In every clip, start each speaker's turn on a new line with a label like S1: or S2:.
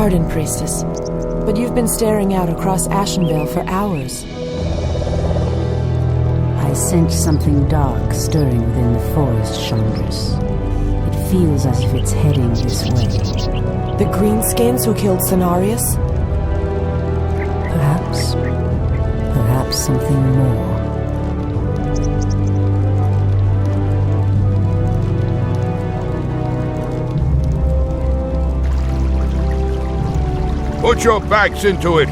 S1: Pardon, Priestess, but you've been staring out across Ashenvale for hours.
S2: I sense something dark stirring within the forest, Chandras. It feels as if it's heading this way.
S1: The Greenskins who killed Cenarius?
S2: Perhaps. Perhaps something more.
S3: Put your backs into it.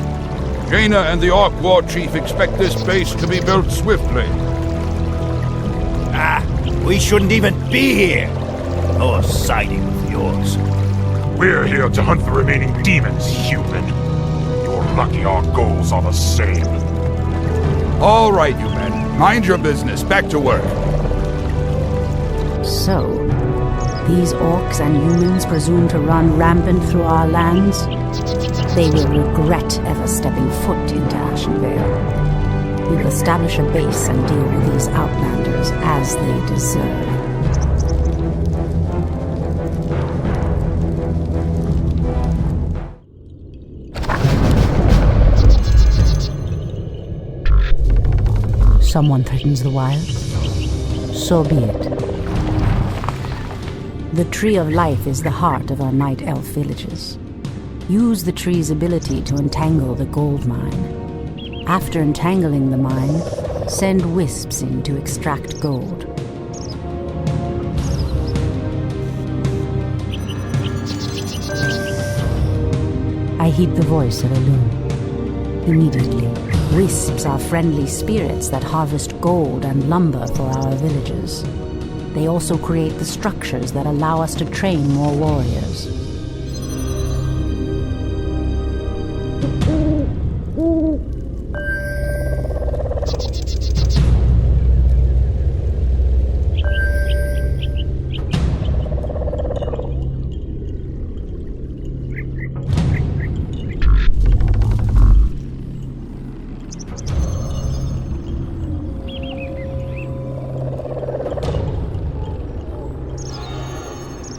S3: Jaina and the Orc War Chief expect this base to be built swiftly.
S4: We shouldn't even be here. Or siding with yours.
S5: We're here to hunt the remaining demons, human. You're lucky our goals are the same.
S3: All right, you men. Mind your business. Back to work.
S2: So, these orcs and humans presume to run rampant through our lands? They will regret ever stepping foot into Ashenvale. We will establish a base and deal with these outlanders as they deserve. Someone threatens the wild? So be it. The Tree of Life is the heart of our Night Elf villages. Use the tree's ability to entangle the gold mine. After entangling the mine, send wisps in to extract gold. I heed the voice of Elune. Immediately, wisps are friendly spirits that harvest gold and lumber for our villages. They also create the structures that allow us to train more warriors.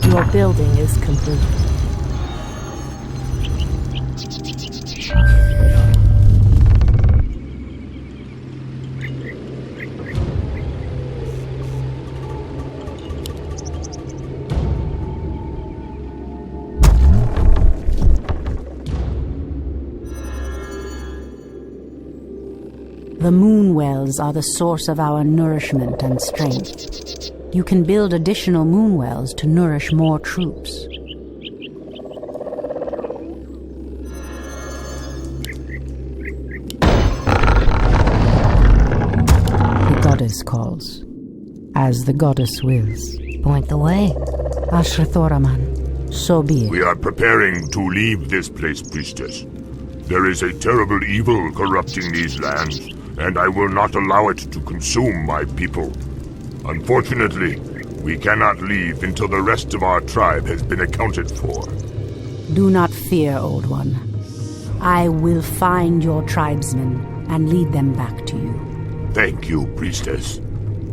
S1: Your building is complete.
S2: The moon wells are the source of our nourishment and strength. You can build additional moon wells to nourish more troops. The goddess calls, as the goddess wills.
S6: Point the way.
S2: Ashrathoraman, so be it.
S5: We are preparing to leave this place, priestess. There is a terrible evil corrupting these lands, and I will not allow it to consume my people. Unfortunately, we cannot leave until the rest of our tribe has been accounted for.
S2: Do not fear, Old One. I will find your tribesmen and lead them back to you.
S5: Thank you, priestess.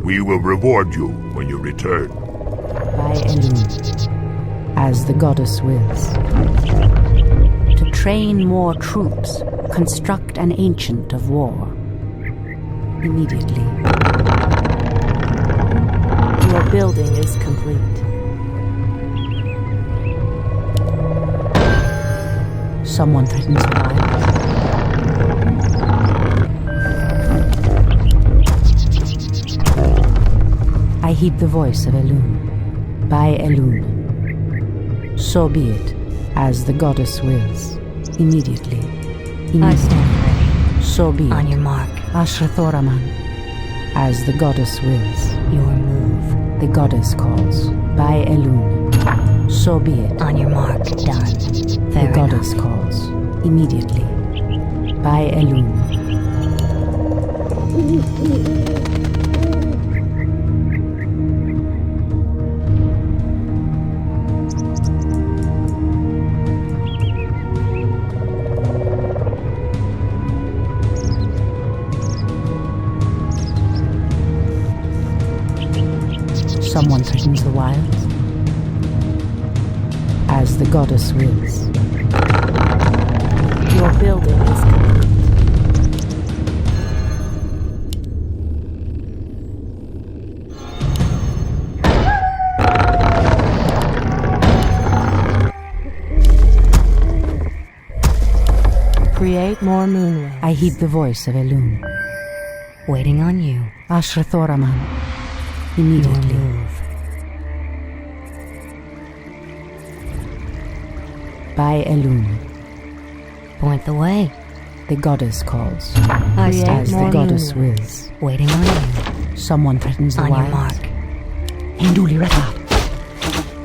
S5: We will reward you when you return.
S2: By Elune, as the goddess wills. To train more troops, construct an ancient of war. Immediately.
S1: Your building is complete.
S2: Someone threatens the wild. I heed the voice of Elune. By Elune. So be it, as the goddess wills. Immediately.
S6: I stand ready.
S2: So be it.
S6: On your mark.
S2: Ashrathoraman. As the goddess wills.
S6: Your move.
S2: The goddess calls. By Elune. So be it.
S6: On your mark. Done.
S2: The goddess calls. Immediately. By Elune. Someone threatens the wilds, as the goddess wills.
S1: Your building is complete. Create more moonways.
S2: I heed the voice of Elune.
S6: Waiting on you.
S2: Ashrathoraman. Immediately.
S6: Your move.
S2: By Elune.
S6: Point the way.
S2: The goddess calls.
S6: I stand
S2: As the
S1: more
S2: goddess
S1: moonways.
S2: wills.
S6: waiting on you.
S2: Someone threatens the
S6: On your
S2: wilds.
S6: mark.
S2: Hinduli Rata.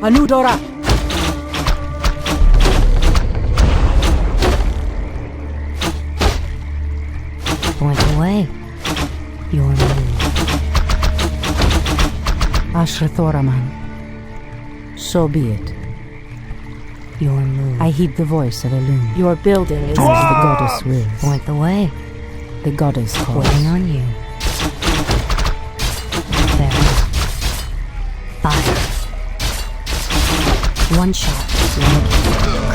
S2: Anudora.
S6: Point the way. Your move.
S2: Ashrathoraman. So be it.
S6: Your move.
S2: I heed the voice of Elune.
S1: Your building is
S2: As the goddess wills.
S6: Point the way.
S2: The goddess calls.
S6: Waiting on you. There. Fire. One shot.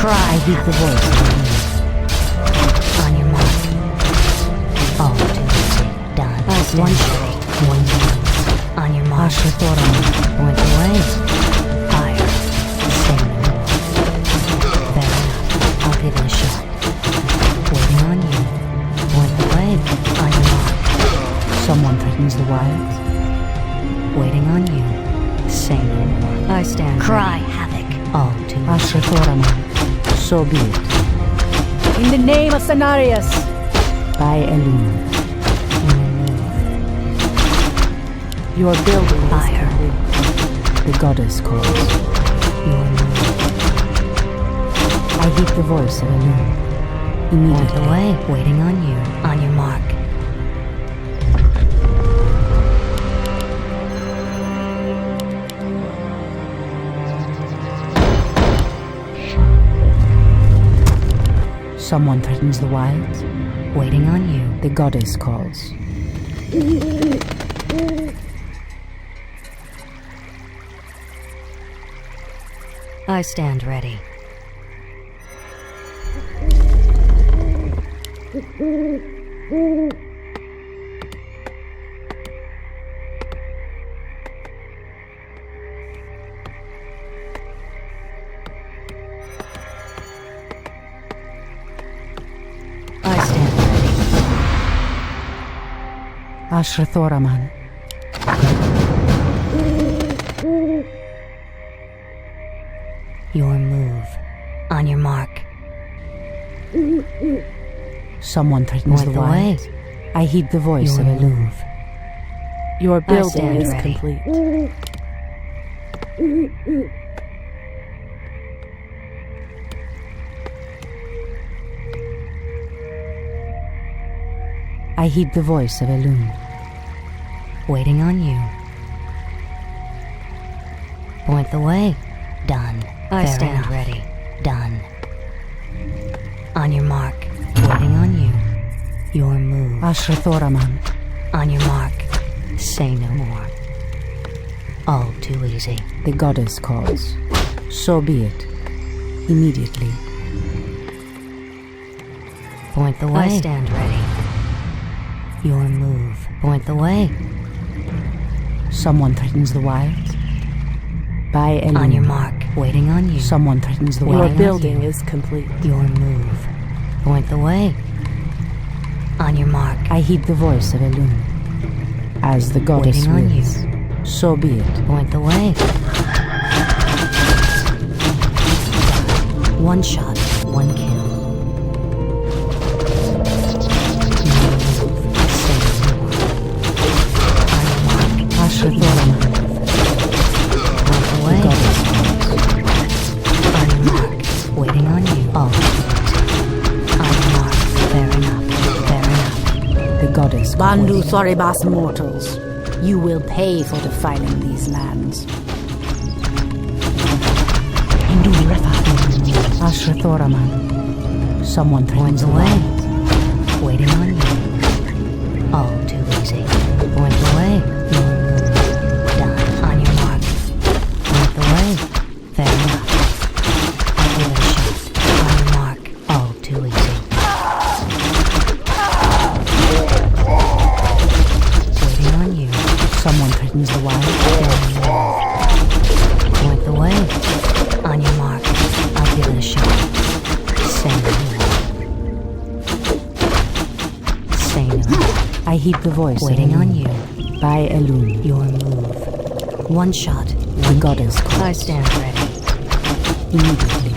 S2: I heed the voice of Elune.
S6: On your mark. All too easy. Done. One shot. One move. On your mark.
S2: Ashrathoraman.
S6: Point the way. Fire. Same move. Fair enough. I'll give it a shot. Waiting on you. Point the way. On your mark.
S2: Someone threatens the wilds.
S6: Waiting on you. Say no more. I stand. Cry havoc. All too easy.
S2: Ashrathoraman. So be it.
S1: in the name of Cenarius.
S2: By Elune.
S1: Your building
S6: Fire.
S1: is complete.
S2: The goddess calls.
S6: Your move.
S2: I heed the voice of Elune.
S6: Point
S2: Immediately.
S6: the way. Waiting on you. On your mark.
S2: Someone threatens the wilds.
S6: Waiting on you.
S2: The goddess calls.
S6: I stand ready. I stand ready.
S2: Ashrathoraman.
S6: Your move. On your mark.
S2: Someone threatens
S6: Point
S2: the
S6: the way.
S2: wilds. I heed the voice
S6: Your
S2: of Elune.
S6: move.
S1: Your building
S6: stand
S1: is
S6: ready.
S1: complete.
S2: I heed the voice of Elune.
S6: Waiting on you. Point the way. Done. I stand ready. Done. On your mark. Waiting on you. Your move.
S2: Ashrathoraman.
S6: On your mark. Say no more. All too easy.
S2: The goddess calls. So be it. Immediately.
S6: Point the way. I stand ready. Your move. Point the way.
S2: Someone threatens the wilds. By Elune.
S6: On your mark. Waiting on you.
S2: Someone threatens the
S1: Your
S6: Waiting
S2: wilds.
S6: on
S1: building
S6: you.
S1: is complete.
S6: Your move. Point the way. On your mark.
S2: I heed the voice of Elune. As the goddess
S6: Waiting on you.
S2: wills. So be it.
S6: Point the way. One shot, one kill.
S2: Ashrathoraman.
S6: Point the way.
S2: Goddess.
S6: On your mark. Waiting on you. All. On your mark. Fair enough. Fair enough.
S2: The goddess
S7: Bandu
S2: calls.
S7: Thoribas mortals, you will pay for defiling these lands.
S2: Hinduli Rafa. Ashrathoraman. Someone
S6: Point
S2: threatens
S6: the
S2: the
S6: way.
S2: wilds.
S6: Waiting on you. All too easy. Point the way. Your move. Done. On your mark. Point the way. Fair enough. I'll give it a shot. On your mark. All too easy.
S2: heed the voice.
S6: Waiting on you.
S2: By Elune.
S6: Your move. One shot.
S2: The goddess calls.
S6: I stand ready.
S2: Immediately,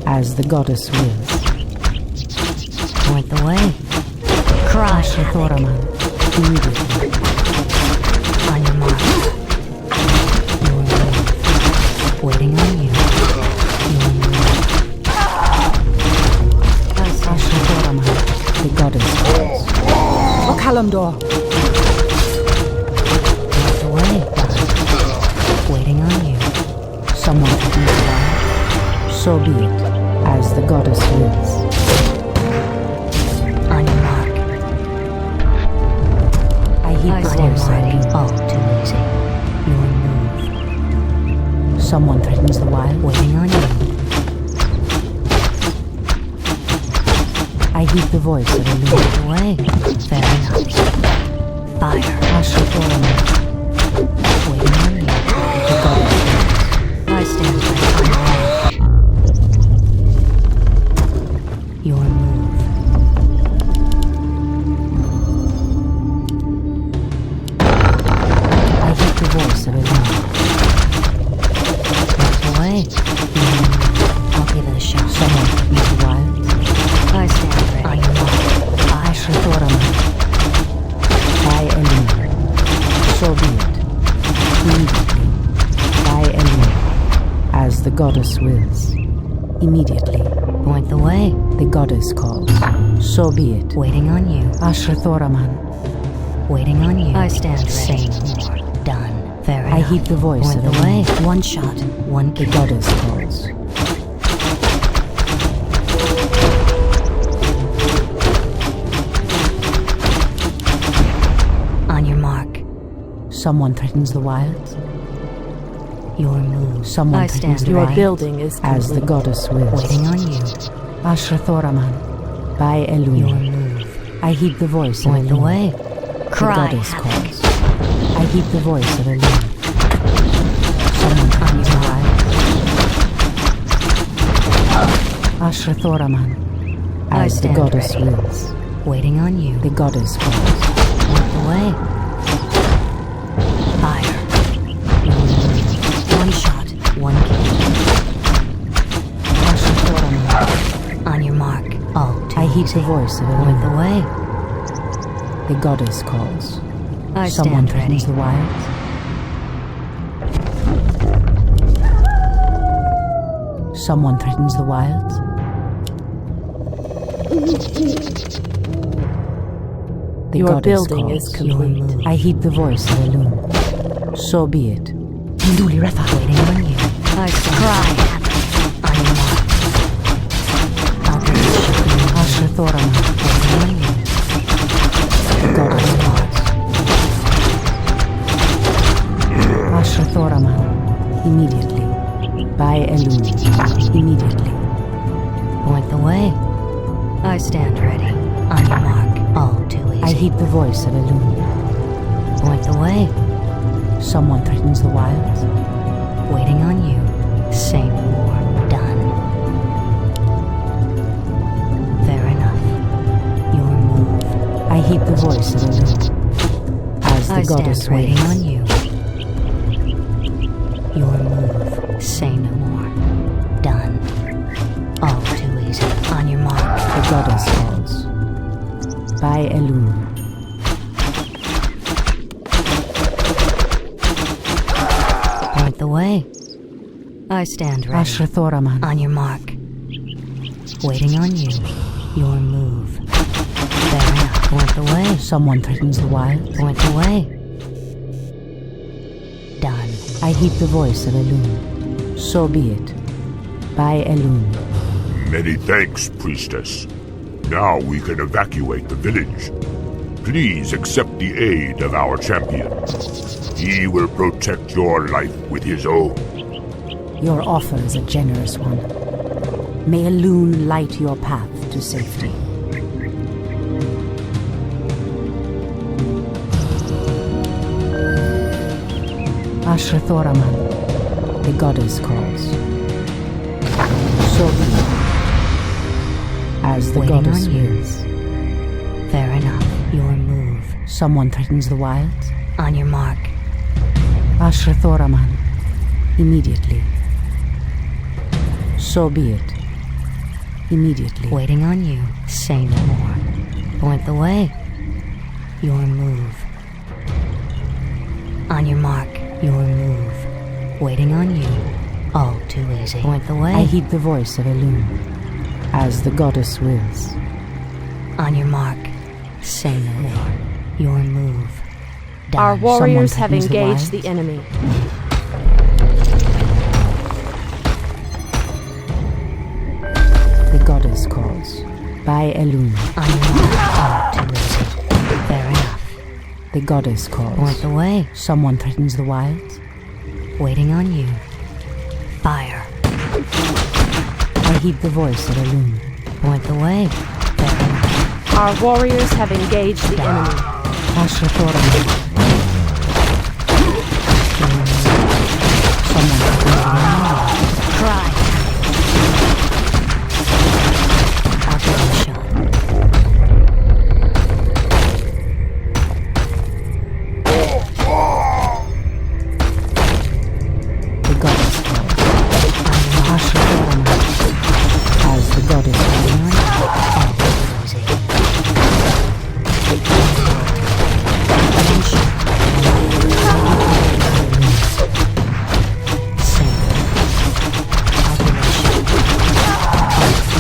S2: as the goddess wills.
S6: Point the way. Cry.
S2: Ashrathoraman. Immediately.
S6: On your mark. Your move. Waiting on you. Your move. I stand
S2: Ashrathoraman. The goddess calls. Okalamdor.
S6: Point the way. Waiting on you.
S2: Someone to be alive. So be it, as the goddess wills.
S6: On your mark.
S2: I heed
S6: I
S2: the
S6: stand
S2: voice.
S6: ready. All too easy. Your move.
S2: Someone threatens the wild.
S6: Waiting on you.
S2: I heed the voice of Elune.
S6: Point the way. Fair enough. Fire.
S2: Ashrathoraman.
S6: Waiting on you.
S2: The goddess wills.
S6: I stand ready. On your mark. Your move.
S2: I heed the voice of Elune.
S6: Point the way. I'll give it a shot.
S2: Someone threatens the wild.
S6: I stand ready. On your mark. Fire.
S2: Ashrathoraman. By Elune. So be it. Immediately. By Elune. As the goddess wills. Immediately.
S6: Point the way.
S2: The goddess calls. So be it.
S6: Waiting on you.
S2: Ashrathoraman.
S6: Waiting on you. I stand ready. Say more. Done. Fair enough.
S2: I heed the voice
S6: Point
S2: of
S6: the
S2: Elune.
S6: way. One shot. One
S2: The
S6: kill.
S2: goddess calls.
S6: On your mark.
S2: Someone threatens the wilds.
S6: Your move.
S2: Someone
S6: I
S2: threatens
S6: stand
S2: the
S1: Your
S6: ready.
S2: wilds.
S1: building is
S2: As the
S1: complete.
S2: goddess wills.
S6: Waiting on you.
S2: Ashrathoraman. By
S6: Your
S2: Elune.
S6: move.
S2: I heed the voice of
S6: Point the
S2: Elune.
S6: way.
S2: The
S6: Cry.
S2: goddess
S6: havoc.
S2: calls. I heed the voice of Elune. Someone threatens the wild. Ashrathoraman.
S6: I
S2: As the
S6: stand
S2: goddess
S6: ready.
S2: wills.
S6: Waiting on you.
S2: The goddess calls.
S6: Point the way. Fire. Your move. One shot. One kill.
S2: Ashrathoraman.
S6: On your mark. All too
S2: I heed
S6: easy.
S2: the voice of
S6: Point the
S2: Elune.
S6: way.
S2: The goddess calls.
S6: I
S2: Someone
S6: stand ready.
S2: threatens the wilds. Someone threatens the wilds. The
S1: Your
S2: goddess
S1: building
S2: calls.
S1: is complete.
S6: Your move.
S2: I heed the voice of Elune. So be it.
S6: Waiting on you. I stand. Cry. On your mark. I'll give it a shot.
S2: Ashrathoraman.
S6: Waiting on you.
S2: The goddess calls. Ashrathoraman. Immediately. By Elune. Immediately.
S6: Point the way. I stand ready. On your mark. All too easy.
S2: I heed the voice of Elune.
S6: Point the way.
S2: Someone threatens the wilds.
S6: Waiting on you. Say no more. Done. Fair enough. Your move.
S2: I heed the voice of Elune. As the
S6: I
S2: goddess
S6: stand waiting
S2: waits.
S6: on you. Your move. Say no more. Done. All too easy. On your mark.
S2: The goddess calls. By Elune.
S6: Point the way. I stand ready.
S2: Ashrathoraman.
S6: On your mark. Waiting on you. Your move. Fair enough. Point the way.
S2: Someone threatens the wilds.
S6: Point the way. Done.
S2: I heed the voice of Elune. So be it. By Elune.
S5: Many thanks, priestess. Now we can evacuate the village. Please accept the aid of our champion. He will protect your life with his own.
S2: Your offer is a generous one. May Elune light your path to safety. Ashrathoraman, the goddess calls. So be it. As the
S6: Waiting
S2: goddess
S6: on you.
S2: wills.
S6: Fair enough. Your move.
S2: Someone threatens the wilds.
S6: On your mark.
S2: Ashrathoraman. Immediately. So be it. Immediately.
S6: Waiting on you. Say no more. Point the way. Your move. On your mark. Your move. Waiting on you. All too easy. Point the way.
S2: I heed the voice of Elune, as the goddess wills.
S6: On your mark. Say no more. Your move.
S8: Our
S6: Done.
S8: warriors have
S2: threatens the
S8: engaged
S2: wilds.
S8: the enemy.
S2: The goddess calls. By Elune.
S6: On your mark. All too easy. Fair enough.
S2: The goddess calls.
S6: Point the way.
S2: Someone threatens the wilds.
S6: Waiting on you. Fire.
S2: I heed the voice of Elune.
S6: Point the way. Fair enough.
S8: Our warriors have engaged the enemy.
S2: Ashrathoraman. Someone threatens the wilds.
S6: Try. I'll give it a shot.
S2: The goddess calls. Ashrathoraman. As the goddess wills.
S6: All too easy.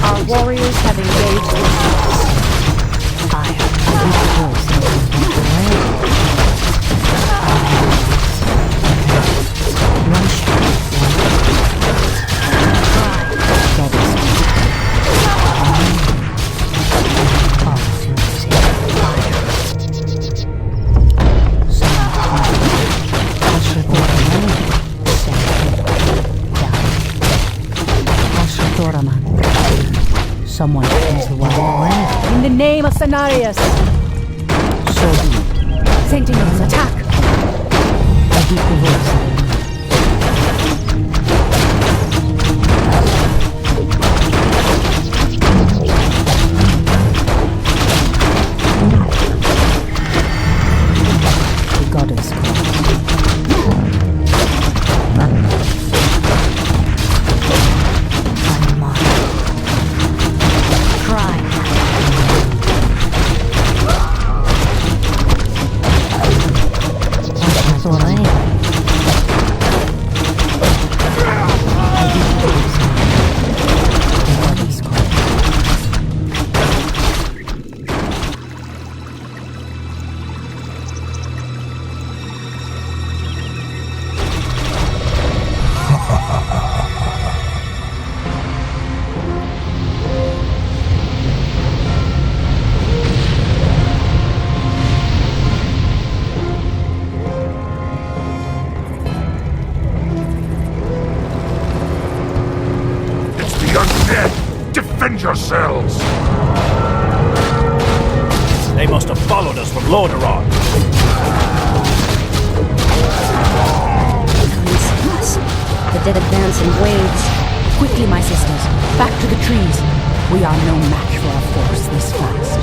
S8: Our warriors have engaged the enemy.
S6: Fire. All too easy. Fire.
S2: Ashrathoraman. Someone threatens the wild.
S8: In the name of Cenarius,
S2: So be it.
S8: Sentinels, attack!
S2: I heed the voice of Elune. The goddess calls.
S6: On your mark. Try.
S2: Ashrathoraman. The goddess calls.
S5: It's the undead! Defend yourselves!
S4: They must have followed us from Lordaeron.
S7: The dead advance in waves.
S2: Quickly, my sisters, back to the trees. We are no match for a force this fast.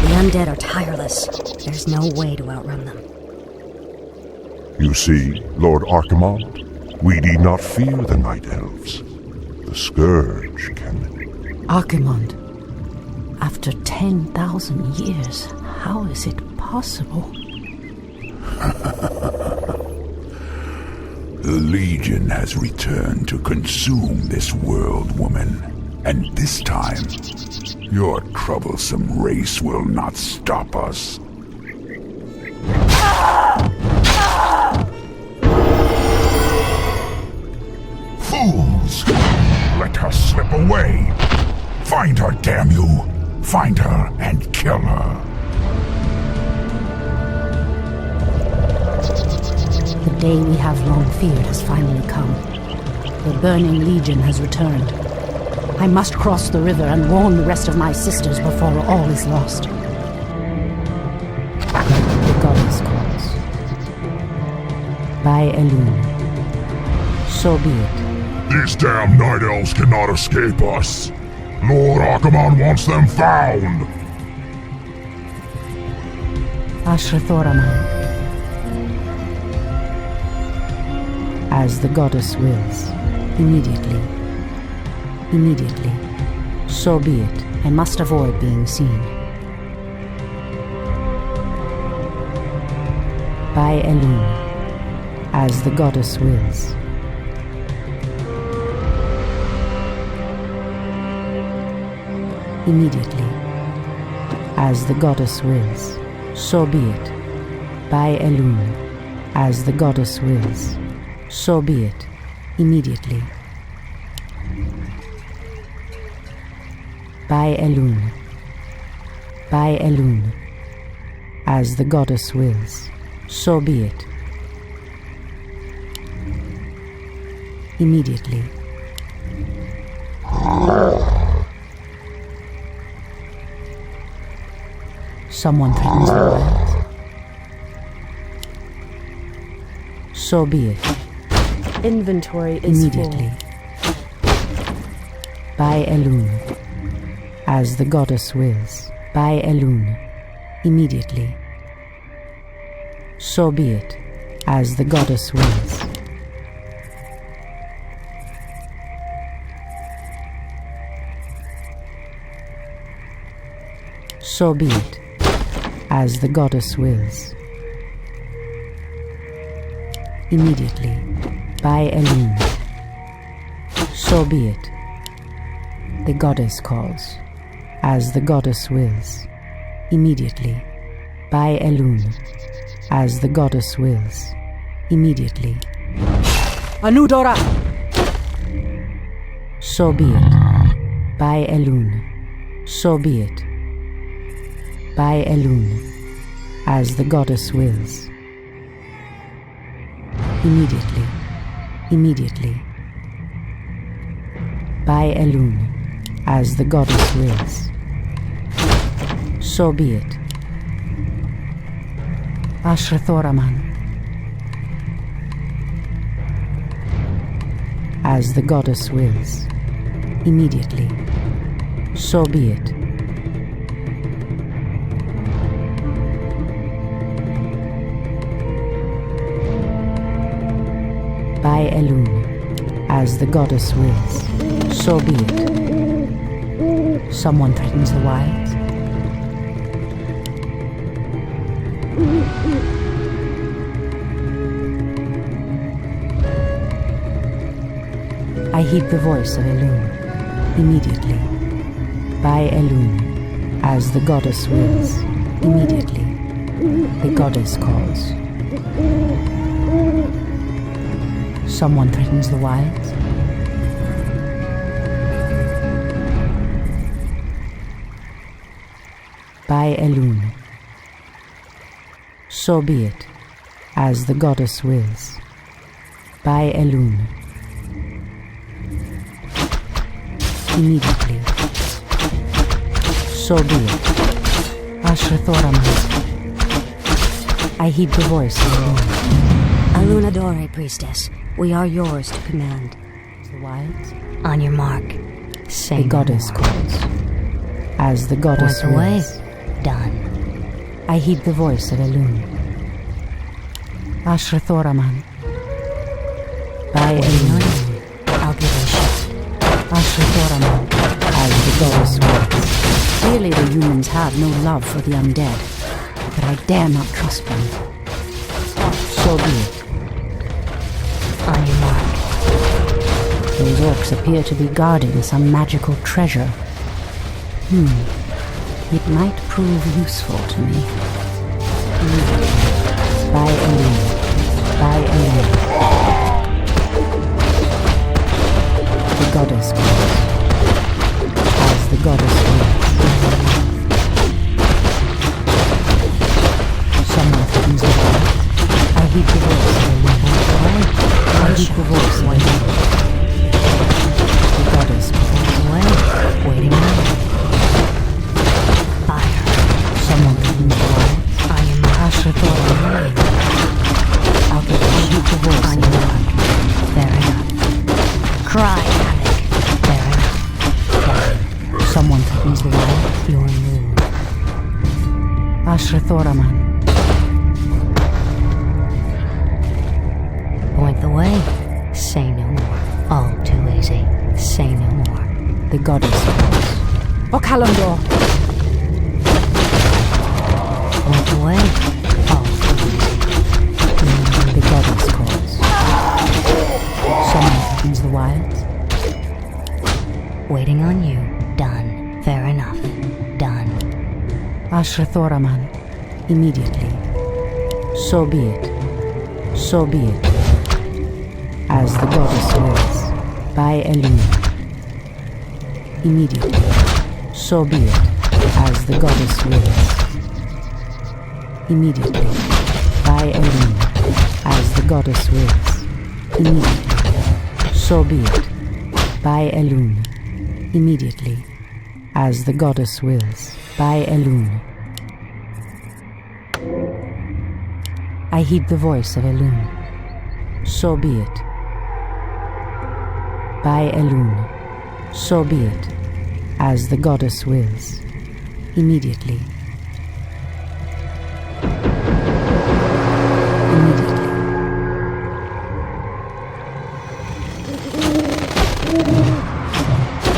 S7: The undead are tireless. There's no way to outrun them.
S5: You see, Lord Archimald, we need not fear the Night Elves. The Scourge can...
S2: Archimond, after 10,000 years, how is it possible?
S9: The Legion has returned to consume this world, woman. And this time, your troublesome race will not stop us.
S5: Fools! Let her slip away! Find her, damn you! Find her and kill her!
S2: The day we have long feared has finally come. The Burning Legion has returned. I must cross the river and warn the rest of my sisters before all is lost. The goddess calls. By Elune. So be it.
S5: These damn night elves cannot escape us. Lord Archimonde wants them found.
S2: Ashrathoraman. As the goddess wills. Immediately. Immediately. So be it. I must avoid being seen. By Elune. As the goddess wills. Immediately. As the goddess wills. So be it. By Elune. As the goddess wills. So be it. Immediately. By Elune. By Elune. As the goddess wills. So be it. Immediately. Someone threatens the wilds. So be it.
S8: Inventory is
S2: Immediately. By Elune. As the goddess wills. By Elune. Immediately. So be it. As the goddess wills. So be it. As the goddess wills. Immediately. By Elune. So be it. The goddess calls. As the goddess wills. Immediately. By Elune. As the goddess wills. Immediately. Anudora! So be it. By Elune. So be it. By Elune. As the goddess wills. Immediately. Immediately. By Elune. As the goddess wills. So be it. Ashrathoraman. As the goddess wills. Immediately. So be it. By Elune. As the goddess wills. So be it. Someone threatens the wilds. I heed the voice of Elune. Immediately. By Elune. As the goddess wills. Immediately. The goddess calls. Someone threatens the wilds. By Elune. So be it. As the goddess wills. By Elune. Immediately. So be it. Ashrathoraman. I heed the voice of Elune.
S6: Alunadore, priestess. We are yours to command.
S2: The wilds.
S6: On your mark. Say
S2: The goddess
S6: no more.
S2: calls. As the goddess
S6: Point the way.
S2: wills.
S6: Done.
S2: I heed the voice of Elune. Ashrathoraman. By Elune.
S6: I'll give it a shot.
S2: Ashrathoraman. As the goddess wills. Clearly the humans have no love for the undead, but I dare not trust them. So be it.
S6: On your mark.
S2: Those orcs appear to be guarding some magical treasure. It might prove useful to me. By Elune. By Elune. The goddess calls. As the goddess wills. Someone threatens the wild. I heed the voice of Elune. I heed the voice of Elune. The goddess calls.
S6: Waiting out. Fire.
S2: Someone threatens the wild.
S6: On your mark.
S2: Ashrathoraman. I heed the voice
S6: On
S2: of
S6: your
S2: Elune.
S6: mark. Fair enough. Cry
S2: Ashrathoraman.
S6: Point the way. Say no more. All too easy. Say no more.
S2: The goddess calls.
S1: Okalandor.
S6: Point the way. All too easy.
S2: The goddess calls. Someone threatens the wilds.
S6: Waiting on you. Done. Fair enough. Done.
S2: Ashrathoraman. Immediately. So be it. So be it. As the goddess wills. By Elune. Immediately. So be it. As the goddess wills. Immediately. By Elune. As the goddess wills. Immediately. So be it. By Elune. Immediately. As the goddess wills. By Elune. I heed the voice of Elune. So be it. By Elune. So be it. As the goddess wills. Immediately. Immediately.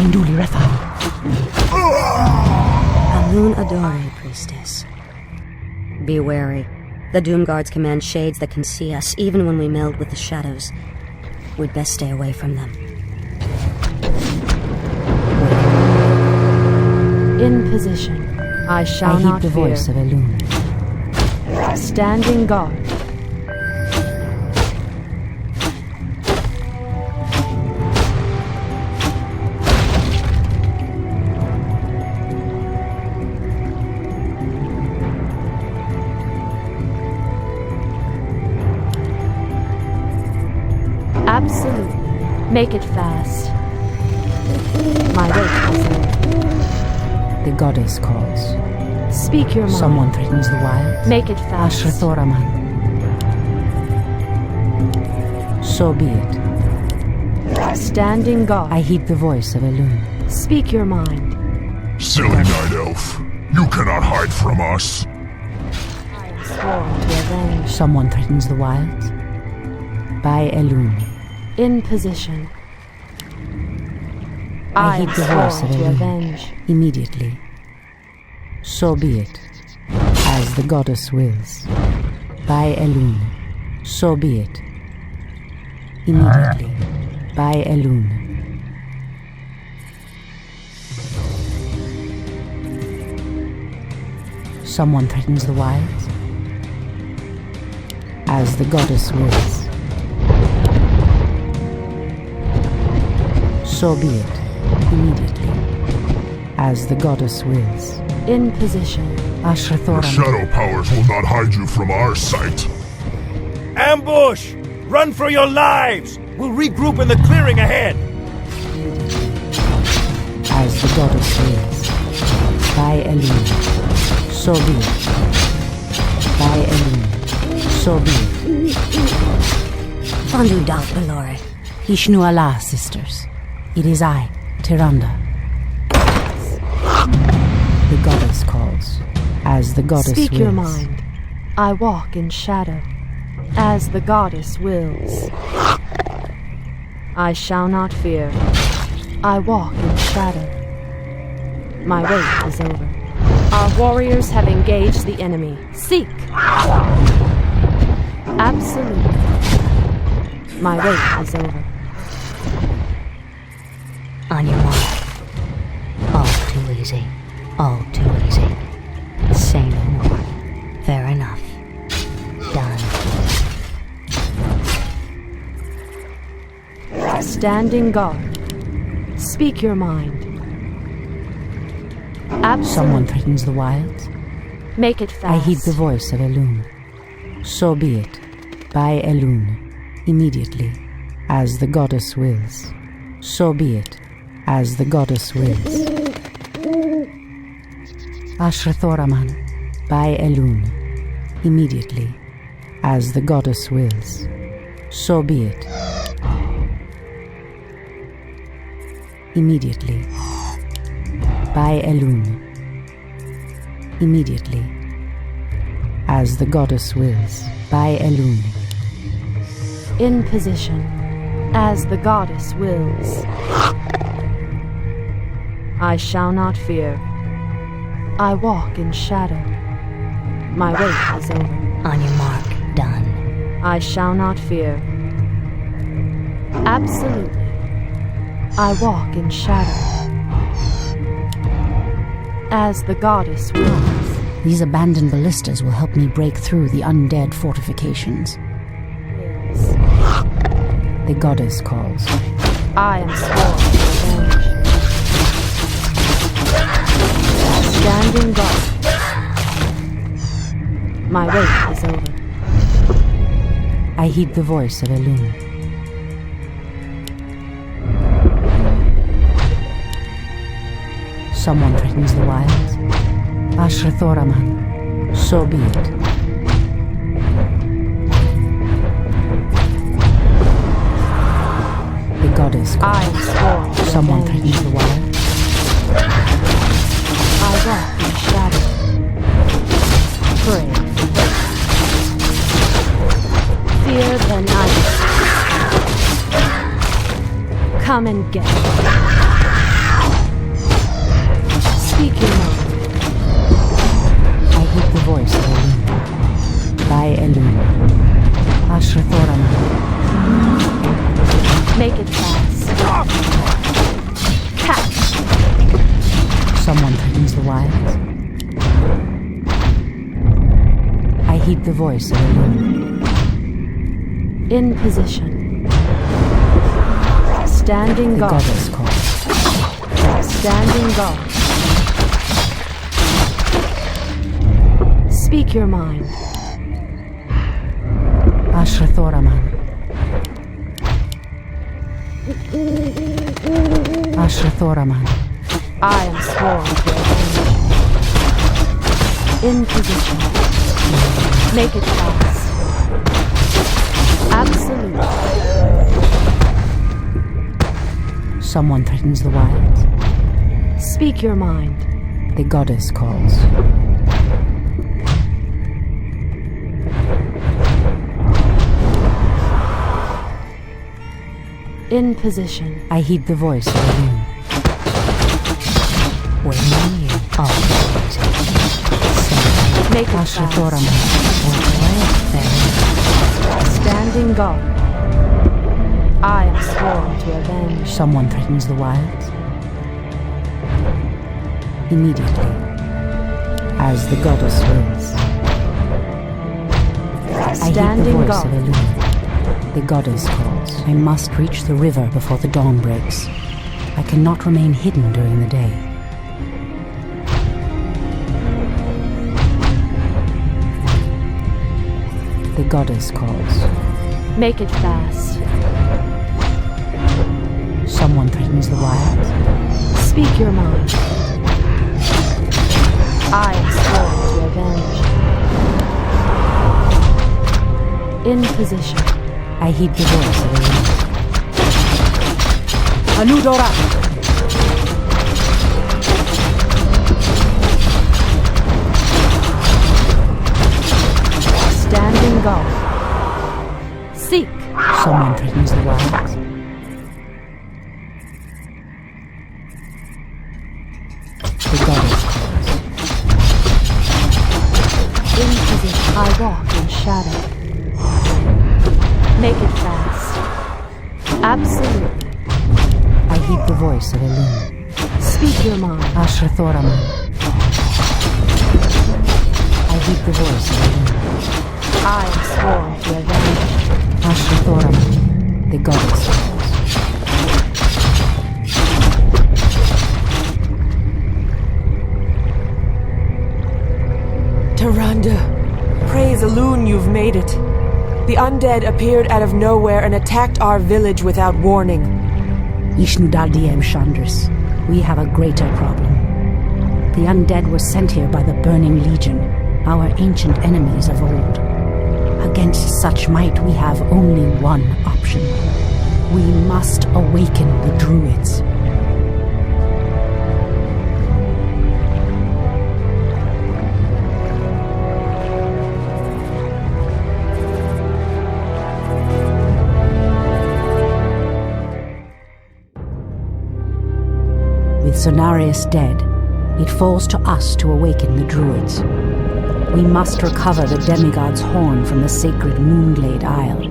S2: Induli Refai.
S6: Alun Adore, priestess. Be wary. The Doom Guards command shades that can see us, even when we meld with the shadows. We'd best stay away from them.
S8: In position. I shall
S2: I
S8: not
S2: heed the
S8: fear.
S2: voice of Elune.
S8: Standing guard. Absolutely. Make it fast. My wait is over.
S2: The goddess calls.
S8: Speak your mind.
S2: Someone threatens the wilds.
S8: Make it fast.
S2: Ashrathoraman. So be it.
S8: Standing guard.
S2: I heed the voice of Elune.
S8: Speak your mind.
S9: Silly night elf. You cannot hide from us.
S8: I am sworn to avenge.
S2: Someone threatens the wilds. By Elune.
S8: In position.
S2: I heed the voice of
S8: to
S2: Elune.
S8: avenge.
S2: Immediately. So be it. As the goddess wills. By Elune. So be it. Immediately. By Elune. Someone threatens the wilds. As the goddess wills. So be it. Immediately. As the goddess wills.
S8: In position.
S9: Your
S2: Ashrathoraman.
S9: shadow powers will not hide you from our sight.
S4: Ambush! Run for your lives! We'll regroup in the clearing ahead!
S2: As the goddess wills. By Elune. So be it. By Elune. So be it.
S6: Fondu Daf Belore.
S2: Ishnu Allah, sisters. It is I, Tyrande. The goddess calls. As the goddess
S8: Speak
S2: wills.
S8: your mind. I walk in shadow. As the goddess wills. I shall not fear. I walk in shadow. My wait is over. Our warriors have engaged the enemy. Seek! Absolutely. My wait is over.
S6: On your mark. All too easy. All too easy. Say no more. Fair enough. Done.
S8: Standing guard. Speak your mind. Absolutely.
S2: Someone threatens the wilds.
S8: Make it fast.
S2: I heed the voice of Elune. So be it. By Elune. Immediately. As the goddess wills. So be it. As the goddess wills. Ashrathoraman. By Elune. Immediately. As the goddess wills. So be it. Immediately. By Elune. Immediately. As the goddess wills, by Elune.
S8: In position, as the goddess wills. I shall not fear. I walk in shadow. My wait is over.
S6: On your mark, done.
S8: I shall not fear. Absolutely. I walk in shadow. As the goddess wills.
S2: These abandoned ballistas will help me break through the undead fortifications. The goddess calls.
S8: I am sworn to revenge. Standing guard. My wait is over.
S2: I heed the voice of Elune. Someone threatens the wilds. Ashrathoraman, so be it. The goddess calls.
S8: I am sworn to
S2: Someone
S8: revenge.
S2: threatens the wilds.
S8: I walk in shadow. Pray. Fear the night. Come and get it. Speak your mind.
S2: I heed the voice of Elune. By Elune. Ashrathoraman.
S8: Make it fast. Catch.
S2: Someone threatens the wilds. I heed the voice of Elune.
S8: In position. Standing
S2: The
S8: guard.
S2: goddess calls.
S8: Standing guard. Speak your mind.
S2: Ashrathoraman. Ashrathoraman.
S8: I am sworn to revenge. In position. Make it fast. Absolute.
S2: Someone threatens the wilds.
S8: Speak your mind.
S2: The goddess calls.
S8: In position.
S2: I heed the voice of Elune.
S6: When you are
S8: Make it
S2: Ashrathoraman.
S8: fast. Standing guard. I am sworn to avenge.
S2: Someone threatens the wilds. Immediately. As the goddess wills. I heed the
S8: Standing
S2: voice
S8: guard.
S2: of Elune. The goddess calls. I must reach the river before the dawn breaks. I cannot remain hidden during the day. The goddess calls.
S8: Make it fast.
S2: Someone threatens the wilds.
S8: Speak your mind. I am sworn to avenge. In position.
S2: I heed the voice of Elune. Anudora!
S8: Standing guard. Seek.
S2: Someone threatens the wilds. The goddess calls.
S8: In position. I walk in shadow. Make it fast. Absolutely.
S2: I heed the voice of Elune.
S8: Speak your mind.
S2: Ashrathoraman. I heed the voice of Elune.
S8: I am sworn to avenge.
S2: Ashrathoraman. The goddess calls.
S1: Tyrande, praise Elune you've made it. The undead appeared out of nowhere and attacked our village without warning.
S2: Ishnudaldiem Chandris, we have a greater problem. The undead were sent here by the Burning Legion, our ancient enemies of old. Against such might, we have only one option. We must awaken the Druids. With Cenarius dead, it falls to us to awaken the Druids. We must recover the demigod's horn from the sacred Moonglade Isle.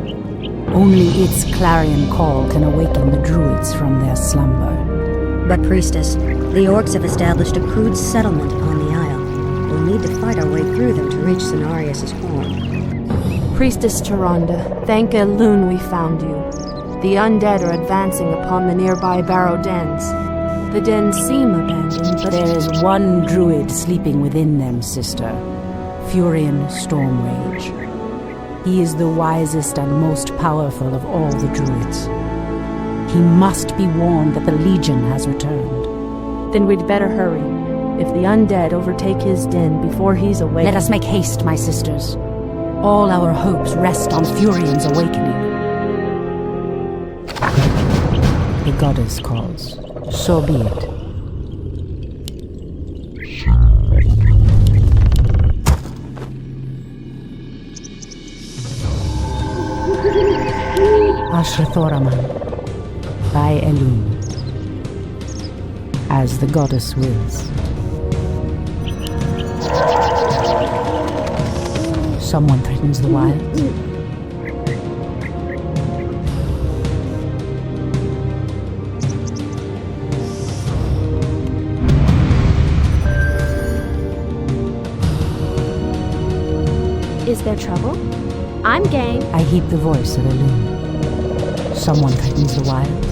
S2: Only its clarion call can awaken the Druids from their slumber.
S10: But Priestess, the orcs have established a crude settlement upon the Isle. We'll need to fight our way through them to reach Cenarius' horn.
S8: Priestess Tyrande, thank Elune we found you. The undead are advancing upon the nearby barrow dens. The dens seem abandoned, but
S2: there is one druid sleeping within them, sister. Furion Stormrage. He is the wisest and most powerful of all the druids. He must be warned that the Legion has returned.
S8: Then we'd better hurry. If the undead overtake his den before he's awake...
S2: Let us make haste, my sisters. All our hopes rest on Furion's awakening. The goddess calls. So be it. Ashrathoraman. By Elune. As the goddess wills. Someone threatens the wilds.
S8: Is there trouble? I'm game.
S2: I heed the voice of Elune. Someone threatens the wilds.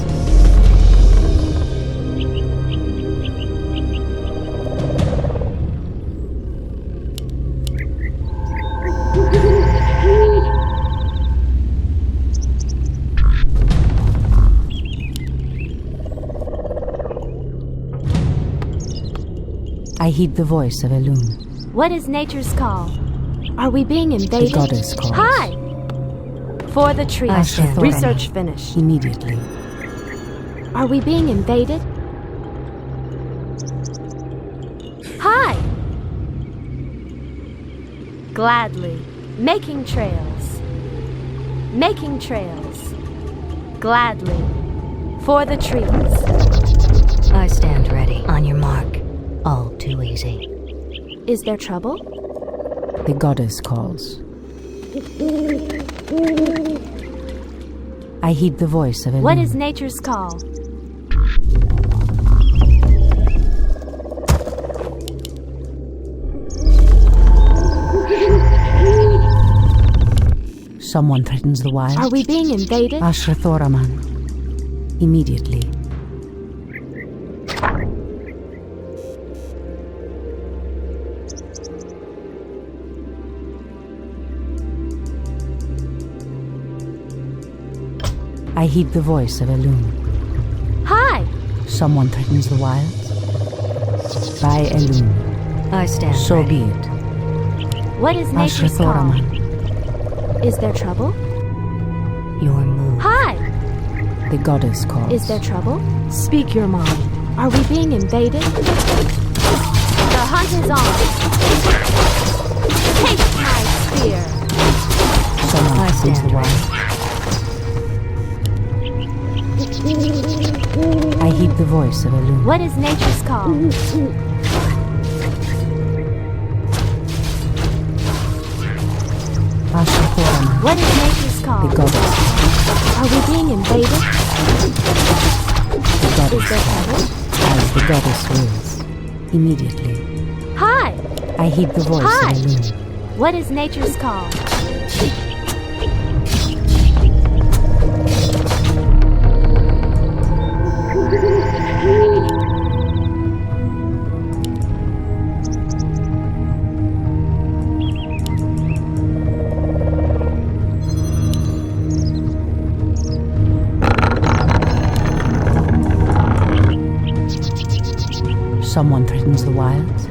S2: I heed the voice of Elune.
S8: What is nature's call? Are we being invaded?
S2: The goddess calls.
S8: Hi! For the tree. Research finished.
S2: Immediately.
S8: Are we being invaded? Hi! Gladly. Making trails. Making trails. Gladly. For the trees.
S6: I stand ready. On your mark. All too easy.
S8: Is there trouble?
S2: The goddess calls. I heed the voice of Elune.
S8: What is nature's call?
S2: Someone threatens the wild.
S8: Are we being invaded?
S2: Ashrathoraman. Immediately. I heed the voice of Elune.
S8: Hi!
S2: Someone threatens the wilds. By Elune.
S6: I stand
S2: So
S6: ready.
S2: be it.
S8: What is nature's call?
S2: Ashrathoraman.
S8: Is there trouble?
S6: Your move.
S8: Hi!
S2: The goddess calls.
S8: Is there trouble? Speak your mind. Are we being invaded? The hunt is on. Take my spear.
S2: Someone threatens the wild. I heed the voice of Elune.
S8: What is nature's call?
S2: Ashrathoraman.
S8: What is nature's call?
S2: The goddess calls.
S8: Are we being invaded?
S2: The
S8: Is
S2: goddess
S8: there
S2: calls.
S8: trouble?
S2: As the goddess wills. Immediately.
S8: Hi!
S2: I heed the voice
S8: Hi!
S2: of Elune.
S8: What is nature's call?
S2: Someone threatens the wilds.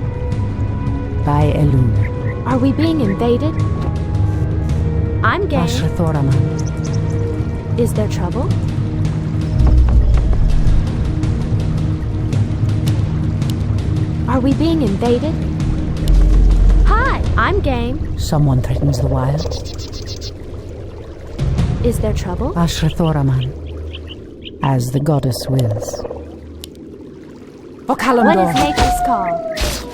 S2: By Elune.
S8: Are we being invaded? I'm game.
S2: Ashrathoraman.
S8: Is there trouble? Are we being invaded? Hi, I'm game.
S2: Someone threatens the wilds.
S8: Is there trouble?
S2: Ashrathoraman. As the goddess wills.
S8: For
S6: What
S8: Kalimdor.
S6: is nature's call?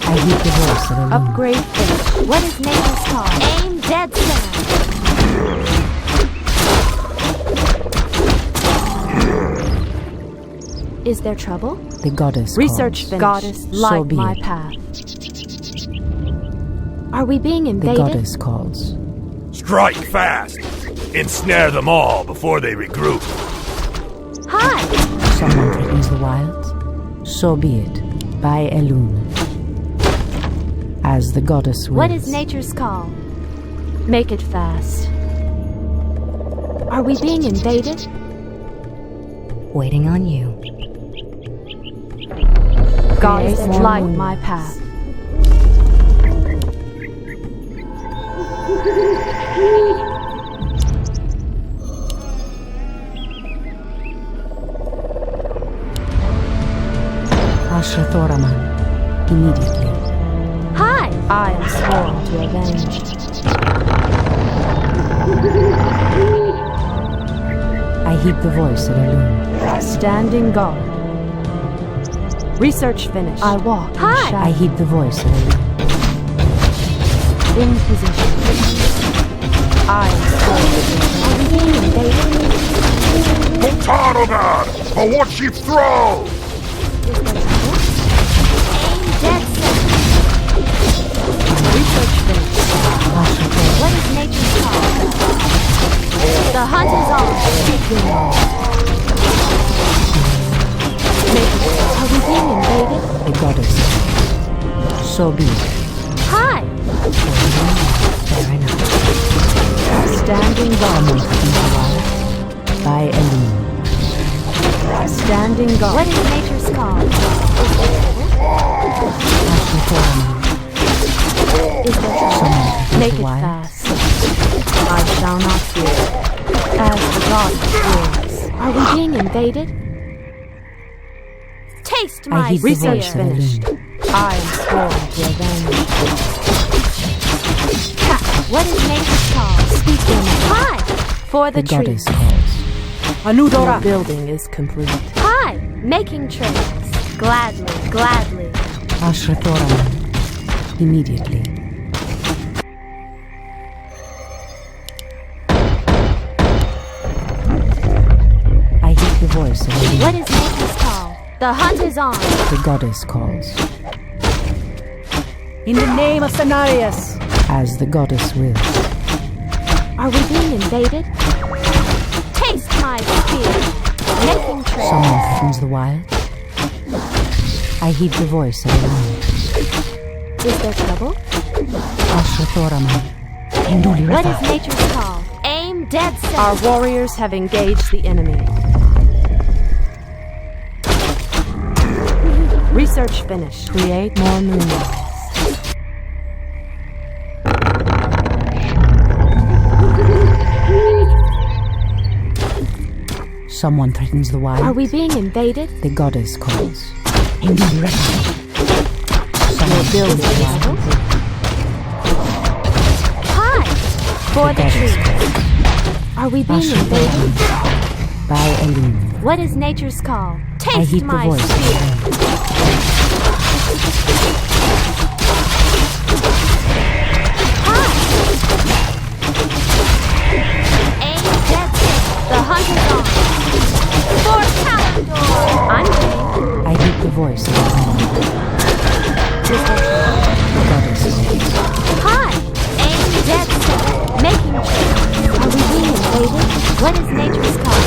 S2: I heed the voice of the moon.
S8: Upgrade finished.
S6: What is nature's call? Aim dead center. Is there trouble?
S2: The goddess
S8: Research
S2: calls.
S8: finished. Goddess,
S2: So
S8: light
S2: be
S8: my
S2: it.
S8: path.
S6: Are we being
S2: The
S6: invaded?
S2: goddess calls.
S4: Strike fast! Ensnare them all before they regroup.
S6: Hi!
S2: Someone threatens the wilds. So be it. By Elune. As the goddess wills.
S6: What is nature's call?
S8: Make it fast.
S6: Are we being invaded?
S10: Waiting on you.
S8: Goddess,
S2: more
S8: light
S2: moons.
S8: my path.
S2: Ashrathoraman. Immediately.
S6: Hi!
S8: I am sworn to avenge.
S2: I heed the voice of Elune.
S8: Standing guard. Research finished. I walk in
S6: Hi.
S2: I
S8: shadow.
S2: heed the voice of Elune.
S8: In position. I am sworn to avenge.
S6: Are we being invaded?
S5: Tarnogar! For what she throw!
S6: Is there trouble? Aim dead center.
S8: Research finished.
S2: Ashrathoraman.
S6: What is nature's call? The hunt is on. Are we being invaded?
S2: The goddess. So be it.
S6: Hi!
S2: Fair enough.
S8: Standing guard.
S2: Someone threatens the wilds. By Elune.
S8: Standing guard.
S6: What is nature's call?
S2: Ashrathoraman.
S6: Is there trouble?
S2: Someone threatens
S8: Make
S2: the
S8: it
S2: wilds.
S8: fast. I shall not fear. As the goddess wills.
S6: Are we being invaded? Taste
S2: I
S6: my
S2: heed the
S8: Research
S2: voice of
S8: finished.
S2: Elune.
S8: I am sworn to avenge.
S6: What is nature's call?
S8: Speak your name.
S6: Hi!
S8: For
S2: The
S8: the tree.
S2: goddess calls.
S8: Your
S1: Anudora.
S8: building is complete.
S6: Hi! Making trades. Gladly, gladly.
S2: Ashrathoraman. Immediately. I heed the voice of Elune.
S6: What is nature's call? The hunt is on.
S2: The goddess calls.
S1: In the name of Cenarius.
S2: As the goddess wills.
S6: Are we being invaded? Taste my spear. Making trades.
S2: Someone threatens the wild. I heed the voice of Elune.
S6: Is there trouble?
S2: Ashrathoraman.
S6: What is nature's call? Aim dead center.
S8: Our warriors have engaged the enemy. Research finished. Create more moons.
S2: Someone threatens the wild.
S6: Are we being invaded?
S2: The goddess calls.
S8: Your
S2: Someone
S8: building
S2: threatens the
S8: is
S2: wild.
S8: complete.
S6: Hi! For the
S2: goddess
S6: tree. Are we being invaded?
S2: Ashrathoraman. By Elune.
S6: What is nature's call?
S2: I
S6: Taste
S2: heed the
S6: my
S2: voice of
S6: spear.
S2: Elune.
S6: Hi! Aim dead center. The hunt is on. For Kalimdor. I'm winning.
S2: I heed the voice of Elune.
S6: Is there trouble?
S2: The goddess calls.
S6: Hi! Aim dead center. Making trades. Are we being invaded? What is nature's call?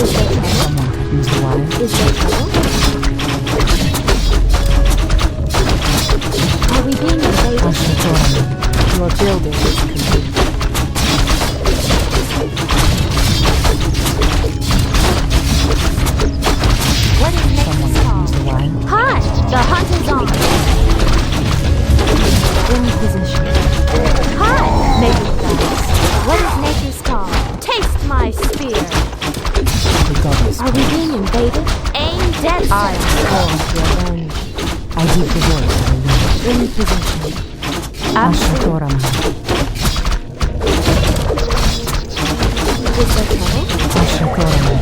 S6: Is there trouble?
S2: Someone threatens the wild.
S6: Is there trouble? Are we being invaded?
S2: Ashrathoraman.
S8: Your building is complete.
S6: What is
S2: Someone
S6: nature's call?
S2: threatens the wild.
S6: Hi! The hunt is on.
S8: In position.
S6: Hi!
S8: Make it fast.
S6: What is nature's call? Taste my spear.
S2: The goddess
S6: Are we being invaded? Aim dead
S8: I am
S6: center.
S8: sworn to avenge.
S2: I heed the voice of Elune.
S8: In position.
S2: Ashrathoraman.
S6: Is there trouble?
S2: Ashrathoraman.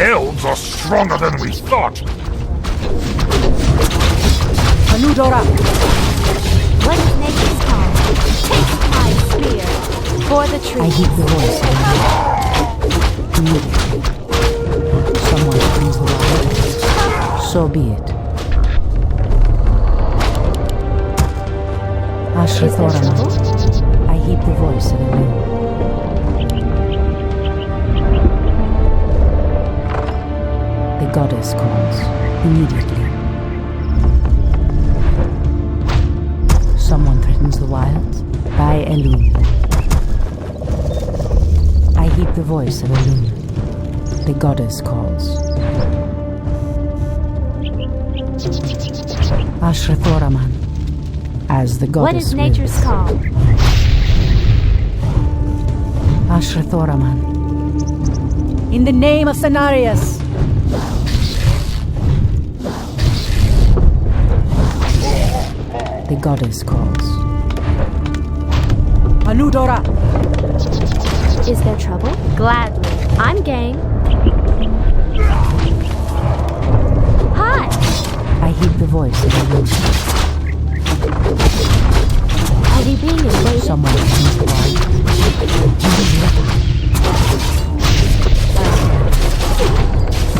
S5: Elves are stronger than we thought.
S8: Anudora!
S6: What is nature's call? Take my spear for the tree.
S2: I heed the voice. Immediately. Someone brings the wild. So be it. Ashrathoraman. I heed the voice of Elune. The goddess calls. Immediately. Someone threatens the wilds. By Elune. I heed the voice of Elune. The goddess calls. Ashrathoraman. As the goddess
S6: What is nature's
S2: wills.
S6: call?
S2: Ashrathoraman.
S8: In the name of Cenarius!
S2: The goddess calls.
S8: Anudora!
S6: Is there trouble? Gladly. I'm game. Hi!
S2: I heed the voice of Elune.
S6: Are we being invaded?
S2: Someone threatens the wild.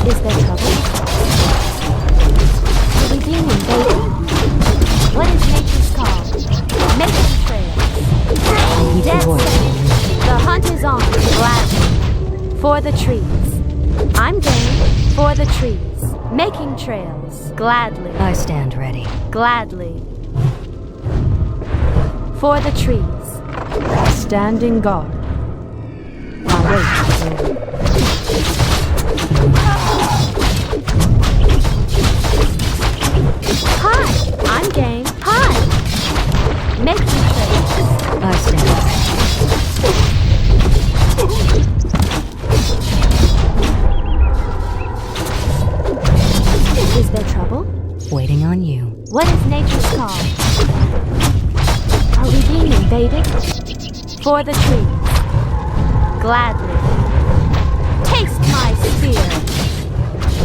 S6: Is there trouble? Are we being invaded? What is nature's call? Make it trail.
S2: I heed the
S6: Dead
S2: voice of
S6: set.
S2: Elune.
S6: The hunt is on. Gladly. For the trees. I'm game. For the trees. Making trails. Gladly.
S10: I stand ready.
S6: Gladly. For the trees.
S8: Standing guard. I wait.
S6: Hi! I'm game. Hi! Making trails.
S10: I stand ready.
S6: Is there trouble?
S10: Waiting on you.
S6: What is nature's call? Are we being invaded? For the trees. Gladly. Taste my spear.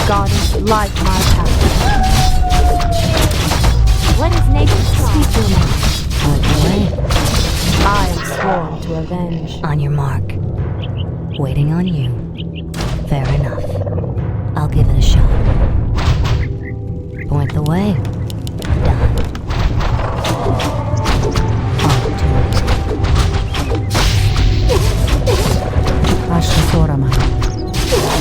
S8: Goddess, light my path.
S6: What is nature's call?
S8: Speak your mind.
S10: Point the way.
S8: I am sworn to avenge.
S10: On your mark. Waiting on you. Fair enough. I'll give it a shot. Point the way. Done. On to it.
S2: Ashrathoraman.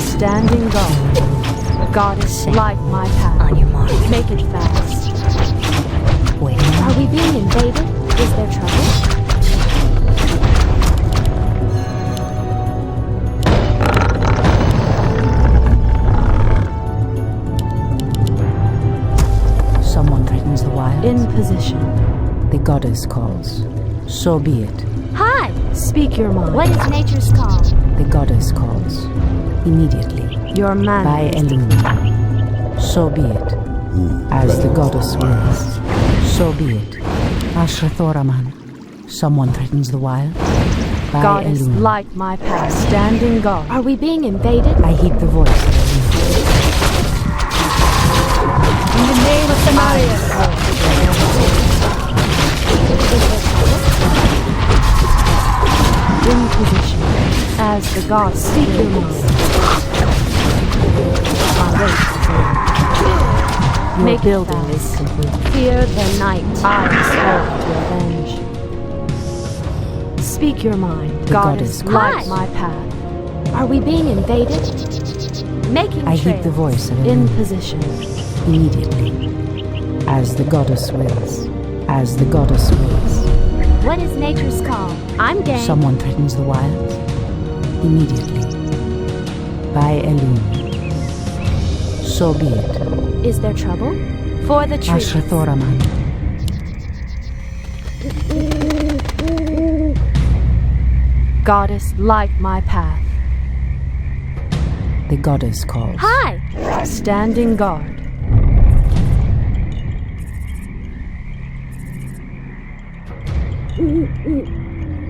S8: Standing guard. Goddess,
S10: Same.
S8: light my path.
S10: On your mark.
S8: Make it fast.
S10: Waiting
S6: Are
S10: on
S6: we being invaded? Is there trouble?
S2: Someone threatens the wild.
S8: In position.
S2: The goddess calls. So be it.
S6: Hi!
S8: Speak your mind.
S6: What is nature's call?
S2: The goddess calls. Immediately.
S8: Your man.
S2: By Elune. So be it. As the goddess wills. So be it. Ashrathoraman. Someone threatens the wild. By
S8: Goddess,
S2: Elune.
S8: light my path. Standing guard.
S6: Are we being invaded?
S2: I heed the voice of Elune.
S8: In the name of Cenarius! In position. As the gods seek your mind. I wait. Your
S6: Make it
S8: building
S6: fast.
S8: is complete.
S6: Fear the night.
S8: I am sworn to avenge. Speak your mind.
S2: The
S8: Goddess,
S2: goddess
S8: light
S6: calls.
S8: my path.
S6: Are we being invaded? Making
S2: I
S6: trails.
S2: heed the voice of
S8: In
S2: Elune.
S8: position.
S2: Immediately. As the goddess wills. As the goddess wills.
S6: What is nature's call? I'm game.
S2: Someone threatens the wilds. Immediately. By Elune. So be it.
S6: Is there trouble? For the trees.
S2: Ashrathoraman.
S8: Goddess, light my path.
S2: The goddess calls.
S6: Hi!
S8: Standing guard.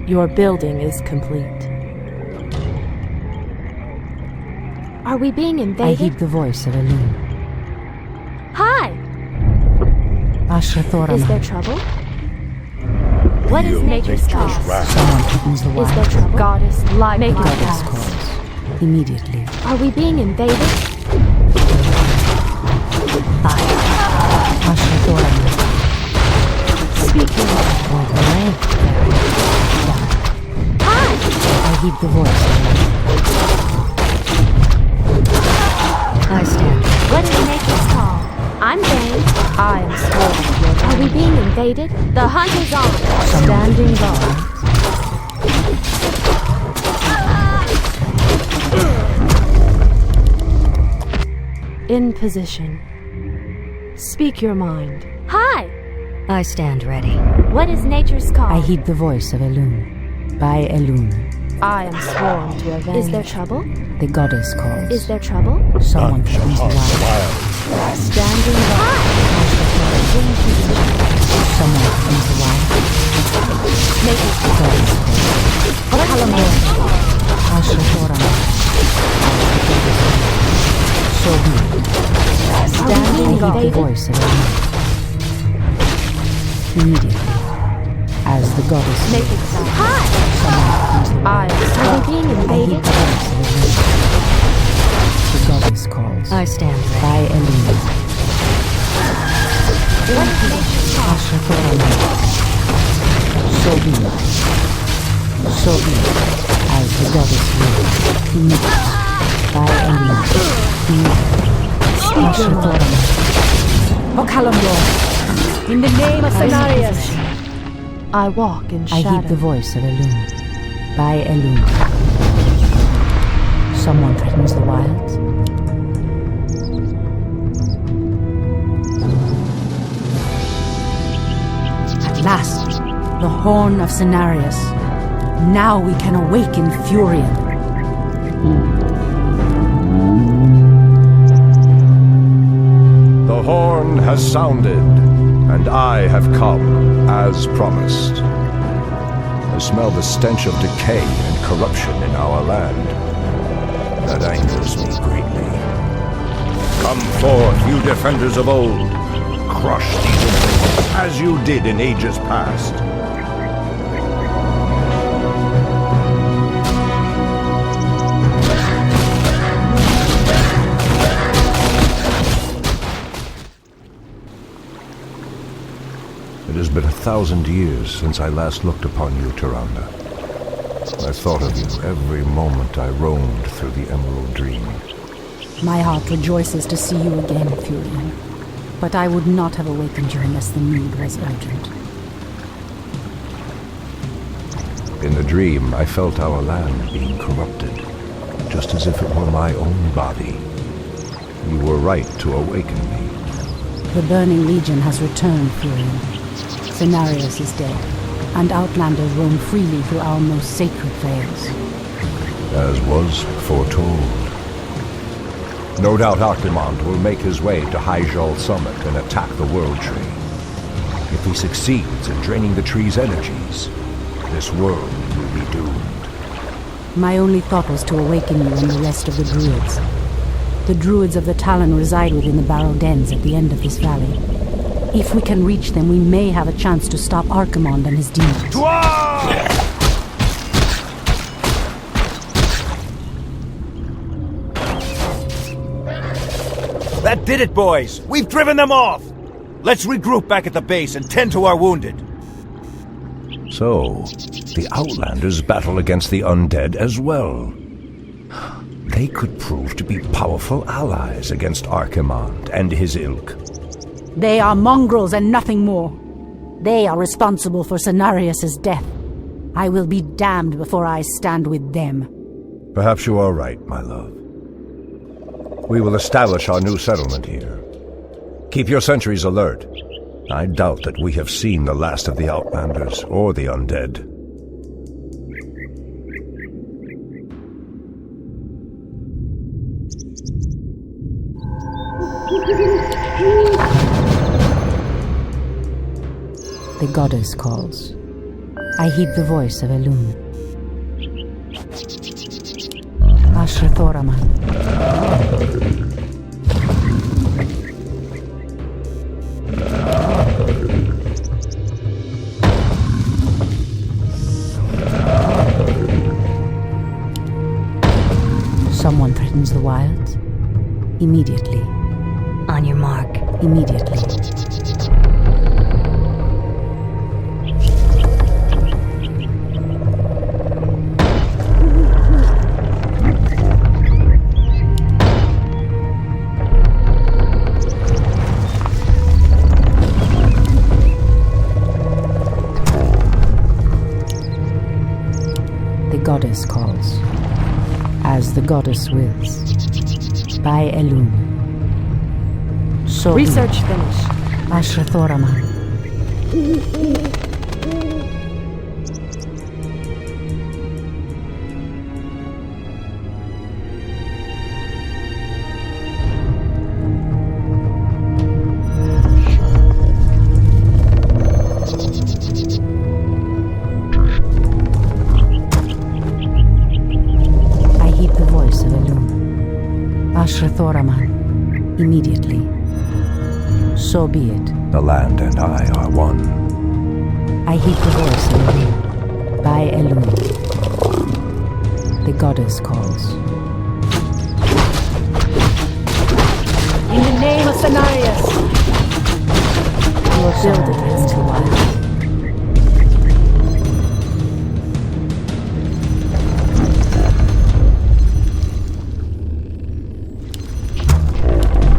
S8: Your building is complete.
S6: Are we being
S2: I
S6: invaded?
S2: heed the voice of Elune.
S6: Hi!
S2: Ashra
S6: Is there trouble? What is nature's cause?
S2: Someone threatens the
S6: Is
S2: wild.
S6: there trouble?
S8: Goddess, light
S6: Make
S8: my
S6: it
S2: Goddess
S8: path.
S2: calls. Immediately.
S6: Are we being invaded?
S2: Fire. Ashra Thoran.
S8: Speaking.
S2: All the way.
S6: Hi!
S2: I heed the voice of Elune.
S10: I stand.
S6: What is nature's call? I'm Jane.
S8: I am sworn to your
S6: Are we being invaded? The hunt is on.
S8: standing guard. In position. Speak your mind.
S6: Hi!
S10: I stand ready.
S6: What is nature's call?
S2: I heed the voice of Elune. By Elune.
S8: I am sworn to avenge.
S6: Is there trouble?
S2: The goddess calls.
S6: Is there trouble?
S2: Someone threatens the wild.
S8: standing guard?
S2: Someone threatens the wild.
S6: Make it
S2: The goddess calls.
S6: What is
S2: Ashra Thoran. So be it. I
S8: Standing
S2: heed the
S8: guard.
S2: voice of Elune. Immediately. As the goddess
S6: Make it
S2: wills.
S6: stop. Hi!
S8: I am
S6: Are we
S8: sworn.
S6: being
S2: I heed
S6: invaded?
S2: the voice of Elune. The goddess calls.
S10: I stand ready.
S2: By Elune.
S6: What is nature's call?
S2: Ashra Thoran. So be it. So be it. As the goddess wills. Immediate. By Elune. Ashra Thoran.
S8: Okalamor. In the name of Cenarius. I walk in
S2: I
S8: shadow.
S2: heed the voice of Elune. By Elune. Someone threatens the wilds. At last, the horn of Cenarius. Now we can awaken Furion.
S11: The horn has sounded, and I have come, as promised. I smell the stench of decay and corruption in our land. That angers me greatly. Come forth, you defenders of old. Crush these enemies, as you did in ages past. It has been 1,000 years since I last looked upon you, Tyrande. I thought of you every moment I roamed through the Emerald Dream.
S2: My heart rejoices to see you again, Furion. But I would not have awakened you unless the need was urgent.
S11: In the dream, I felt our land being corrupted, just as if it were my own body. You were right to awaken me.
S2: The Burning Legion has returned, Furion. Cenarius is dead, and Outlanders roam freely through our most sacred vales.
S11: As was foretold. No doubt Archimond will make his way to Hyjal Summit and attack the World Tree. If he succeeds in draining the tree's energies, this world will be doomed.
S2: My only thought was to awaken you and the rest of the Druids. The Druids of the Talon reside within the barrow dens at the end of this valley. If we can reach them, we may have a chance to stop Archimond and his demons.
S4: That did it, boys! We've driven them off! Let's regroup back at the base and tend to our wounded.
S11: So, the Outlanders battle against the undead as well. They could prove to be powerful allies against Archimond and his ilk.
S2: They are mongrels and nothing more. They are responsible for Cenarius' death. I will be damned before I stand with them.
S11: Perhaps you are right, my love. We will establish our new settlement here. Keep your sentries alert. I doubt that we have seen the last of the Outlanders or the undead.
S2: The goddess calls. I heed the voice of Elune. Ashrathoraman. Someone threatens the wilds? Immediately.
S10: On your mark.
S2: Immediately. The goddess calls. As the goddess wills. By Elune. So
S8: Research finished.
S2: Ashrathoraman. I heed the voice of Elune. Ashrathoraman. Immediately. So be it.
S11: The land and I are one.
S2: I heed the voice of Elune. By Elune. The goddess calls.
S8: In the name of Cenarius! Your building is too wild.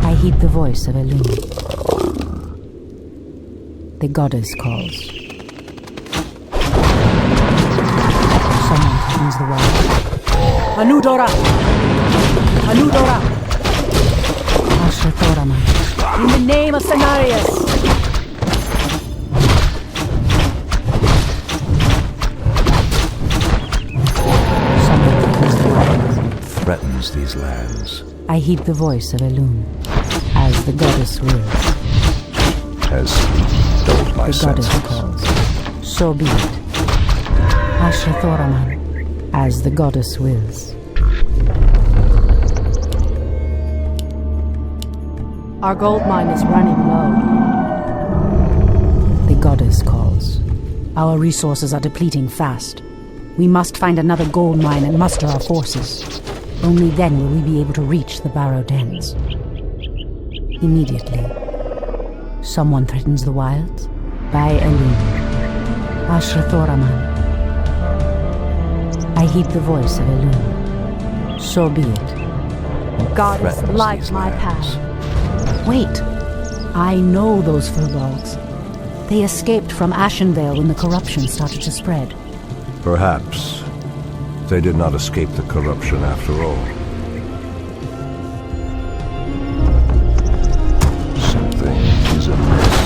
S2: I heed the voice of Elune. The goddess calls. Someone threatens the wild.
S8: Anudora! Anudora!
S2: Ashrathoraman.
S8: In the name of Cenarius!
S2: Someone threatens the wild.
S11: Threatens these lands.
S2: I heed the voice of Elune. As the goddess wills.
S11: Has dulled my
S2: The goddess
S11: senses.
S2: calls. So be it. Ashrathoraman. As the goddess wills.
S8: Our gold mine is running low.
S2: The goddess calls. Our resources are depleting fast. We must find another gold mine and muster our forces. Only then will we be able to reach the Barrow Dens. Immediately. Someone threatens the wilds? By Elune. Ashrathoraman. I heed the voice of Elune. So be it.
S8: Goddess,
S11: Threatens
S8: light
S11: these
S8: my
S11: lands.
S8: path.
S2: Wait. I know those furbolgs. They escaped from Ashenvale when the corruption started to spread.
S11: Perhaps they did not escape the corruption after all. Something is amiss.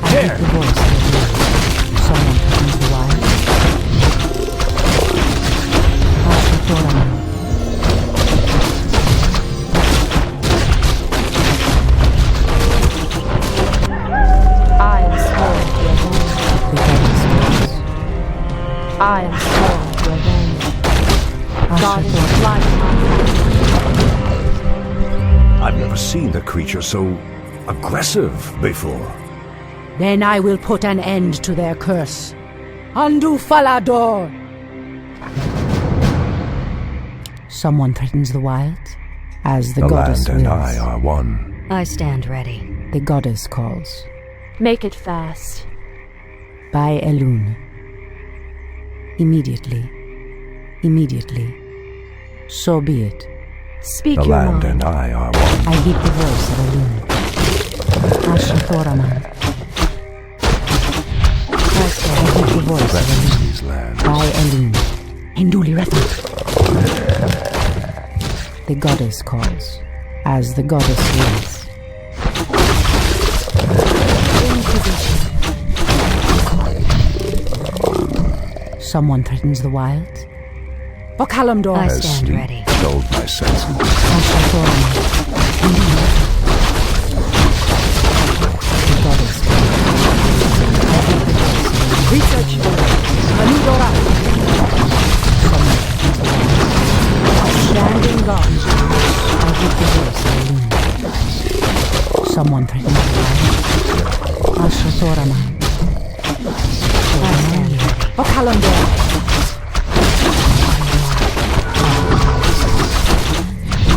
S2: I heed the voice of Elune. Someone threatens the wild. Ashrathoraman.
S8: I am sworn to avenge.
S2: The goddess calls.
S8: I am sworn to avenge. Goddess,
S2: Ashrathoraman.
S8: light my path.
S11: I've never seen the creature so aggressive before.
S2: Then I will put an end to their curse. Undo Falador! Someone threatens the wilds? As the
S11: The
S2: goddess
S11: land and
S2: wills.
S11: I are one.
S10: I stand ready.
S2: The goddess calls.
S8: Make it fast.
S2: By Elune. Immediately. Immediately. So be it.
S8: Speak
S11: The
S8: your
S11: land
S8: mind.
S11: and I are one.
S2: I heed the voice of Elune. Ashrathoraman. I heed the voice of
S11: Threatens
S2: Elune.
S11: these lands.
S2: By Elune. Induli Retha. The goddess calls. As the goddess wills. Someone threatens the wilds? Bokalamdor!
S10: I
S11: Has
S10: stand
S11: sleep
S10: ready.
S11: dulled my senses?
S2: Ashrathoraman. The goddess calls.
S8: Research
S2: Someone threatens the wild. Ashrathoraman.
S8: Okalandor.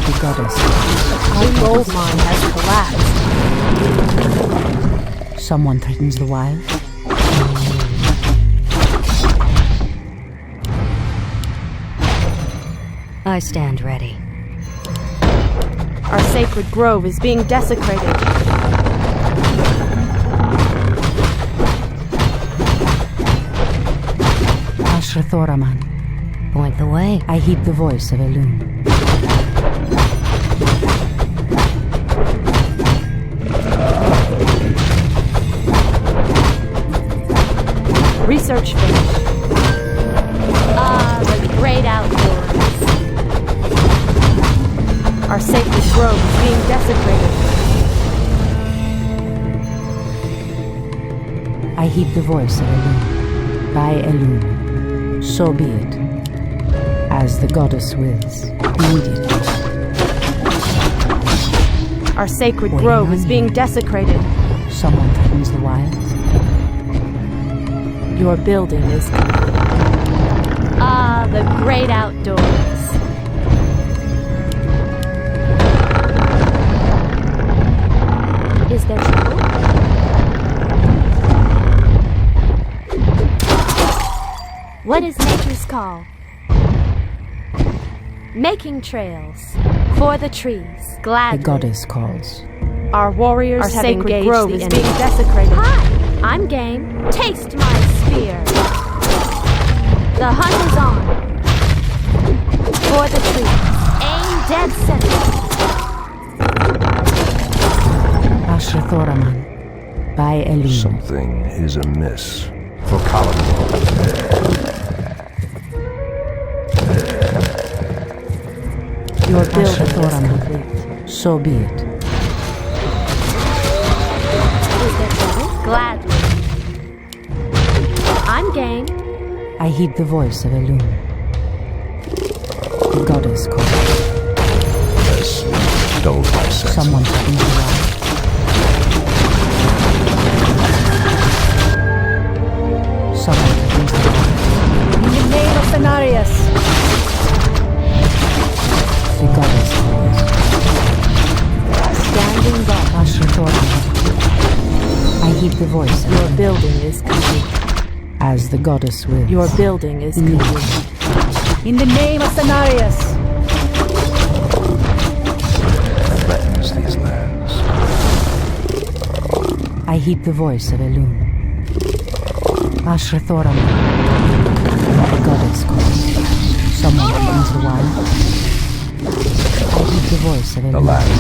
S2: The goddess.
S8: Our gold mine has collapsed.
S2: Someone threatens the wild.
S10: I stand ready.
S8: Our sacred grove is being desecrated.
S2: Ashrathoraman.
S10: Point the way.
S2: I heed the voice of Elune.
S8: Research finished.
S6: The great outdoors.
S8: Our sacred grove is being desecrated.
S2: I heed the voice of Elune. By Elune. So be it. As the goddess wills. Immediately.
S8: Our sacred grove is being desecrated.
S2: Someone threatens the wild.
S8: Your building is complete.
S6: The great outdoors.
S8: Is there trouble?
S6: What is nature's call? Making trails for the trees. Gladly.
S2: The goddess calls.
S8: Our warriors have
S6: sacred
S8: engaged
S6: grove
S8: the
S6: is
S8: enemy.
S6: being
S8: Desecrated.
S6: Hi, I'm game. Taste my spear. The hunt is on. For the trees. Aim dead center.
S2: Ashrathoraman. By Elune.
S11: Something is amiss. For Kalimdor.
S8: Your building is
S2: Ashrathoraman.
S8: complete.
S2: So be it.
S6: Is there trouble? Gladly. I'm game.
S2: I heed the voice of Elune. The goddess calls.
S11: Yes, dulled my senses.
S2: Someone threatens the wild. Someone threatens the wild.
S8: In the name of Cenarius.
S2: The goddess calls.
S8: Standing by.
S2: Ashrathoraman. I heed the voice of
S8: Your
S2: Elune.
S8: building is complete.
S2: As the goddess wills.
S8: Your building is complete.
S2: In the name of Cenarius.
S11: Threatens these lands.
S2: I heed the voice of Elune. Ashrathoraman. The goddess calls. Someone threatens the wild. I heed the voice of
S11: The
S2: Elune.
S11: land.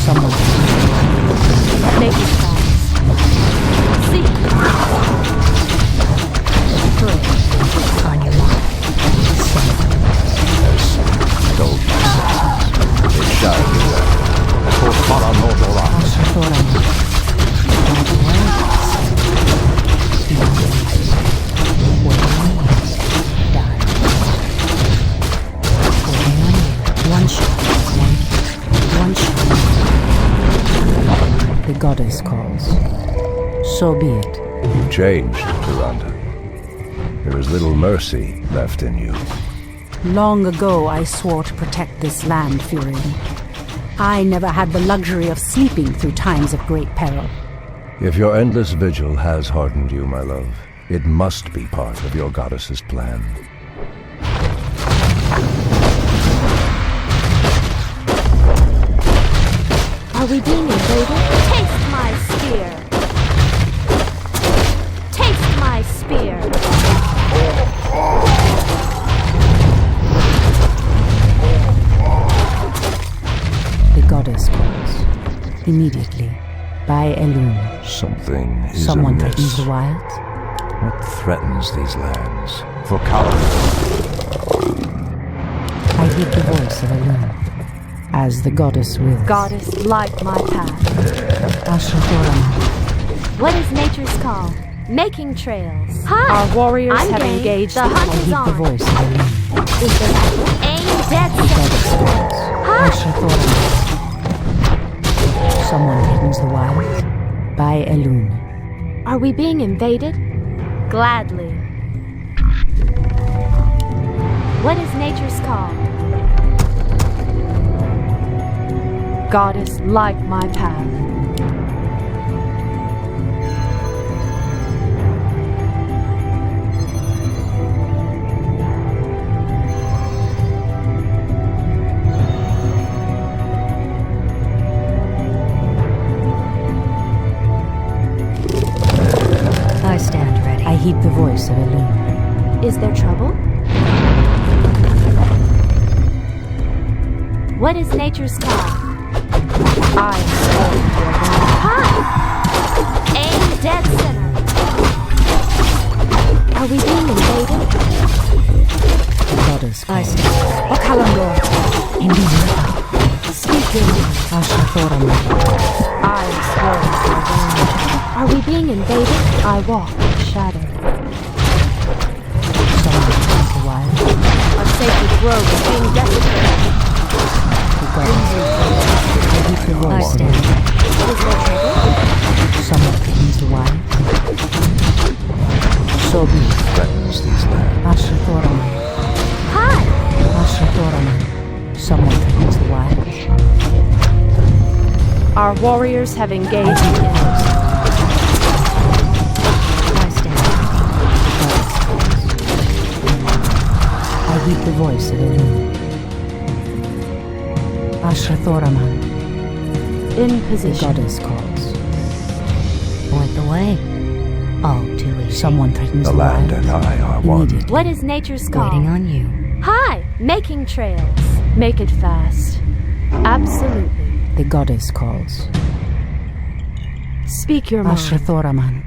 S2: Someone threatens the wild.
S6: Make it fast. See.
S10: Good. On your mark.
S11: Dulled my senses. It shall be well. For Kalimdor.
S2: Ashrathoraman.
S10: One shot. One shot.
S2: The goddess calls. So be it.
S11: You changed, Tyrande. There is little mercy left in you.
S2: Long ago I swore to protect this land, Furion. I never had the luxury of sleeping through times of great peril.
S11: If your endless vigil has hardened you, my love, it must be part of your goddess's plan.
S6: Are we being invaded? Taste my spear. Taste my spear.
S2: The goddess calls. Immediately. By Elune.
S11: Something is
S2: Someone
S11: amiss.
S2: threatens the wild.
S11: What threatens these lands? For Kalimdor.
S2: I heed the voice of Elune. As the goddess wills.
S8: Goddess, light my path.
S2: Ashrathoraman.
S6: What is nature's call? Making trails. Hi.
S8: Our warriors
S6: I'm
S8: have
S6: game.
S8: engaged
S6: The
S8: the
S6: hunt
S2: I
S6: is
S2: heed the
S6: on.
S2: voice of Elune.
S6: Aim dead
S2: The goddess
S6: center.
S2: calls.
S6: Hi.
S2: Ashrathoraman. Someone threatens the wild. By Elune.
S8: Are we being invaded? Gladly. What is nature's call? Goddess, light my path.
S10: I stand ready.
S2: I heed the voice of Elune.
S8: Is there trouble? What is nature's call? I am sorry. Hi! Aim dead center. Are we being invaded?
S2: Goddess
S10: I
S2: calls.
S10: stand.
S2: Okalandor. Individa.
S8: Speaking.
S2: Ashrathoram.
S8: I am sorry. Are we being invaded? I walk in shadow.
S2: Someone threatens the wild.
S8: Our sacred grove is being desecrated.
S2: The goddess. I heed the
S10: I
S2: voice of
S10: stand.
S2: Elune.
S8: Is there trouble?
S2: Someone threatens the wild. So be it.
S11: Threatens these lands.
S2: Ashrathoram.
S8: Hi!
S2: Ashrathoram. Someone threatens the wild.
S8: Our warriors have engaged the enemy.
S10: I stand.
S2: I heed the voice of Elune. Ashrathoraman.
S8: In
S2: The
S8: position.
S2: goddess calls.
S10: Point the way. All too easy.
S2: Someone threatens
S11: The
S2: the
S11: land
S2: wild.
S11: and I are one.
S2: Immediately.
S8: What is nature's call?
S10: Waiting on you.
S8: Hi! Making trails. Make it fast. Absolutely.
S2: The goddess calls.
S8: Speak your mind.
S2: Ashrathoraman.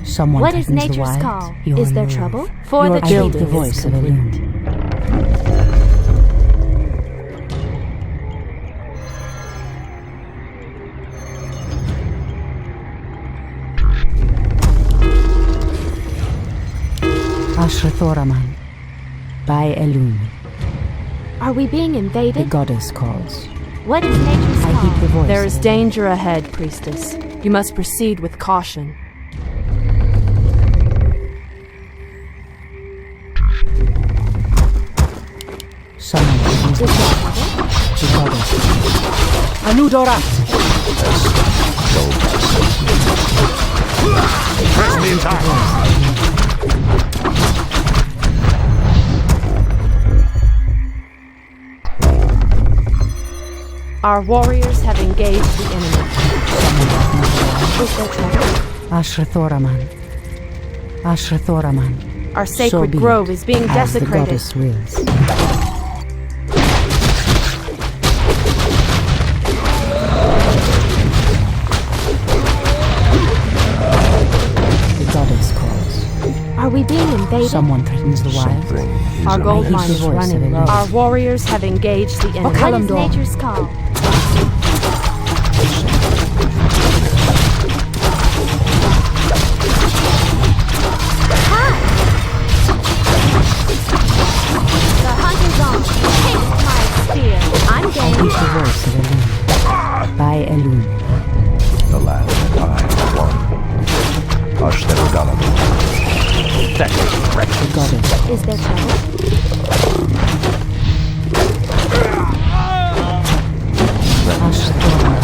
S2: Someone
S8: What is
S2: threatens
S8: nature's
S2: the wild.
S8: call?
S2: Your
S8: Is there
S2: move.
S8: trouble? For
S2: Your
S8: the
S2: I heed the
S8: children.
S2: voice of Elune. Ashrathoraman. By Elune.
S8: Are we being
S2: The
S8: invaded?
S2: goddess calls.
S8: What is nature's
S2: I
S8: call?
S2: heed the voice.
S1: There is
S2: of Elune.
S1: danger ahead, priestess. You must proceed with caution.
S2: Someone threatens the wild. The goddess calls. Anudorat.
S4: Press me in time.
S8: Our warriors have engaged the enemy. Is there trouble?
S2: Ashrathoraman. Ashrathoraman.
S8: Our
S2: So
S8: sacred
S2: be it,
S8: grove is being
S2: as the
S8: desecrated.
S2: goddess wills. The goddess calls.
S8: Are we being invaded?
S2: Someone threatens the wild.
S11: Something is
S8: Our gold
S2: heed
S8: mine
S2: the
S8: is
S2: voice
S8: running
S2: of
S8: low.
S2: Elune.
S8: Our warriors have engaged the enemy. What is
S2: Okalandor.
S8: nature's call? Hi! The hunt is on. Take my spear. I'm
S2: I
S8: game.
S2: heed the voice of Elune. By Elune.
S11: the land and I are one. Ashtherodalamon.
S2: The goddess calls.
S8: Is there trouble?
S2: Ashrathoraman.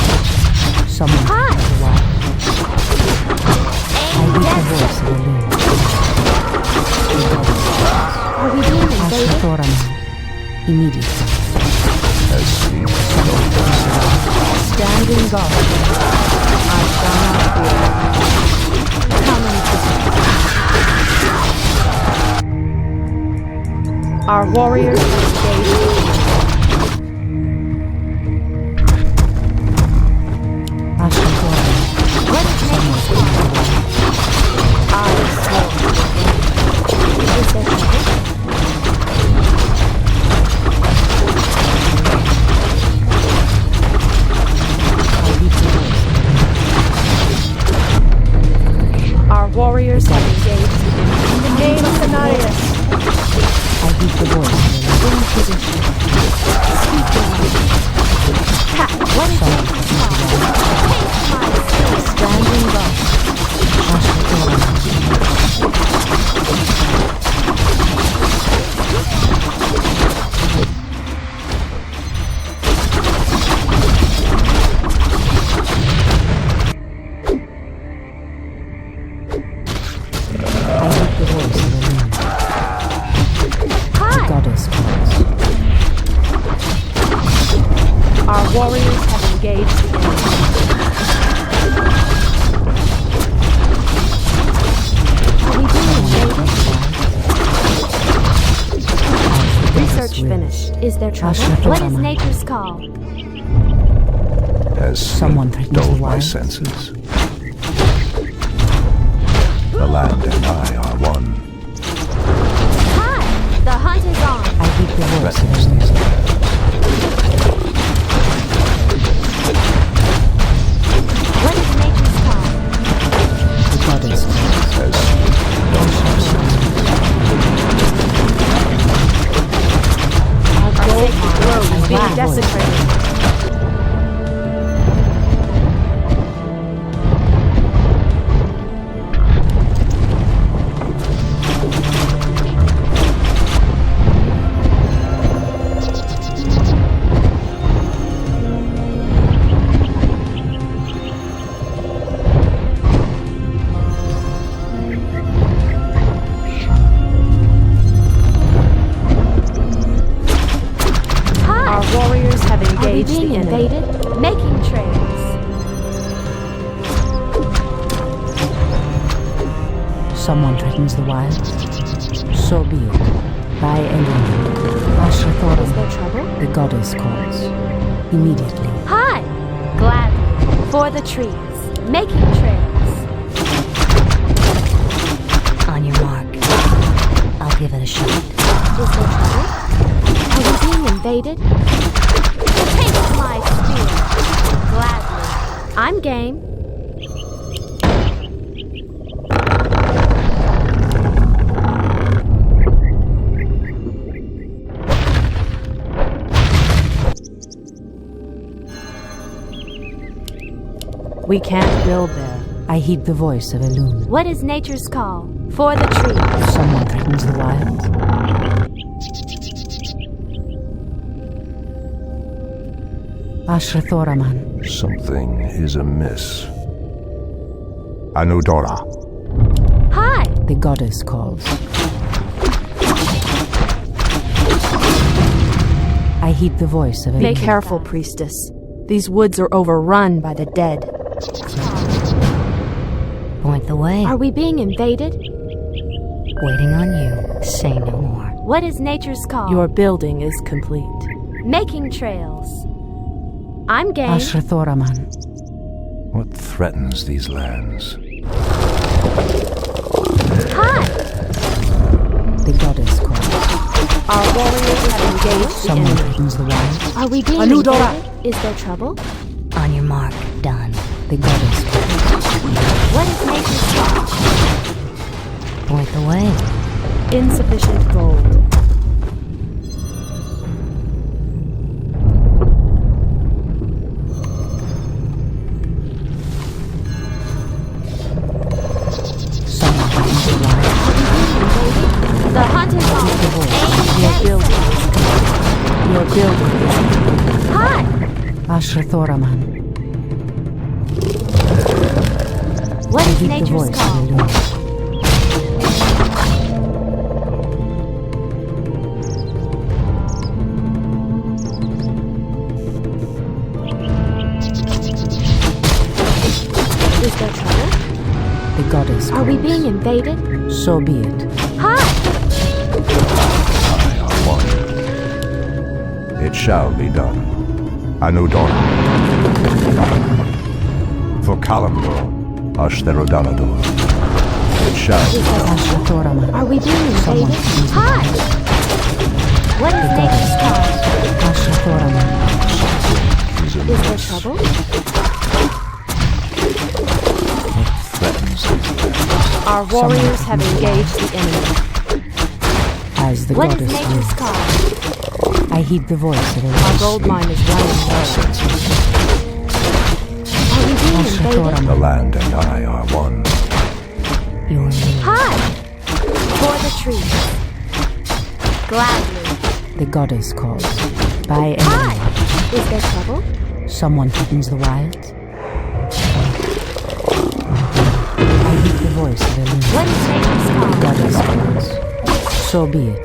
S2: Someone
S8: Hi!
S2: threatens the wild. I
S8: Aim
S2: heed the
S8: dead.
S2: voice of Elune. The goddess calls.
S8: Are we being invaded?
S2: Ashrathoraman. Immediately.
S11: As sleep
S8: Stand in guard. I shall not fear. Come and visit. Our warriors have engaged.
S2: Ashrathoraman.
S8: What is
S2: Someone threatens the wild.
S8: I swear. Is there trouble?
S2: I heed the voice of Elune.
S8: Our warriors have engaged. In the name of Cenarius.
S2: I heed the voice of Elune.
S6: Is there trouble? What is nature's call?
S11: Has
S2: Someone threatens the
S11: dulled my
S2: wild.
S11: senses. The land and I are one.
S6: Hi! The hunt is on.
S2: I heed the voice of
S11: Threatens these lands.
S6: What is nature's call?
S2: the goddess.
S11: Has dulled my senses.
S8: Our gold grove is being desecrated.
S6: Being invaded, making trails.
S2: Someone threatens the wild. So be it. By anyone. Ashrathorum.
S6: Is there trouble?
S2: The goddess calls. Immediately.
S6: Hi! Gladly. For the trees, making trails.
S10: On your mark. I'll give it a shot.
S6: Is there trouble? Are we being invaded? Take my spear. Gladly. I'm game.
S8: We can't build there.
S2: I heed the voice of Elune.
S6: What is nature's call? For the trees.
S2: Someone threatens the wild. Ashrathoraman.
S11: Something is amiss. Anudora.
S6: Hi!
S2: The goddess calls. I heed the voice of
S8: Be
S2: Elune.
S8: careful, priestess. These woods are overrun by the dead.
S10: Point the way.
S6: Are we being invaded?
S10: Waiting on you. Say no more.
S6: What is nature's call?
S8: Your building is complete.
S6: Making trails. I'm game.
S2: Ashrathoraman.
S11: What threatens these lands?
S6: Hi!
S2: The goddess calls.
S8: Our warriors have engaged the
S2: Someone
S8: enemy.
S2: threatens the wild.
S6: Are we being
S8: Anudora.
S6: invaded? Is there trouble?
S10: On your mark. Done.
S2: The goddess calls.
S6: What is nature's call?
S10: Point the way.
S8: Insufficient gold.
S2: Someone threatens the wild.
S6: The hunt is on.
S8: Your building is complete. Your building is complete.
S6: Hi!
S2: Ashrathoraman.
S6: What
S2: I
S6: is
S2: heed the
S6: nature's
S2: voice of
S6: call?
S2: Elune.
S6: Is there trouble?
S2: The goddess
S6: Are we
S2: calls.
S6: being invaded?
S2: So be it.
S6: Hi!
S11: I are one. It shall be done. Anudora. For Kalimdor, Ashtherodaladur. It shall be done.
S2: Ashrathoraman.
S6: Are we being
S2: Someone
S6: invaded?
S2: threatens the
S6: Hi!
S2: wild.
S6: What is nature's call?
S2: Ashrathoraman.
S11: Is
S6: Is there
S11: amiss.
S6: trouble?
S11: Threatens these lands.
S8: Our warriors have engaged the enemy.
S2: As the
S6: What is
S2: goddess
S6: nature's
S2: wills.
S6: call?
S2: I heed the voice of
S8: Our
S2: Elune.
S8: gold mine is running low.
S6: Are we being invaded?
S2: Ashrathoraman.
S11: The land and I are one.
S10: Your move.
S6: Hi! For the trees. Gladly.
S2: The goddess calls. By
S6: Hi!
S2: anyone.
S6: Is there trouble?
S2: Someone threatens the wild. I heed the voice of Elune.
S6: What is nature's
S2: The
S6: call?
S2: goddess calls. So be it.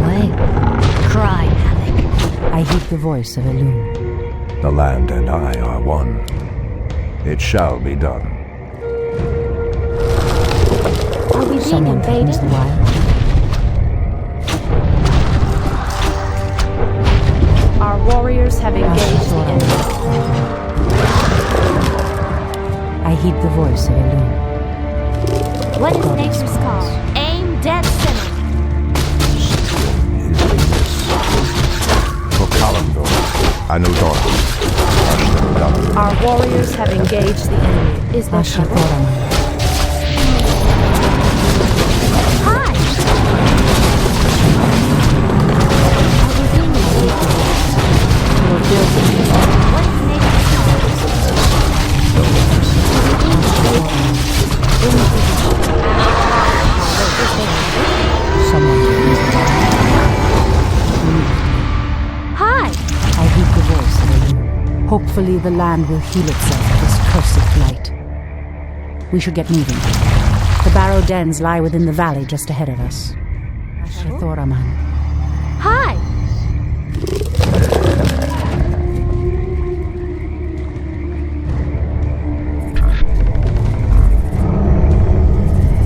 S10: Way. Cry havoc.
S2: I heed the voice of Elune.
S11: The land and I are one. It shall be done.
S6: Are we
S8: being
S2: Someone threatens
S8: invaded?
S2: the wild.
S8: Our warriors have engaged the enemy.
S2: I heed the voice of Elune.
S6: What is nature's call? Aim dead center.
S11: Procalamdor, Anudora,
S8: Our warriors have engaged the enemy. Is there trouble?
S6: Hi! Are we being invaded?
S8: Your building is
S6: What is nature's call?
S2: Someone
S6: Hi!
S2: I heed the voice of Elune. Hopefully the land will heal itself of this cursed blight. We should get moving. The barrow dens lie within the valley just ahead of us. Ashrathoraman.
S6: Hi!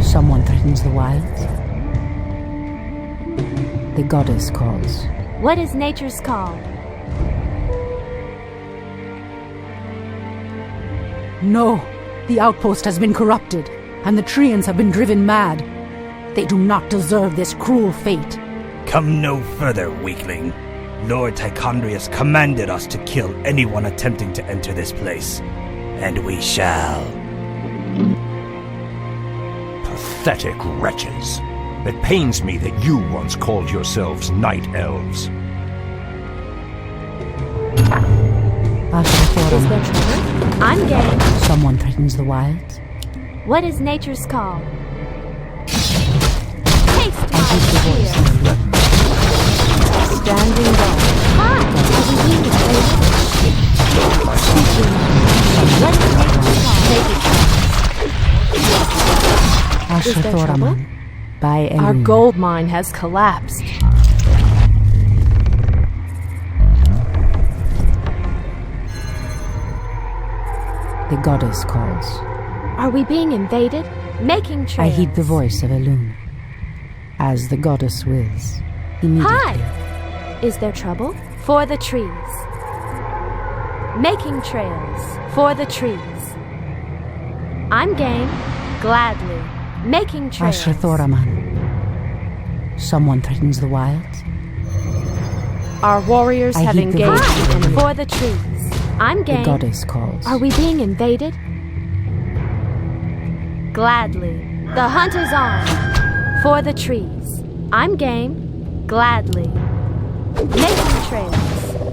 S2: Someone threatens the wilds. The goddess calls.
S6: What is nature's call?
S2: No! The outpost has been corrupted, and the Treants have been driven mad. They do not deserve this cruel fate.
S4: Come no further, weakling. Lord Tichondrius commanded us to kill anyone attempting to enter this place. And we shall.
S12: Pathetic wretches. It pains me that you once called yourselves night elves.
S6: Is there trouble? I'm game.
S2: Someone threatens the wilds.
S6: What is nature's call? Taste my fear.
S8: standing guard.
S6: Hi! Are we being invaded? What is nature's call?
S8: Is there trouble?
S2: By
S8: Our gold mine has collapsed.
S2: The goddess calls.
S6: Are we being invaded? Making trails.
S2: I heed the voice of Elune. As the goddess wills. Immediately.
S6: Hi! Is there trouble? For the trees. Making trails. For the trees. I'm game. Gladly. Making trails.
S2: Ashrathoraman. Someone threatens the wilds.
S8: Our warriors have engaged the enemy.
S6: For the trees. I'm game.
S2: The goddess calls.
S6: Are we being invaded? Gladly. The hunt is on. For the trees. I'm game. Gladly. Making trails.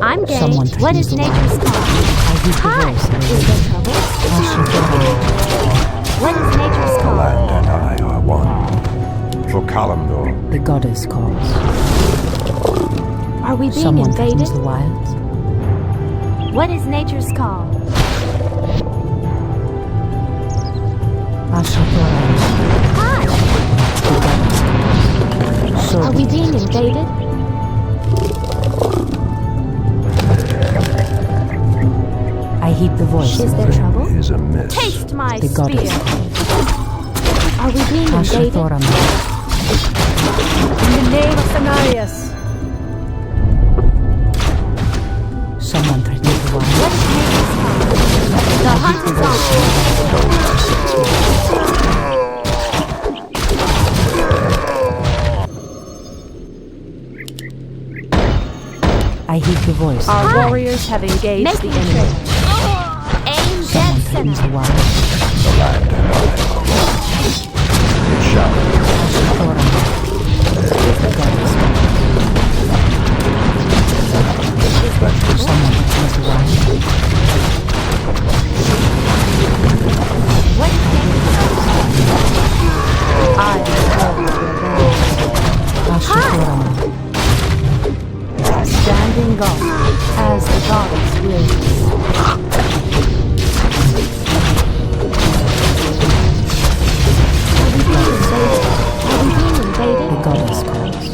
S6: I'm game.
S2: Someone
S6: What is nature's call?
S2: I heed the
S6: Hi!
S2: voice of
S6: Is
S2: Elune.
S6: there trouble? What is nature's
S11: The
S6: call?
S11: land and I are one. For Kalimdor,
S2: The goddess calls.
S6: Are we being
S2: Someone
S6: invaded?
S2: threatens the wilds.
S6: What is nature's call?
S2: Ashrathoraman.
S6: Hi!
S2: The goddess calls. So
S6: Are we being invaded?
S2: I heed the voice
S6: Is
S2: of
S6: there
S2: Elune.
S6: trouble?
S11: is amiss.
S6: Taste my
S2: The goddess
S6: spear.
S2: calls.
S6: Are we being invaded?
S2: Ashrathoraman.
S8: In the name of Cenarius.
S2: Someone threatens the
S6: What
S2: wilds.
S6: is nature's call? The hunt is on.
S2: I heed the voice.
S8: Our
S6: Hi!
S8: warriors have engaged
S6: Making
S8: the enemy.
S6: trails. Aim
S2: Someone
S6: dead
S2: threatens the
S6: center.
S2: wilds.
S11: The land and I are one. It shall be.
S2: Ashrathoraman. The goddess calls. Someone threatens the wilds.
S6: What is nature's
S8: I am
S2: Ashrathoraman.
S8: standing guard as the goddess wills.
S6: Are we being
S2: The
S6: invaded?
S2: goddess calls.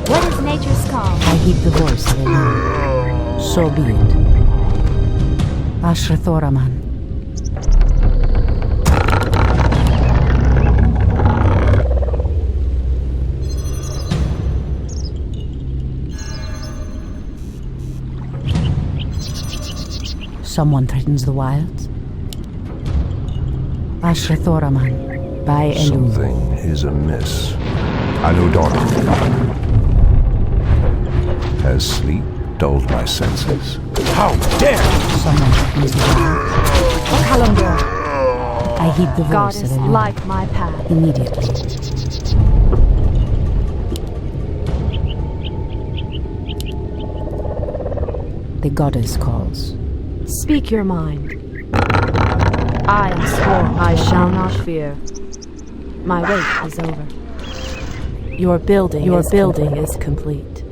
S6: What is nature's call?
S2: I heed the voice of Elune. So be it. Ashrathoraman. Someone threatens the wilds. Ashrathoraman, by Elu.
S11: Something is amiss. Anudora. Has sleep dulled my senses?
S12: How dare you!
S2: Someone threatens the wilds. Kalamdor. I heed the voice
S8: Goddess,
S2: of Elu.
S8: light my path.
S2: Immediately. The goddess calls.
S8: Speak your mind. I am sworn I shall not fear. My wait is over. Your building is complete.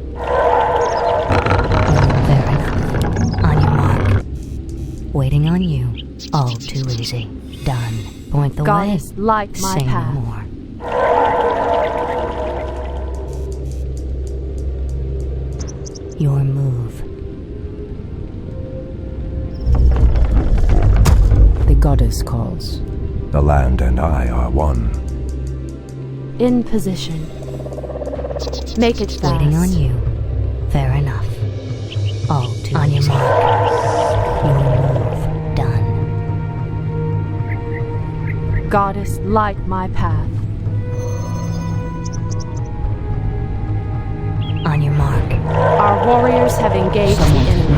S6: Very enough. On your mark. Waiting on you. All too easy. Done. Point the
S8: Goddess,
S6: way.
S8: light my
S6: Say
S8: path.
S6: no more. Your move.
S2: The goddess calls.
S11: The land and I are one.
S8: In position. Make it fast.
S6: Waiting on you. Fair enough. All too on your mark. Your move. Done.
S8: Goddess, light my path.
S6: On your mark.
S8: Our warriors have engaged the enemy.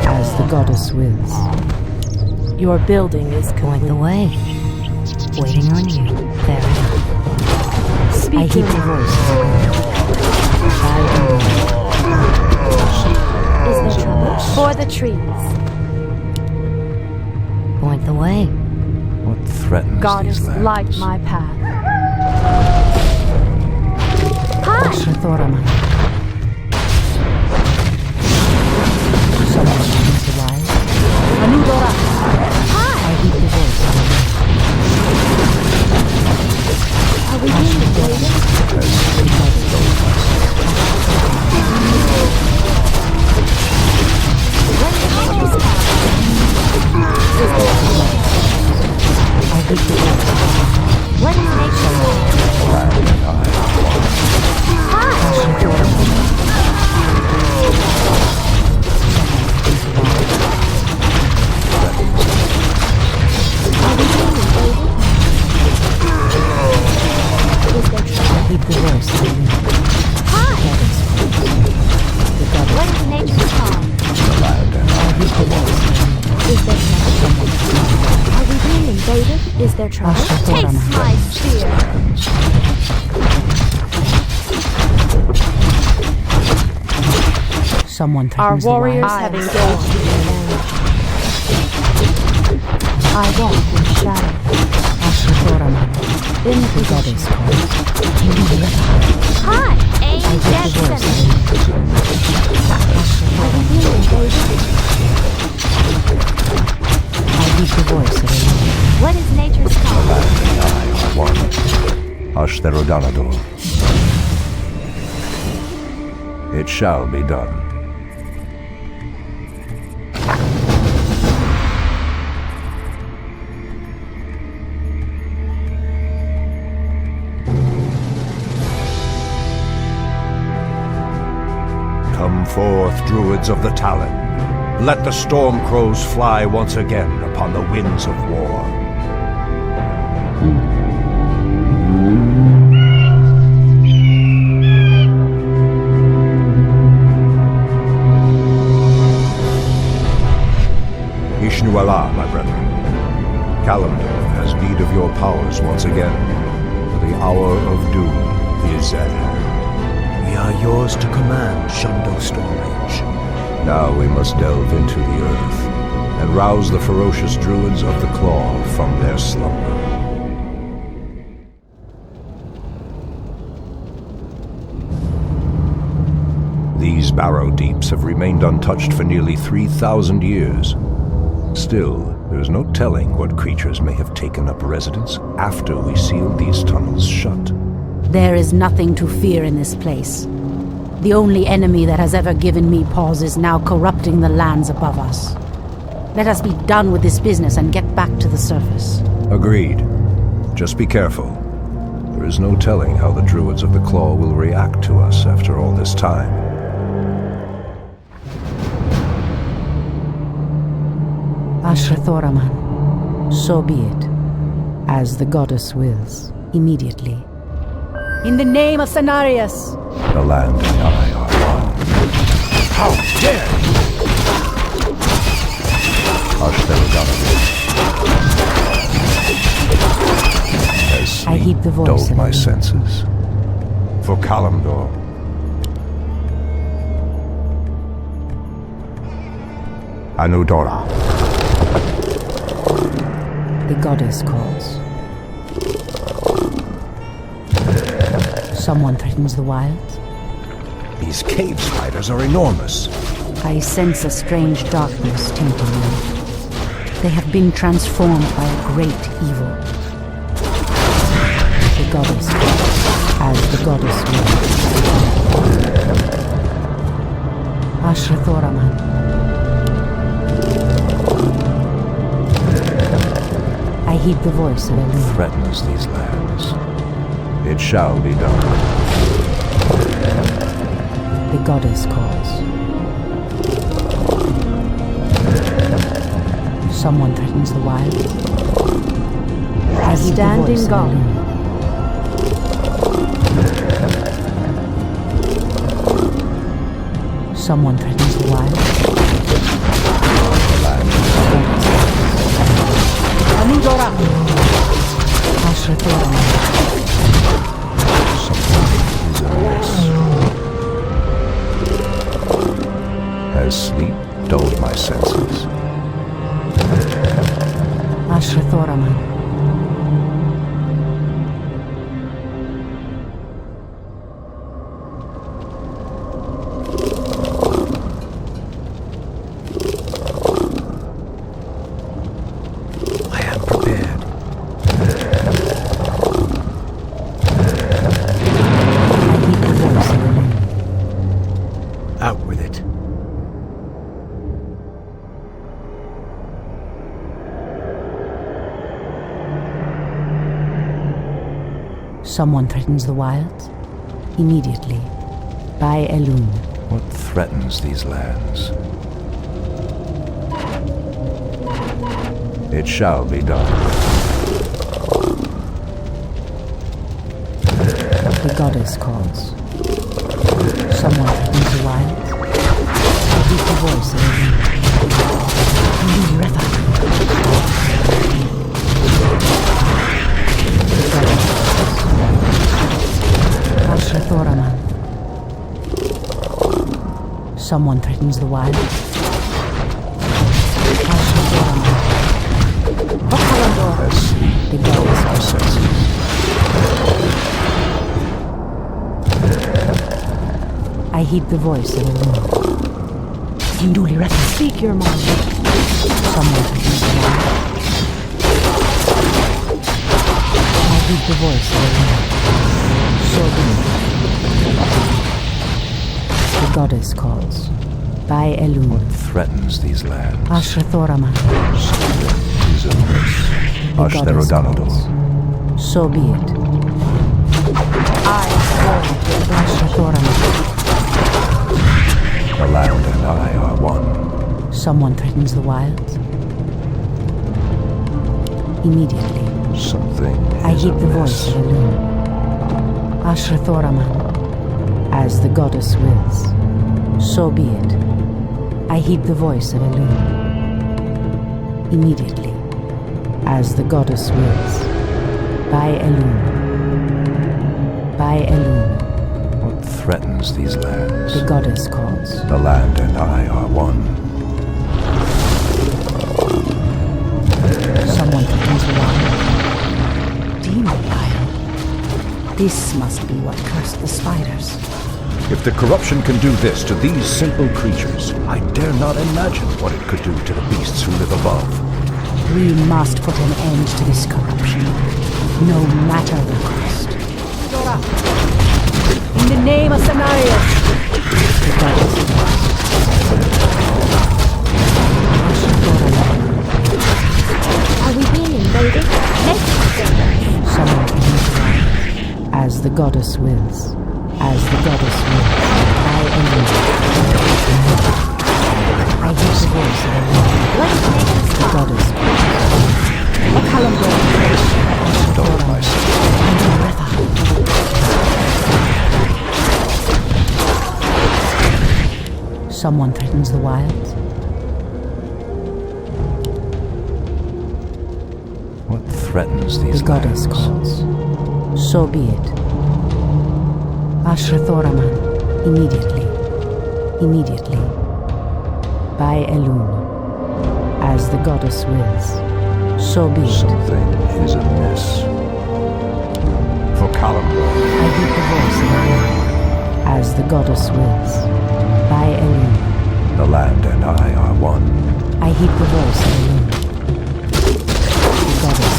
S2: As the goddess wills.
S8: Your building is
S6: Point the
S8: complete.
S6: way. Waiting on you. Fair enough.
S8: Speak
S2: I heed
S8: your
S2: the
S8: mind.
S2: voice of Elu.
S8: Is there trouble? For the trees.
S6: Point the way.
S11: What threatens
S8: Goddess,
S11: these lands?
S8: light my path.
S2: Ashrathoraman. Someone threatens the wild. Anudora. I heed the voice of Elu.
S8: Are we being invaded?
S6: What is nature?
S11: Land and I
S2: I heed the voice of Elu.
S6: What is nature's call?
S11: the land and I
S2: I heed the voice of Elu.
S8: Is there trouble? Are we being invaded? Is there trouble?
S2: Ashrathoraman.
S6: My spear.
S2: Someone
S8: Our
S2: threatens the
S8: warriors
S2: wild.
S8: have engaged the enemy. I walk in shadow.
S2: Ashrathoraman.
S8: In
S2: The goddess calls.
S6: Hi, aim
S2: I heed the
S6: dead
S2: voice of
S6: center.
S2: Elu.
S8: Are we being invaded?
S2: I heed the voice of Elu.
S6: What is nature's call?
S11: and I are one. Ashtherodanador. It shall be done. Come forth, Druids of the Talon. Let the storm crows fly once again upon the winds of war. Ishnu'Allah, my brethren. Kalamdor has need of your powers once again. The hour of doom is at hand.
S12: We are yours to command, Shundo Stormrage.
S11: Now we must delve into the earth and rouse the ferocious Druids of the Claw from their slumber. These barrow deeps have remained untouched for nearly 3,000 years. Still, there's no telling what creatures may have taken up residence after we sealed these tunnels shut.
S2: There is nothing to fear in this place. The only enemy that has ever given me pause is now corrupting the lands above us. Let us be done with this business and get back to the surface.
S11: Agreed. Just be careful. There is no telling how the Druids of the Claw will react to us after all this time.
S2: Ashrathoraman, so be it, as the goddess wills, immediately. In the name of Cenarius!
S11: The land and I are one.
S12: How dare you!
S11: As
S2: I heed the voice
S11: dulled
S2: of
S11: my
S2: Elune.
S11: senses. For Kalimdor. Anudora.
S2: The goddess calls. Someone threatens the wilds.
S12: These cave spiders are enormous.
S2: I sense a strange darkness tainting them. They have been transformed by a great evil. The goddess calls, as the goddess wills. Ashrathoraman. I heed the voice of Elune.
S11: Threatens these lands. It shall be done.
S2: The goddess calls. Someone threatens the wild. I heed the
S8: Standing
S2: voice of
S8: guard.
S2: Elune. Someone threatens the wild. Anudora! Ashrathoraman.
S11: Is amiss. Has sleep dulled my senses?
S2: Ashrathoraman.
S12: I am prepared.
S2: I heed the voice of Elune.
S12: Out with it.
S2: Someone threatens the wilds? Immediately. By Elune.
S11: What threatens these lands? It shall be done.
S2: The goddess calls. Someone threatens the wilds? I heed the voice of Elune. Elune Reva. The goddess calls. Ashrathoraman. Someone threatens the wilds? Ashrathoraman.
S11: As sleep
S2: The
S11: dulled
S2: goddess
S11: my
S2: calls.
S11: senses.
S2: I heed the voice of Elune. Induli Reva.
S8: Speak your mind.
S2: Someone threatens the wilds. I heed the voice of Elune. So be it. The goddess calls. By Elune.
S11: Threatens these lands.
S2: Ashrathoraman.
S11: Is amiss.
S2: The goddess
S11: Ashtherodanador.
S2: calls. So be it. Ashrathoraman.
S11: The land and I are one.
S2: Someone threatens the wilds? Immediately.
S11: Something
S2: I
S11: is
S2: heed the
S11: amiss.
S2: voice of Elune. Ashrathoraman. As the goddess wills. So be it. I heed the voice of Elune. Immediately. As the goddess wills. By Elune. By Elune.
S11: What threatens these lands?
S2: The goddess calls.
S11: The land and I are one.
S2: Someone threatens the wild. Demon Isle. This must be what cursed the spiders.
S12: If the corruption can do this to these simple creatures, I dare not imagine what it could do to the beasts who live above.
S2: We must put an end to this corruption, no matter the cost. In the name of Cenarius! The goddess calls.
S6: Are we being invaded?
S2: Someone threatens the wild. As the goddess wills. As the goddess wills. I Elune. I hear the voice of Elune. The Someone threatens the wilds.
S12: What threatens these
S2: The goddess
S12: lands?
S2: calls. So be it. Ashrathoraman, immediately. Immediately. By Elun, as the goddess wills. So be it.
S12: Something is amiss. For Kalimdor.
S2: I heed the voice of Elun, as the goddess wills. By Elun.
S12: The land and I are one.
S2: I heed the voice of Elun, the goddess.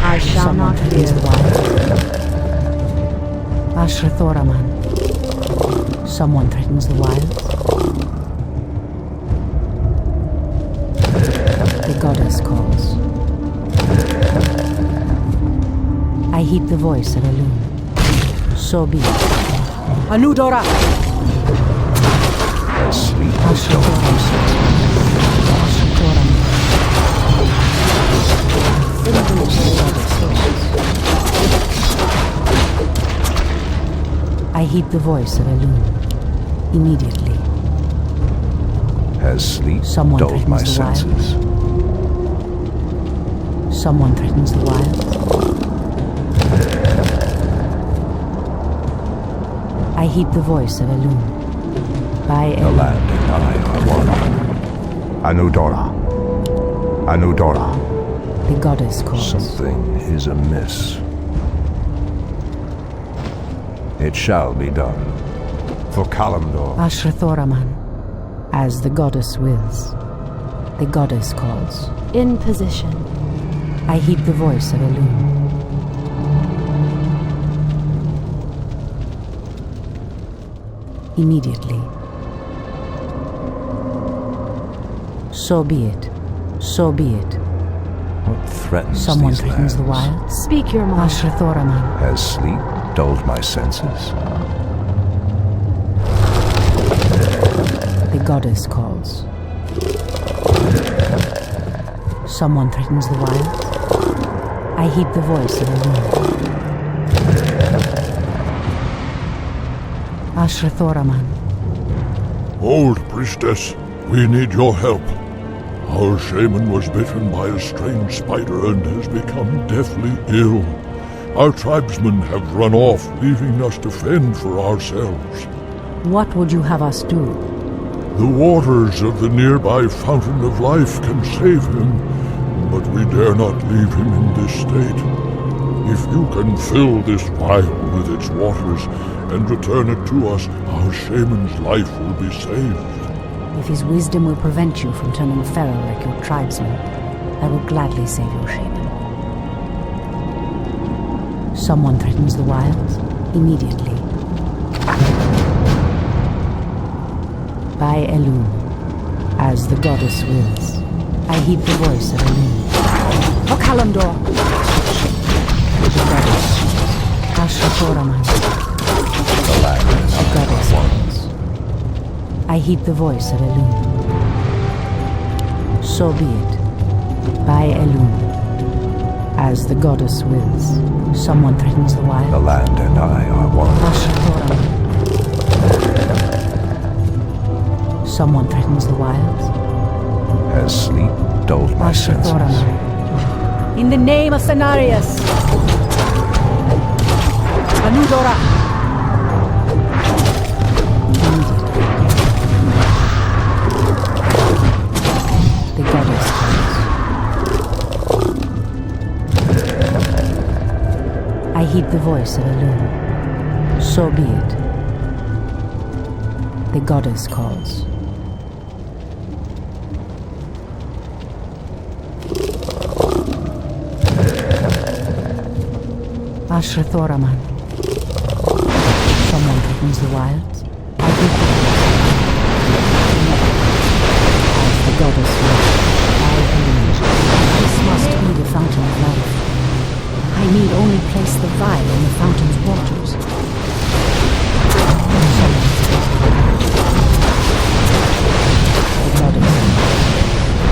S8: I shall
S2: Someone
S8: not
S2: threatens
S8: fear.
S2: the wild. Ashrathoraman. Someone threatens the wild. The goddess calls. I heed the voice of Elun. So be it. Anudora!
S12: Sleep
S2: Ashrathoraman. Ashrathoraman. I heed the voice of Elun. Immediately.
S12: Has sleep
S2: Someone
S12: dulled my
S2: threatens the wild.
S12: senses?
S2: Someone threatens the wild. I heed the voice of Elun. By
S12: The
S2: Elun.
S12: land and I are one. Anudora. Anudora.
S2: The goddess calls.
S12: Something is amiss. It shall be done. For Kalimdor.
S2: Ashrathoraman, as the goddess wills. The goddess calls.
S8: In position.
S2: I heed the voice of Elun. Immediately. So be it. So be it.
S12: What threatens
S2: Someone
S12: these
S2: threatens the
S12: lands?
S2: wilds.
S8: Speak your mind.
S2: Ashrathoraman.
S12: Has sleep dulled my senses?
S2: The goddess calls. Someone threatens the wild. I heed the voice of Elun. Ashrathoraman.
S5: Old priestess, we need your help. Our shaman was bitten by a strange spider and has become deathly ill. Our tribesmen have run off, leaving us to fend for ourselves.
S2: What would you have us do?
S5: The waters of the nearby Fountain of Life can save him, but we dare not leave him in this state. If you can fill this vial with its waters and return it to us, our shaman's life will be saved.
S2: If his wisdom will prevent you from turning feral like your tribesmen, I will gladly save your shaman. Someone threatens the wilds? Immediately. By Elun, as the goddess wills. I heed the voice of Elun. O Kalimdor! The goddess. Ashrathoraman.
S12: The land and
S2: The
S12: I
S2: goddess
S12: are one.
S2: calls. I heed the voice of Elun. So be it. By Elun, as the goddess wills. Someone threatens the wild.
S12: The land and I are one.
S2: Ashrathoraman. Someone threatens the wilds.
S12: Has sleep dulled my senses?
S2: Ashrathoraman. In the name of Cenarius! Anudora! The goddess calls. I heed the voice of Elun. So be it. The goddess calls. Ashrathoraman. Someone threatens the wilds. I heed the goddess will. This must be the fountain of life. I need only place the vial in the fountain's waters. The goddess.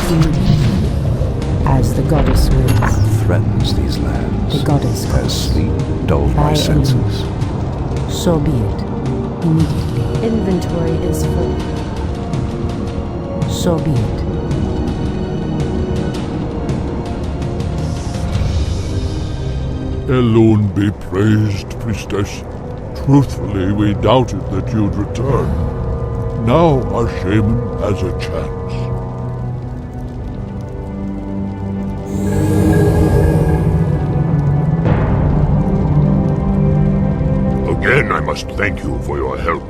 S2: Immediately, as the goddess wills.
S12: Threatens these lands.
S2: The goddess
S12: Has
S2: calls.
S12: sleep dulled my
S2: By
S12: senses?
S2: Elune. So be it. Immediately.
S8: Inventory is full.
S2: So be it.
S5: Elune be praised, priestess. Truthfully, we doubted that you'd return. Now our shaman has a chance. Again, I must thank you for your help.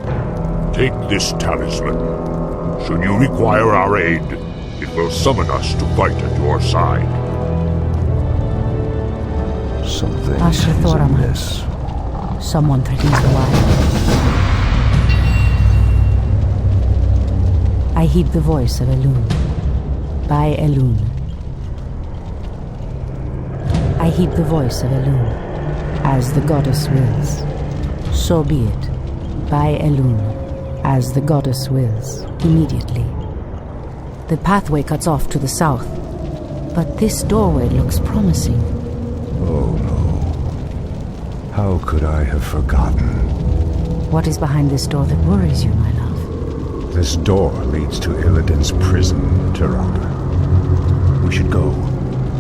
S5: Take this talisman. Should you require our aid, it will summon us to fight at your side.
S12: Something is
S2: Ashrathorama.
S12: amiss.
S2: Someone threatens the wild. I heed the voice of Elune. By Elune. I heed the voice of Elune. As the goddess wills. So be it. By Elune. As the goddess wills. Immediately. The pathway cuts off to the south. But this doorway looks promising.
S12: Oh no. How could I have forgotten?
S2: What is behind this door that worries you, my love?
S12: This door leads to Illidan's prison, Tyrande. We should go.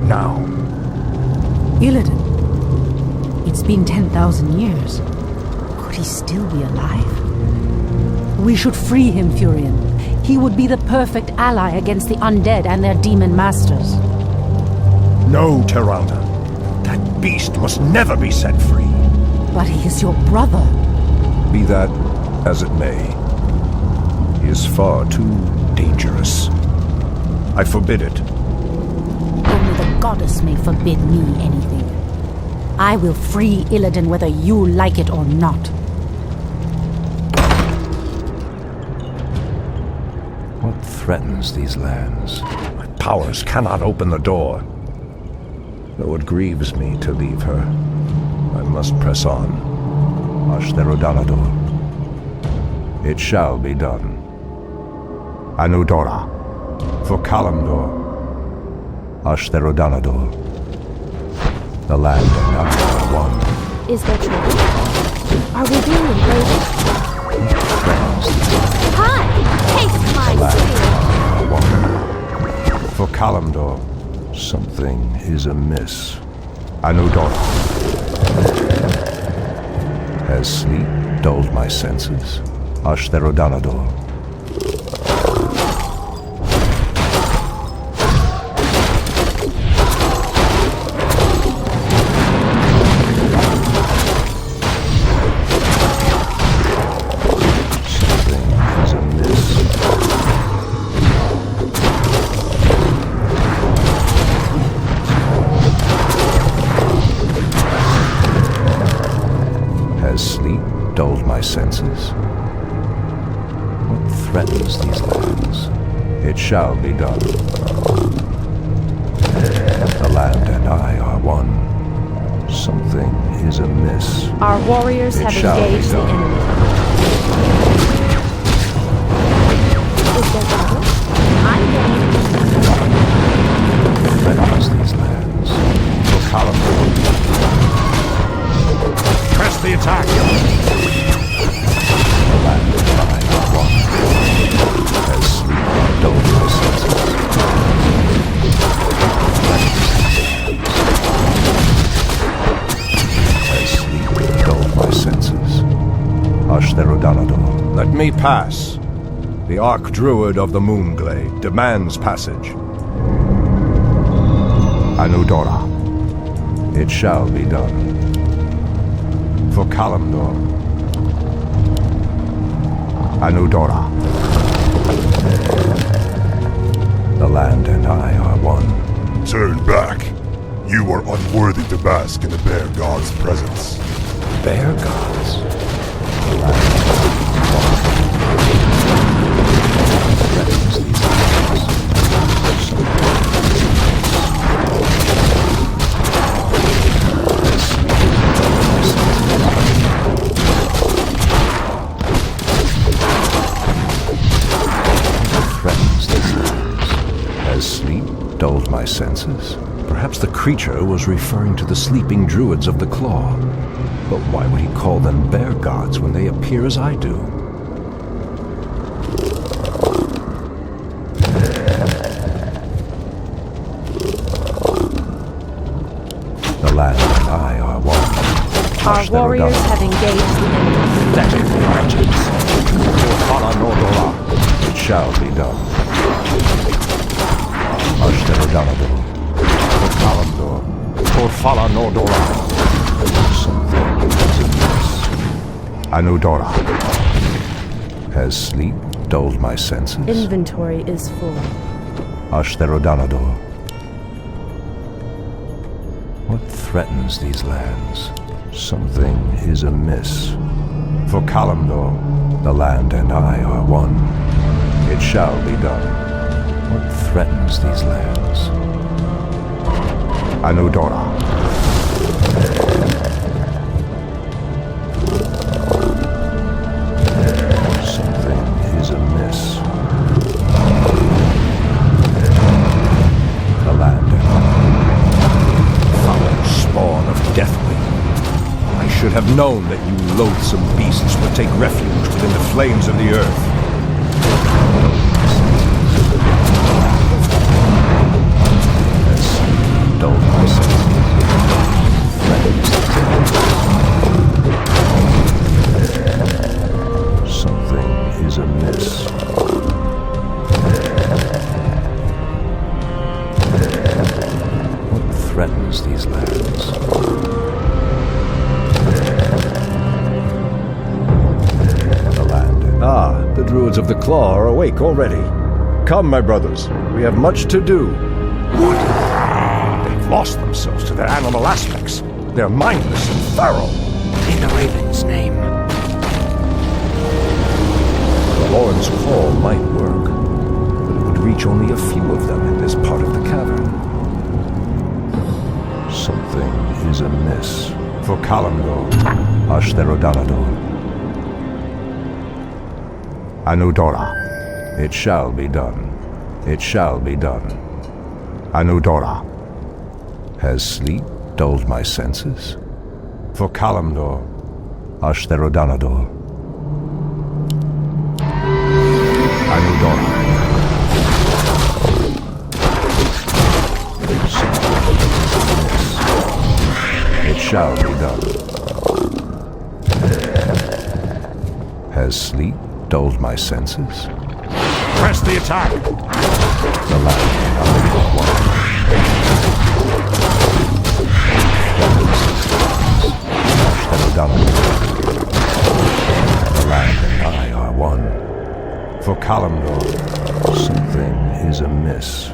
S12: Now.
S2: Illidan? It's been 10,000 years. Could he still be alive? We should free him, Furion. He would be the perfect ally against the undead and their demon masters.
S12: No, Tyrande. That beast must never be set free.
S2: But he is your brother.
S12: Be that as it may, he is far too dangerous. I forbid it.
S2: Only the goddess may forbid me anything. I will free Illidan whether you like it or not.
S12: What threatens these lands? My powers cannot open the door. Though it grieves me to leave her, I must press on. Ashtherodanador. It shall be done. Anudora. For Kalimdor. Ashtherodanador. The land and I are one.
S8: Is there trouble? Are we being invaded? Hi! Taste my
S12: spear! For Kalimdor, something is amiss. Anudora. Has sleep dulled my senses? Ashtherodanador. Dulled my senses. What threatens these lands? It shall be done. The land and I are one. Something is amiss.
S8: Our warriors have engaged the enemy. Is there trouble? I'm getting it.
S12: What threatens these lands? For Kalimdor. Press the attack! The land and I are one. As sleep dulled my senses. As sleep dulled my senses. Ashtherodanador. Let me pass. The Archdruid of the Moonglade demands passage. Anudora. It shall be done. For Kalimdor. Anudora. The land and I are one.
S5: Turn back. You are unworthy to bask in the Bear God's presence.
S12: Bear Gods? The land and I are dulled my senses. Perhaps the creature was referring to the sleeping Druids of the Claw. But why would he call them bear gods when they appear as I do? The land and I are one.
S8: Our warriors have engaged the enemy.
S12: Pathetic wretches. It shall be done. Ashtarodanador. Kalamdor. Orfala Nordora. Something is amiss. Anudora. Has sleep dulled my senses?
S8: Inventory is full.
S12: Ashtarodanador. What threatens these lands? Something is amiss. For Kalamdor, the land and I are one. It shall be done. What threatens these lands? Anudora. Something is amiss. The land and I. Foul spawn of Deathwing. I should have known that you loathsome beasts would take refuge within the flames of the earth. Dull my senses. Something is amiss. What threatens these lands? Ah, the Druids of the Claw are awake already. Come, my brothers, we have much to do. What? They've lost themselves to their animal aspects. They're mindless and feral.
S4: In the Raven's name.
S12: The Lord's call might work, but it would reach only a few of them in this part of the cavern. Something is amiss. For Kalamdor, Ashtarodanador. Anudora. It shall be done. It shall be done. Anudora. Has sleep dulled my senses? For Kalamdor, Ashtarodanador. Anudora. It shall be done. Has sleep dulled my senses?
S11: Press the attack!
S12: The land and I are one. The land and I are one. For Kalamdor, something is amiss.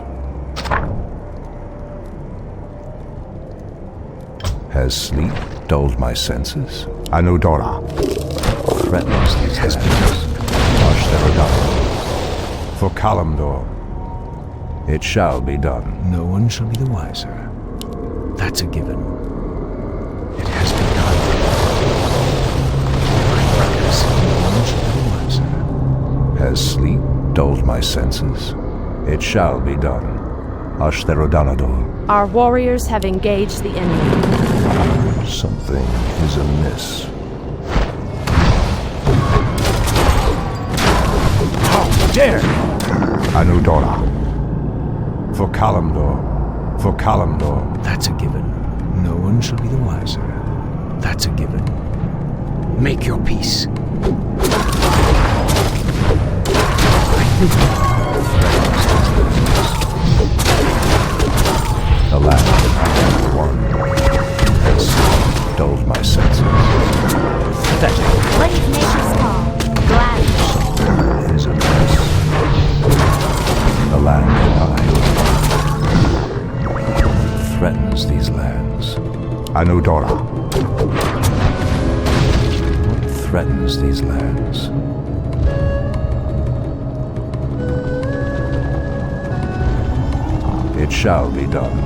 S12: Has sleep dulled my senses? Anudora. Threatens these lands. For Kalamdor, it shall be done.
S4: No one shall be the wiser. That's a given. It has been done. My brothers, no one shall be the wiser.
S12: Has sleep dulled my senses? It shall be done. Ashtarodanador.
S8: Our warriors have engaged the enemy.
S12: Something is amiss.
S4: Dare!
S12: Anudora. For Kalamdor. For Kalamdor.
S4: That's a given. No one shall be the wiser. That's a given. Make your peace.
S12: The land and one has dulled my senses.
S4: Pathetic.
S6: Wave nature's call. Glad.
S12: Something is amiss. The land and I. Threatens these lands. Anudora. What threatens these lands? It shall be done.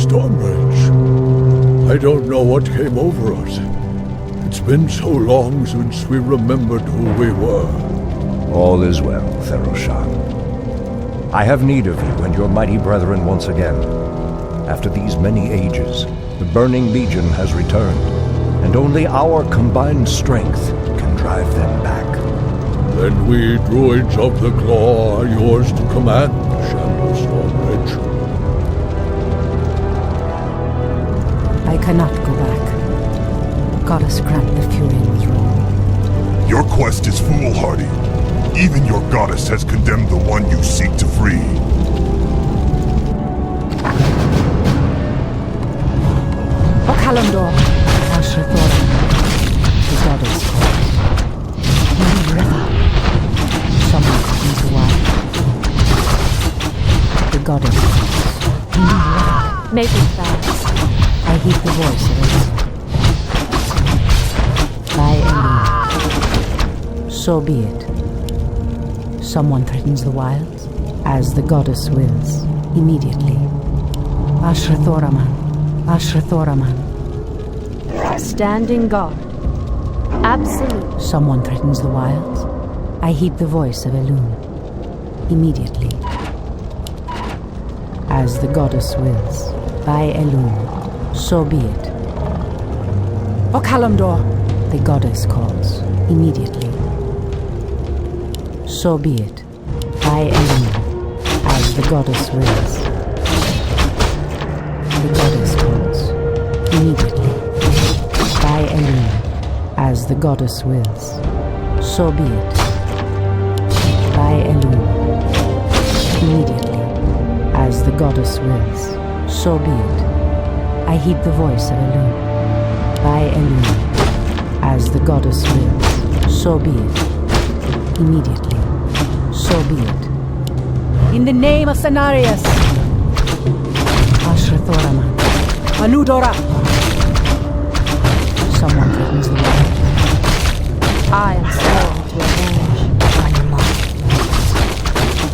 S9: Stormrage,
S13: what came over us. It's been so long since we remembered who we were.
S12: All is well, Theroshan. I have need of you and your mighty brethren once again. After these many ages, the Burning Legion has returned, and only our combined strength can drive them back.
S13: Then we Druids of the Claw are yours to command, Stormrage.
S2: I cannot go back. Goddess grant the Fury throne.
S14: Your quest is foolhardy. Even your goddess has condemned the one you seek to free.
S2: O Kalimdor, Ashrathora, the goddess calls. Many river. Someone comes the wild. The goddess calls. Many river.
S8: Make it fast.
S2: I heed the voice of it. By Elune. So be it. Someone threatens the wilds, as the goddess wills, immediately. Ashrathoraman, Ashrathoraman.
S8: Standing guard. Absolute.
S2: Someone threatens the wilds. I heed the voice of Elune, immediately. As the goddess wills, by Elune, so be it. O Kalimdor, the goddess calls, immediately. So be it, by Elune, as the goddess wills. The goddess calls, immediately. By Elune, as the goddess wills. So be it, by Elune, immediately. As the goddess wills. So be it. I heed the voice of Elune. By Elune, as the goddess wills. So be it. Immediately. So be it. In the name of Cenarius! Ashrathoraman. Anudora! Someone threatens the world.
S8: I am sworn to avenge.
S6: On your mark.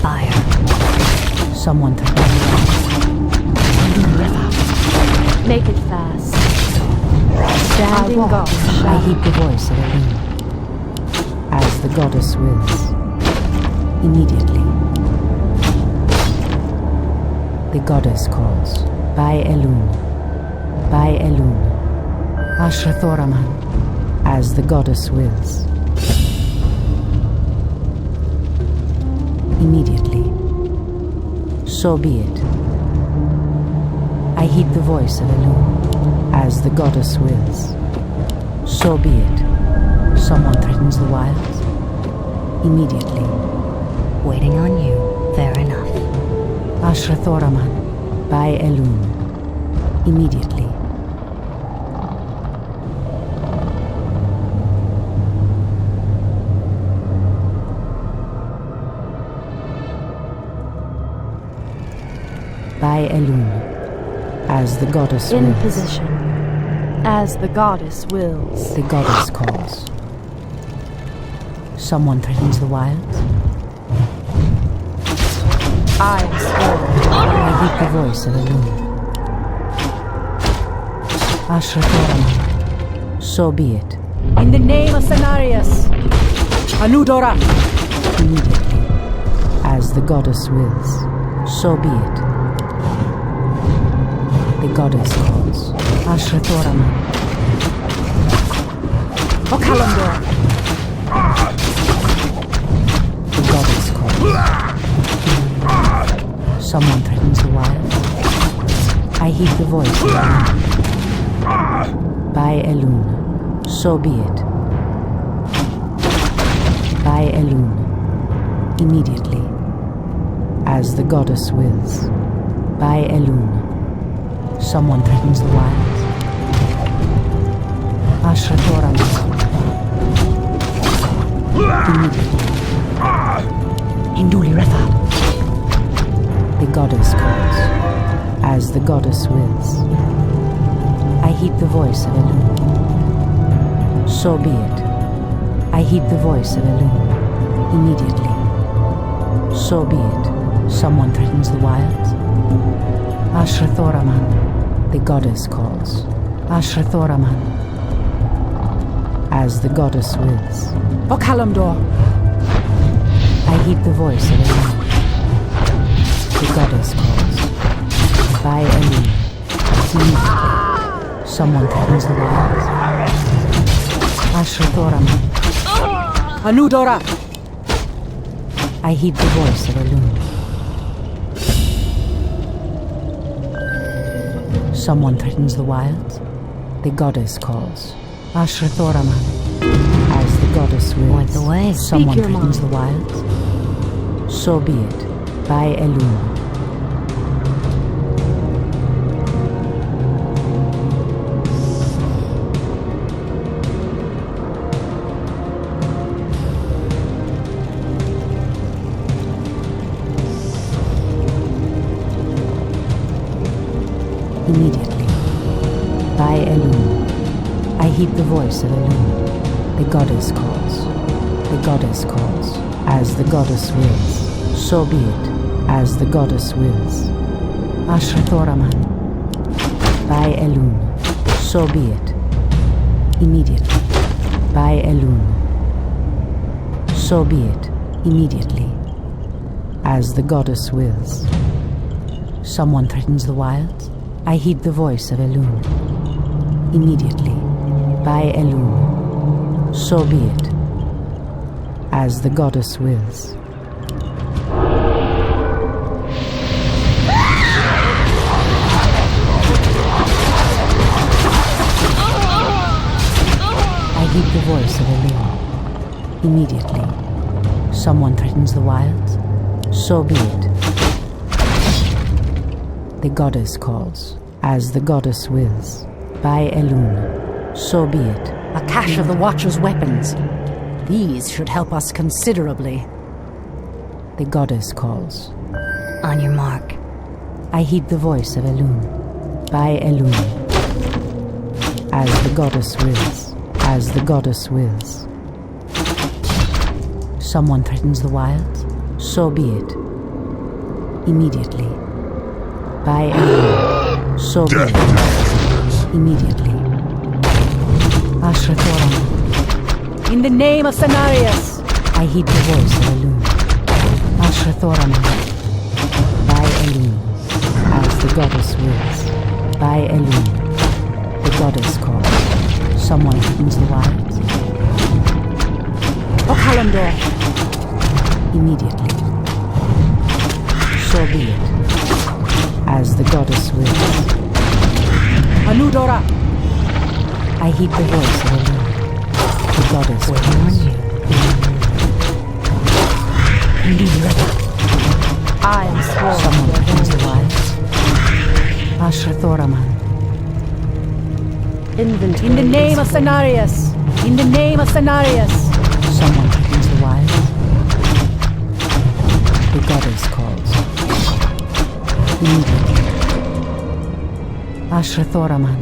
S6: Fire.
S2: Someone threatens the
S6: river.
S8: Make it fast. Standing guard.
S2: I heed the voice of Elune. As the goddess wills. Immediately. The goddess calls. By Elune. By Elune. Ashrathoraman. As the goddess wills. Immediately. So be it. I heed the voice of Elune. As the goddess wills. So be it. Someone threatens the wilds. Immediately.
S6: Waiting on you, fair enough.
S2: Ashrathoraman, by Elune, immediately. By Elune, as the goddess wills.
S8: In position, as the goddess wills.
S2: The goddess calls. Someone threatens the wilds.
S8: I am sworn.
S2: I heed the voice of Elune. Ashrathoraman, so be it. In the name of Cenarius, Anudora! Immediately, as the goddess wills, so be it. The goddess calls. Ashrathoraman. O Kalimdor! The goddess calls. Someone threatens the wild. I heed the voice of Elune. By Elune, so be it. By Elune, immediately, as the goddess wills. By Elune, someone threatens the wild. Ashrathoraman, immediately. Induli Refa. The goddess calls, as the goddess wills. I heed the voice of Elune. So be it. I heed the voice of Elune. Immediately. So be it. Someone threatens the wilds. Ashrathoraman, the goddess calls. Ashrathoraman. As the goddess wills.
S7: Okalamdor.
S2: I heed the voice of Elune. The goddess calls. By Elune. Someone threatens the wilds. Ashrathoraman.
S7: Anudora.
S2: I heed the voice of Elune. Someone threatens the wilds. The goddess calls. Ashrathoraman. As the goddess wills.
S6: Point the way.
S2: Someone
S8: Speak your
S2: threatens
S8: mind.
S2: the wilds. So be it. By Elune. Immediately. By Elune. I heed the voice of Elune. The goddess calls. The goddess calls. As the goddess wills. So be it. As the goddess wills. Ashrathoraman. By Elune. So be it. Immediately. By Elune. So be it. Immediately. As the goddess wills. Someone threatens the wilds. I heed the voice of Elune. Immediately. By Elune. So be it. As the goddess wills. I heed the voice of Elune. Immediately. Someone threatens the wilds. So be it. The goddess calls. As the goddess wills. By Elune. So be it.
S7: A cache of the Watcher's weapons. These should help us considerably.
S2: The goddess calls.
S6: On your mark.
S2: I heed the voice of Elune. By Elune. As the goddess wills. As the goddess wills. Someone threatens the wilds. So be it. Immediately. By Elune. So be it. Immediately. Ashrathoraman.
S7: In the name of Cenarius.
S2: I heed the voice of Elune. Ashrathoraman. By Elune. As the goddess wills. By Elune. The goddess calls. Someone threatens the wilds.
S7: Okalamdor.
S2: Immediately. So be it. As the goddess wills.
S7: Anudora.
S2: I heed the voice of Elune. The goddess
S6: Waiting on
S2: calls.
S6: you.
S7: Be ready. I am sworn.
S2: Someone threatens the wilds. Ashrathoraman.
S8: Inventory.
S7: In the name of Cenarius. In the name of Cenarius.
S2: Someone threatens the wilds. The goddess calls. Immediately. Ashrathoraman.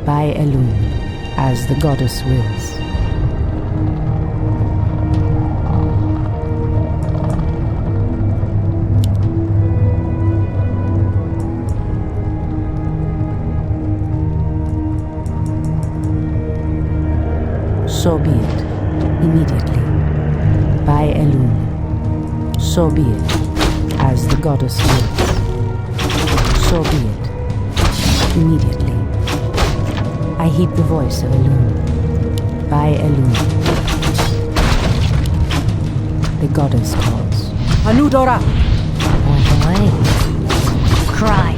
S2: By Elune. As the goddess wills. So be it. Immediately. By Elune. So be it. As the goddess wills. So be it. Immediately. I heed the voice of Elune. By Elune. The goddess calls.
S7: Anudora.
S6: Point the way. Cry.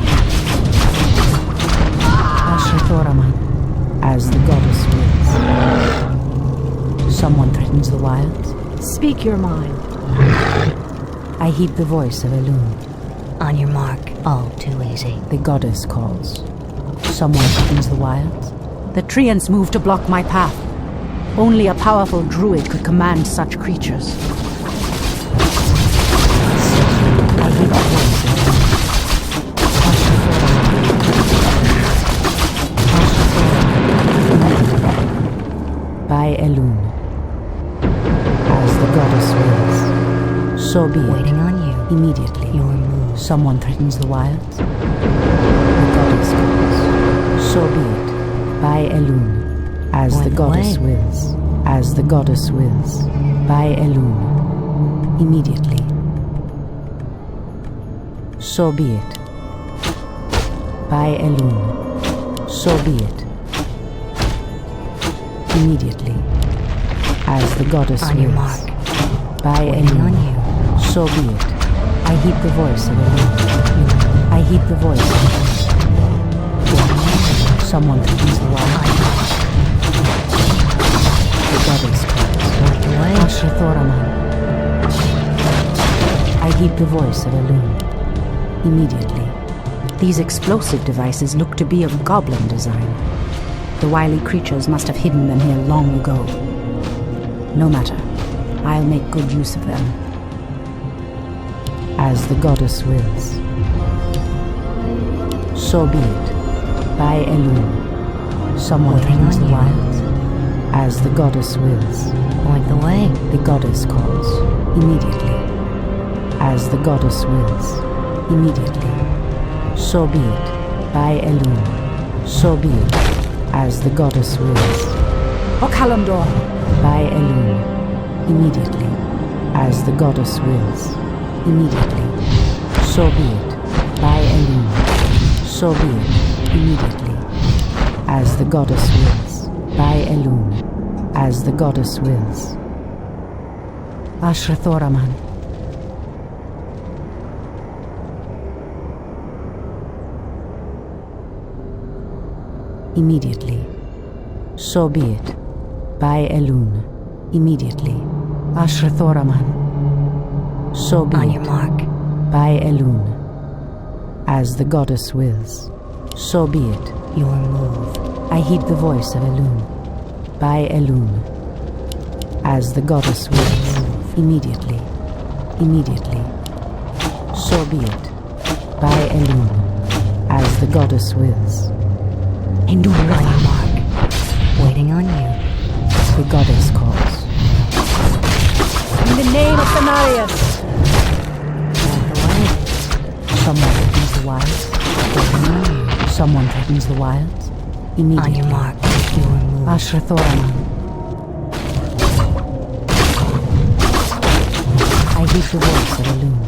S2: Ashrathoraman. As the goddess wills. Someone threatens the wilds.
S8: Speak your mind.
S2: I heed the voice of Elune.
S6: On your mark. All too easy.
S2: The goddess calls. Someone threatens the wilds.
S7: The treants move to block my path. Only a powerful druid could command such creatures.
S2: I heed the voice of Elune. Ashrathoraman. By Elune. As the goddess wills. So be it.
S6: Waiting on you.
S2: Immediately.
S6: Your move.
S2: Someone threatens the wilds. The goddess calls. So be it. By Elune, as the goddess wills. As the goddess wills. By Elune, immediately. So be it. By Elune, so be it. Immediately, as the goddess wills.
S6: On your mark.
S2: By Elune, so be it. I heed the voice of Elune. I heed the voice of Elune. Someone threatens the wild. The goddess calls. Asher Thoraman. I heed the voice of Elune. Immediately. These explosive devices look to be of goblin design. The wily creatures must have hidden them here long ago. No matter. I'll make good use of them. As the goddess wills. So be it. By Elune. Someone threatens the wilds. As the goddess wills.
S6: Point the way.
S2: The goddess calls. Immediately. As the goddess wills. Immediately. So be it. By Elune. So be it. As the goddess wills. O Kalimdor. By Elune. Immediately. As the goddess wills. Immediately. So be it. By Elune. So be it. Immediately. As the goddess wills. By Elune. As the goddess wills. Asher Thoraman. Immediately. So be it. By Elune. Immediately. Asher Thoraman. So be it.
S6: On your mark.
S2: By Elune. As the goddess wills. So be it.
S6: Your move.
S2: I heed the voice of Elune. By Elune. As the goddess wills. Immediately. Immediately. So be it. By Elune. As the goddess wills.
S6: On your mark. Waiting on you.
S2: The goddess calls.
S7: In the name of Thanarius!
S2: Someone threatens the wilds. Someone threatens the wilds. Immediately.
S6: On your mark. Your move.
S2: Asher Thoraman. I heed the voice of Elune.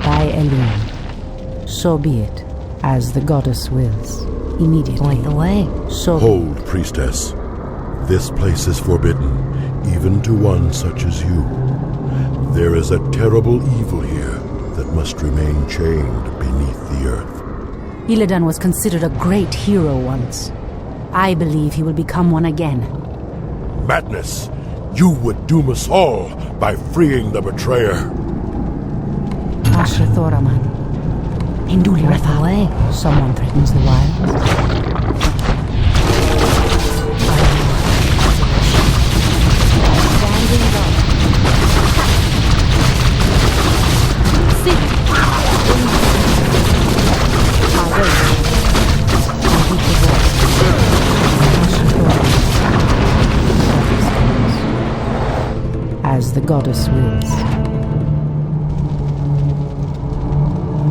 S2: By Elune. So be it. As the goddess wills. Immediately.
S6: Point the way.
S2: So
S15: Hold, priestess. This place is forbidden, even to one such as you. There is a terrible evil here that must remain chained beneath the earth.
S2: Illidan was considered a great hero once. I believe he will become one again.
S15: Madness! You would doom us all by freeing the betrayer.
S2: Asher Thoraman. Hinduli Ratha.
S6: Away.
S2: Someone threatens the wilds. As the goddess wills.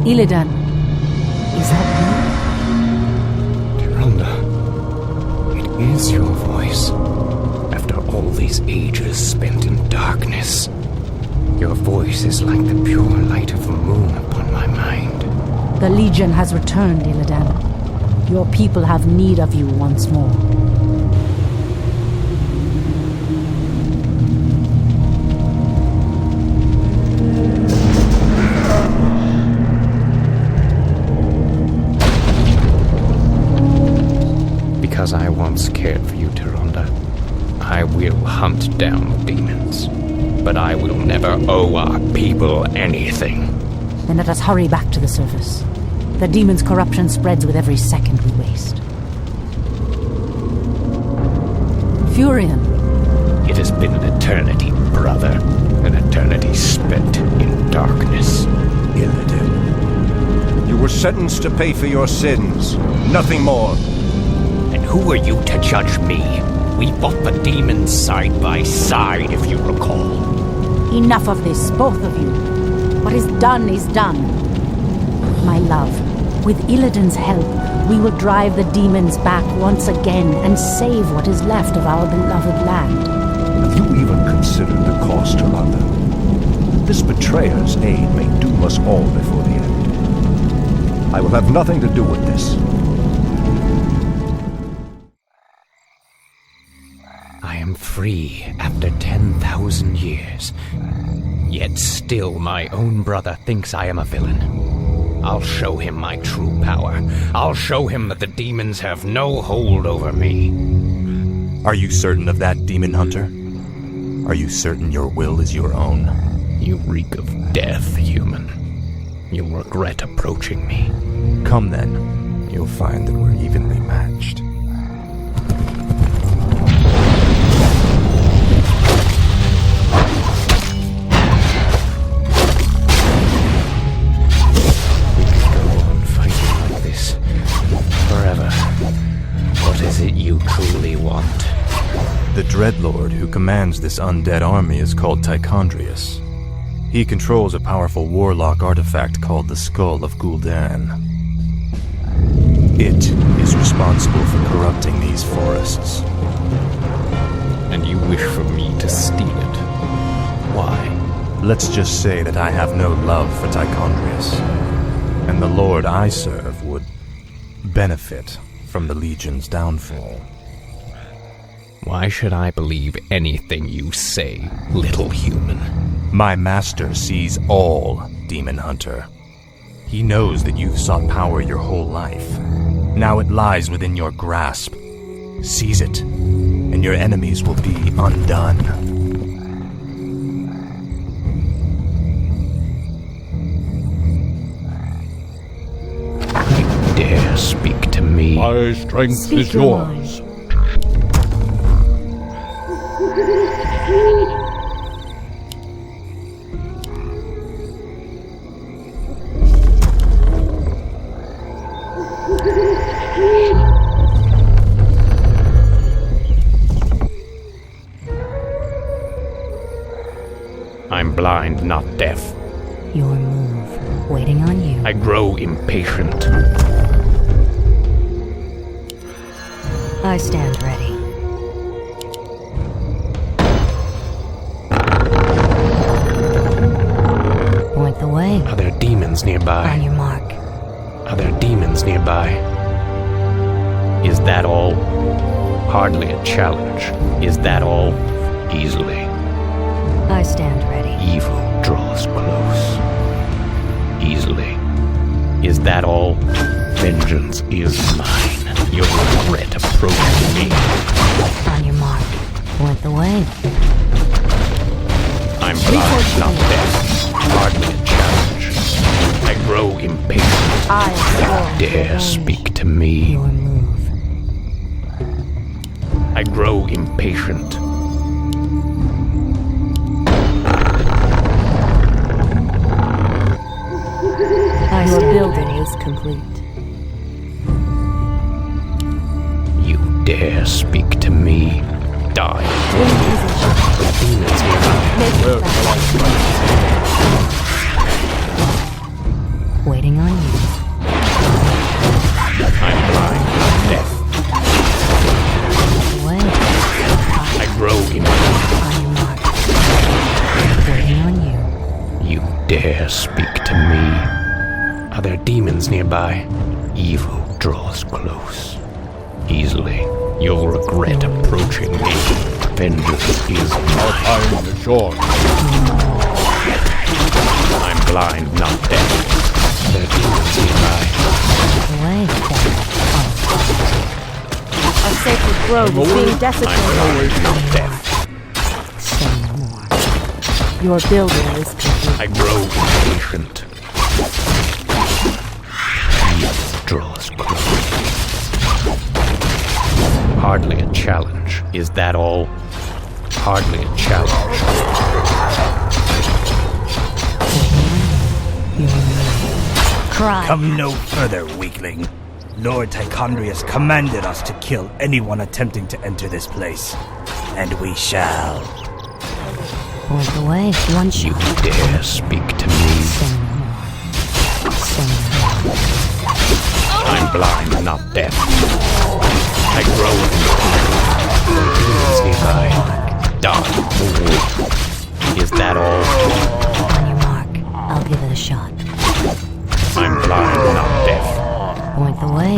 S2: Illidan, is that
S16: Tyrande, it is your voice. After all these ages spent in darkness, your voice is like the pure light of the moon upon my mind.
S2: you? The Legion has returned, Illidan. Your people have need of you once more.
S16: Because I once cared for you, Tyrande, I will hunt down the demons. But I will never owe our people anything.
S2: Then let us hurry back to the surface. The demon's corruption spreads with every second we waste. Furion.
S16: It has been an eternity, brother. An eternity spent in darkness.
S11: Illidan. You were sentenced to pay for your sins. Nothing more.
S16: And who are you to judge me? We fought the demons side by side, if you recall.
S2: Enough of this, both of you. What is done is done. My love, With Illidan's help, we will drive the demons back once again and save what is left of our beloved land.
S12: Have you even considered the cost, Yolanda? This betrayer's aid may doom us all before the end. I will have nothing to do with this.
S16: I am free after 10,000 years. Yet still my own brother thinks I am a villain. I'll show him my true power. I'll show him that the demons have no hold over me.
S17: Are you certain of that, Demon Hunter? Are you certain your will is your own?
S16: You reek of death, human. You'll regret approaching me.
S17: Come then. You'll find that we're evenly matched.
S16: What is it you truly want?
S17: The Dreadlord who commands this undead army is called Tichondrius. He controls a powerful warlock artifact called the Skull of Gul'dan. It is responsible for corrupting these forests.
S16: And you wish for me to steal it? Why?
S17: Let's just say that I have no love for Tichondrius, and the Lord I serve would benefit from the Legion's downfall.
S16: Why should I believe anything you say, little human?
S17: My master sees all, Demon Hunter. He knows that you've sought power your whole life. Now it lies within your grasp. Seize it, and your enemies will be undone.
S16: Dare speak to me.
S13: My strength is yours.
S16: I'm blind, not deaf.
S6: Your move. Waiting on you.
S16: I grow impatient.
S6: I stand ready. Point the way.
S16: Are there demons nearby?
S6: On your mark.
S16: Are there demons nearby? Is that all? Hardly a challenge. Is that all? Easily.
S6: I stand ready.
S16: Evil draws close. Easily. Is that all? Vengeance is mine. You'll regret approaching me.
S6: On your mark. Point the way.
S16: I'm blind, not deaf. Hardly a challenge. I grow impatient. Dare speak to me.
S6: Your move.
S16: I grow impatient.
S8: Your building is complete.
S16: You dare speak to me? Die. The demons nearby.
S6: Waiting on you.
S16: I'm blind, not deaf.
S6: Way.
S16: I grow impatient.
S6: On your mark. Waiting on you.
S16: You dare speak to me? Are there demons nearby? Evil draws close. Easily. You'll regret approaching me. Vengeance is mine.
S13: Time is yours.
S16: I'm blind, not deaf. Are there demons nearby?
S6: Way.
S8: A sacred grove is being desecrated.
S16: I'm blind, not deaf.
S6: Say no more.
S8: Your building is complete.
S16: I grow impatient. Draws close. Hardly a challenge. Is that all? Hardly a challenge.
S6: Cry.
S4: Come no further, weakling. Lord Tichondrius commanded us to kill anyone attempting to enter this place. And we shall.
S6: Point the way. One shot.
S16: You dare speak to me?
S6: Say no more. Say no more.
S16: I'm blind, not deaf. I grow in nearby. Die, fool. Is that all?
S6: On your mark. I'll give it a shot.
S16: I'm blind, not deaf.
S6: Point the way.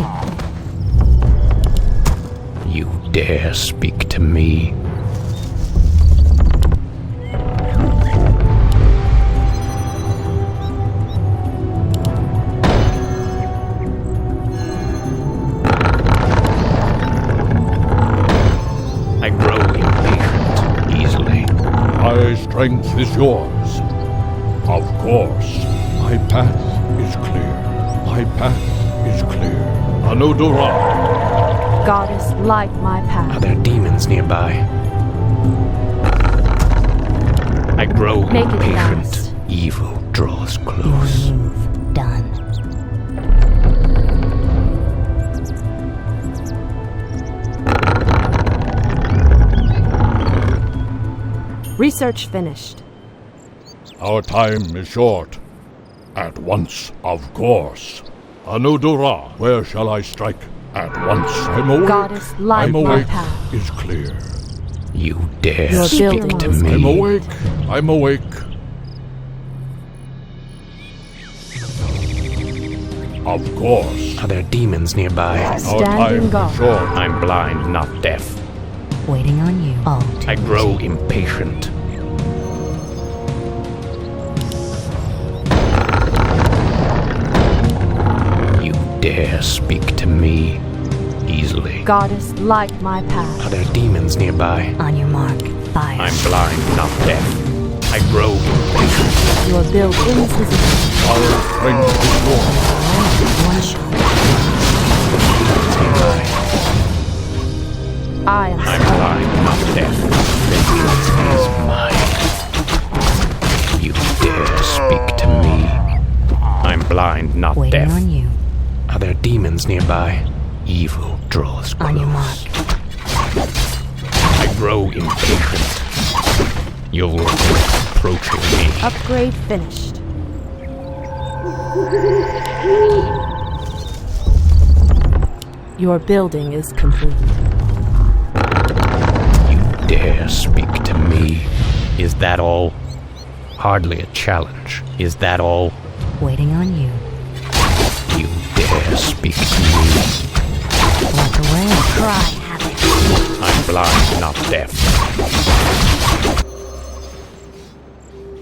S16: You dare speak to me? I grow impatient easily.
S13: My strength is yours. Of course. My path is clear. My path is clear. Anudura.
S8: Goddess, light my path.
S16: Are there demons nearby? I grow
S8: Make it
S16: impatient.
S8: fast.
S16: Evil draws close.
S6: Your move. Done.
S8: Research finished.
S13: Our time is short. At once, of course. Anudura, where shall I strike? At once. I'm awake.
S8: Goddess, light
S13: I'm
S8: my
S13: awake
S8: path.
S13: is clear.
S16: You dare
S8: Your
S16: speak
S8: building
S16: to
S8: is
S16: me?
S13: I'm awake. I'm awake. Of course.
S16: Are there demons nearby?
S13: Our
S8: Standing
S13: time
S8: guard.
S13: is short.
S16: I'm blind, not deaf.
S6: Waiting on you. All too
S16: I grow impatient. You dare speak to me easily.
S8: Goddess, light my path.
S16: Are there demons nearby?
S6: on your mark. Fire.
S16: I'm blind, not deaf. I grow impatient.
S8: Your building is position.
S13: Our strength is yours.
S6: One shot.
S16: Nearby.
S8: I am
S16: I'm blind, not deaf. Vengeance is mine. You dare speak to me? I'm blind, not
S6: Waiting
S16: deaf.
S6: on you.
S16: Are there demons nearby? Evil draws close.
S6: On your mark.
S16: I grow impatient. You'll regret approaching me.
S8: upgrade finished. Your building is complete.
S16: You dare speak to me? Is that all? Hardly a challenge. Is that all?
S6: Waiting on you.
S16: You dare speak to me?
S6: Walk away. Cry havoc.
S16: I'm blind, not deaf.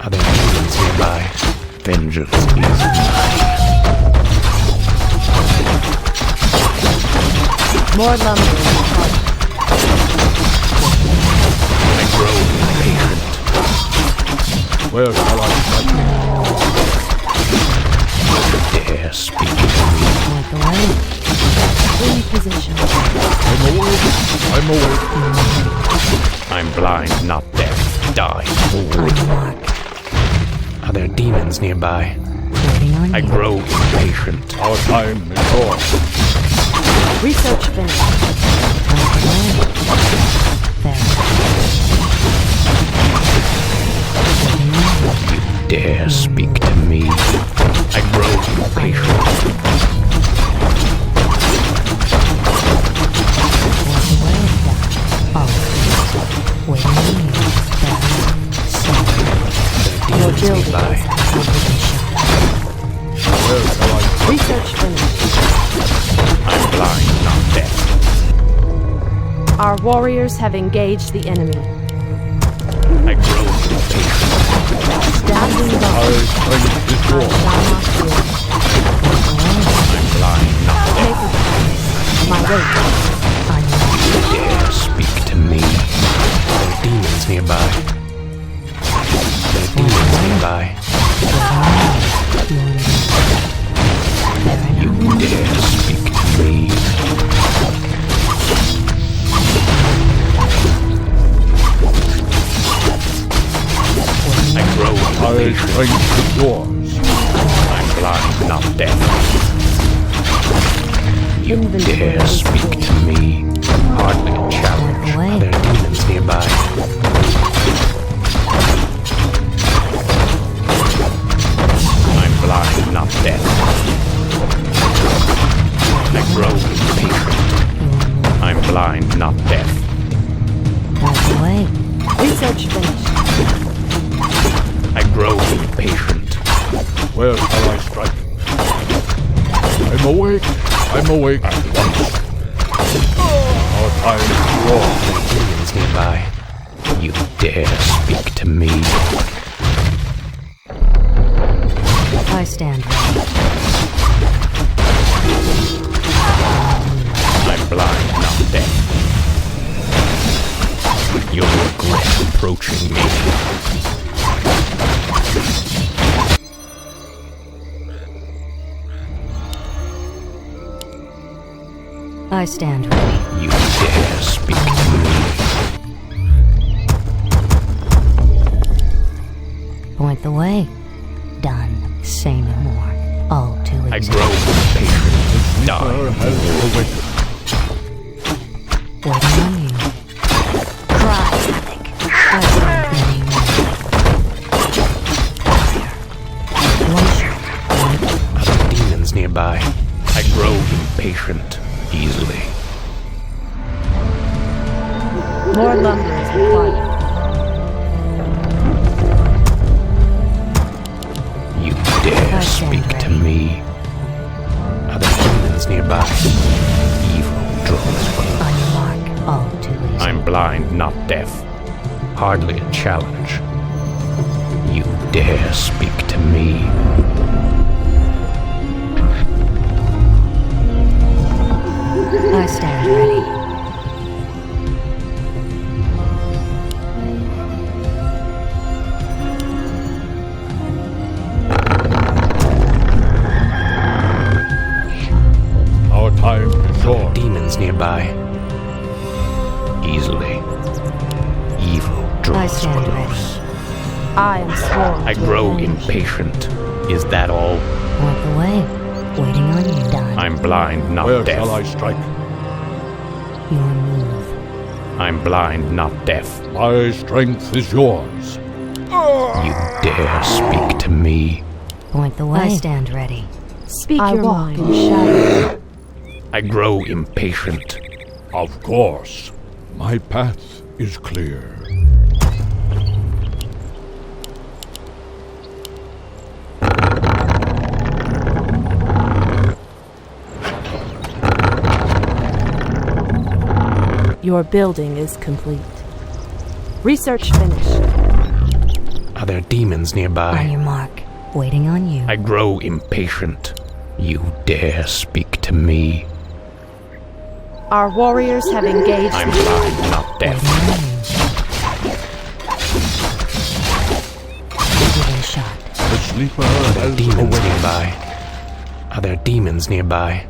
S16: Are there demons nearby? Vengeance is mine.
S8: More lumber.
S16: I grow impatient.
S13: Where shall I strike?
S16: Dare speak to me?
S6: Walk away.
S8: In position.
S13: I'm awake. I'm awake.
S16: I'm blind, not deaf. Die, fool.
S6: On your mark.
S16: Are there demons nearby?
S6: Waiting on
S16: I
S6: you.
S16: grow impatient.
S13: Our time is short.
S8: Research finished.
S6: Walk away. There. Waiting on you.
S16: Dare speak to me? I grow impatient.
S6: Walk away. There. All waiting on you. There.
S8: Your
S16: Demons
S8: building
S16: nearby.
S8: is complete.
S13: Where shall I strike?
S8: Research finished.
S16: I'm blind, not deaf.
S8: Our warriors have engaged the enemy.
S16: I grow impatient.
S8: Standing
S13: Our
S8: guard.
S13: strength is
S8: I
S13: yours.
S8: shall not fear.
S16: I'm blind, not deaf.
S8: Make it fast. My weight.
S6: On your mark.
S16: Dare speak to me? There are demons nearby. There are demons nearby. You dare speak to me? I grow
S13: Our
S16: impatient.
S13: strength is yours.
S16: I'm blind, not deaf. You dare speak to me? Hardly a challenge.
S6: Walk away.
S16: Are there demons nearby? I'm blind, not deaf.
S8: Research finished.
S16: I grow impatient.
S13: Where shall I strike? I'm awake. I'm awake at once. Our time is short.
S16: Demons nearby. You dare speak to me?
S6: I stand ready.
S16: I'm blind, not deaf. You'll regret approaching me.
S6: I stand ready.
S16: You dare speak to me?
S6: Point the way. Done. Say no more. All too easy.
S16: I grow impatient. Die.
S13: Has awakened.
S6: Waiting on you. Cry, Epic. I stand ready. One shot.
S16: Other demons nearby. I grow impatient easily.
S8: More lumber is required.
S16: You dare speak to me? Other demons nearby. Evil draws close.
S6: On your mark. All too easy.
S16: I'm blind, not deaf. Hardly a challenge. You dare speak to me?
S6: I stand ready.
S13: Our time is short.
S16: Demons nearby. Easily. Evil
S6: I
S16: draws
S6: stand
S16: close.
S8: I am sworn.
S16: I grow impatient. Is that all?
S6: Point the way. Waiting on you. Done.
S16: I'm blind, not
S13: Where
S16: deaf.
S13: shall I strike?
S6: Your move.
S16: I'm blind, not deaf.
S13: My strength is yours.
S16: You dare speak to me?
S6: Point the way. I stand ready.
S8: Speak
S6: I
S8: your
S6: walk
S8: mind.
S6: in shadow.
S16: I grow impatient.
S13: Of course. My path is clear.
S8: Your building is complete. Research finished.
S16: Are there demons nearby?
S6: On your mark. Waiting on you.
S16: I grow impatient. You dare speak to me?
S8: Our warriors have engaged.
S16: I'm blind, not deaf.
S6: Give it a shot.
S13: The sleeper
S16: Are there
S13: has
S16: demons
S13: awakened.
S16: nearby? Are there demons nearby?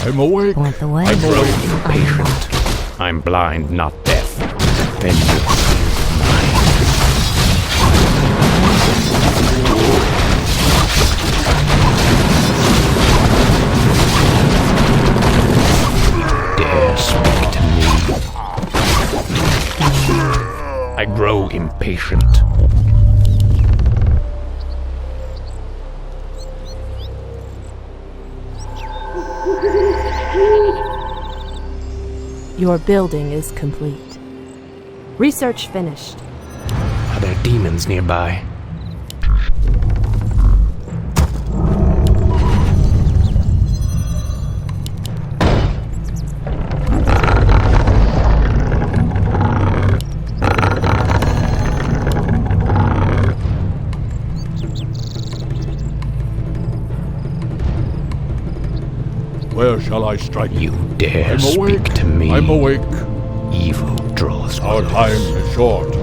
S13: I'm awake.
S6: Point the way.
S16: I grow impatient. I'm blind, not deaf. Vengeance is mine. Dare speak to me? I grow impatient.
S8: Your building is complete. Research finished.
S16: Are there demons nearby?
S13: Where shall I strike?
S16: You dare
S13: I'm
S16: speak
S13: awake.
S16: to me?
S13: I'm awake.
S16: Evil draws
S13: Our
S16: close.
S13: time is short.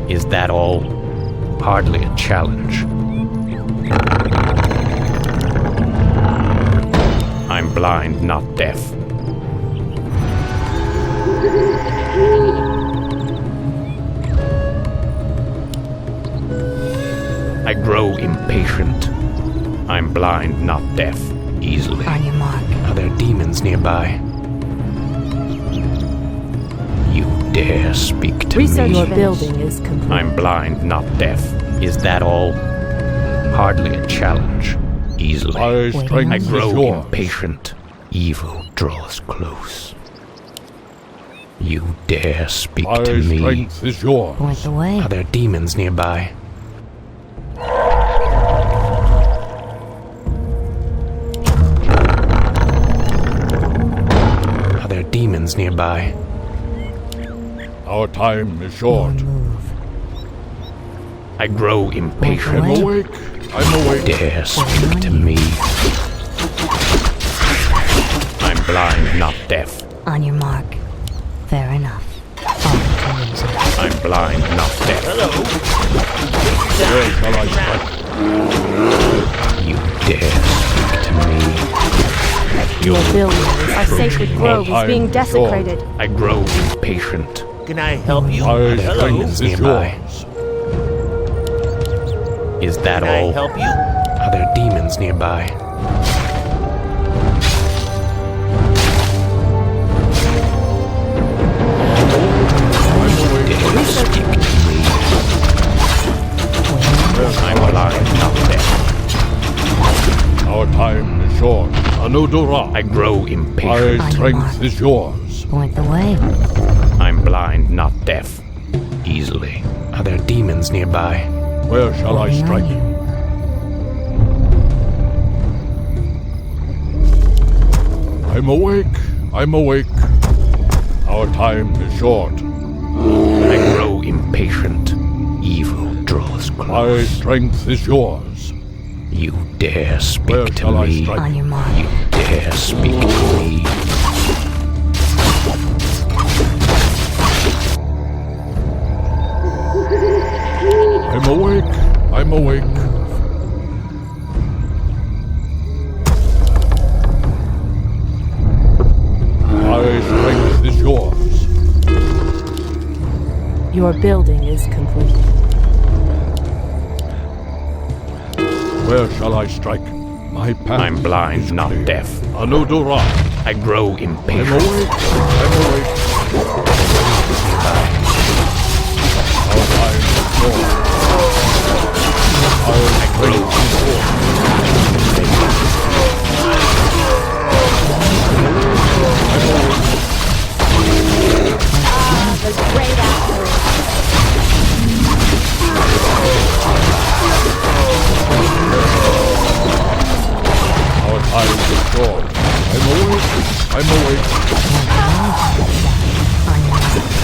S16: Is that all? Hardly a challenge. I'm blind, not deaf. I grow impatient. I'm blind, not deaf. Easily.
S6: On your mark.
S16: Are there demons nearby? You dare speak to
S8: Research
S16: me?
S8: your building is complete.
S16: I'm blind, not deaf. Is that all? Hardly a challenge. Easily.
S13: My strength
S16: I
S13: is
S16: grow
S13: yours.
S16: impatient. Evil draws close. You dare speak
S13: My
S16: to me?
S13: strength is yours.
S6: Point the way.
S16: Are there demons nearby? Are there demons nearby?
S13: Our time is short.
S16: I grow impatient.
S13: I'm awake. I'm awake.
S16: Dare speak to me? I'm blind, not deaf.
S6: On your mark. Fair enough.
S16: I'm blind, not deaf.
S13: Where shall I strike?
S16: You dare speak to me?
S8: Your building, our sacred grove, is being desecrated.
S16: I grow impatient.
S18: Can I help you?
S16: Are there demons nearby? Is that
S18: Can
S16: all?
S18: I help you?
S16: Are there demons nearby? Dare speak to me? I'm blind, not deaf.
S13: Our time is short. Anudura.
S16: I grow impatient.
S13: My strength is yours.
S6: Point the way.
S16: I'm blind, not deaf. Easily. Are there demons nearby?
S13: Where shall I strike? I'm awake. I'm awake. Our time is short.
S16: I grow impatient. Evil draws close.
S13: My strength is yours.
S16: You dare speak
S13: Where
S16: to
S13: shall I
S16: me?
S13: strike?
S6: On your mark.
S16: You dare speak to me?
S13: I'm awake. I'm awake. My strength is yours.
S8: Your building is complete.
S13: Where shall I strike? My path.
S16: I'm blind, not deaf.
S13: Anudura.
S16: I grow
S13: I'm
S16: impatient.
S13: awake. I'm awake. Our time is short.
S16: I grow
S8: The great afternoon.
S13: Our time is short. I'm awake. I'm awake.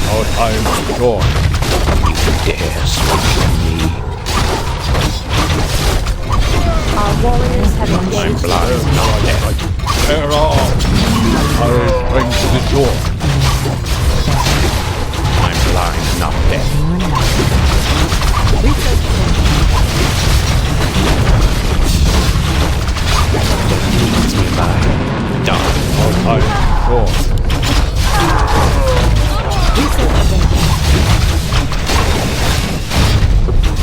S13: Our time is short.
S16: You dare speak to me?
S8: Our warriors have
S16: I'm
S8: engaged.
S16: blind, not deaf.
S13: Bear on. Our strength is yours.
S16: I'm blind, not deaf. Demons nearby. Die.
S13: Our time is short.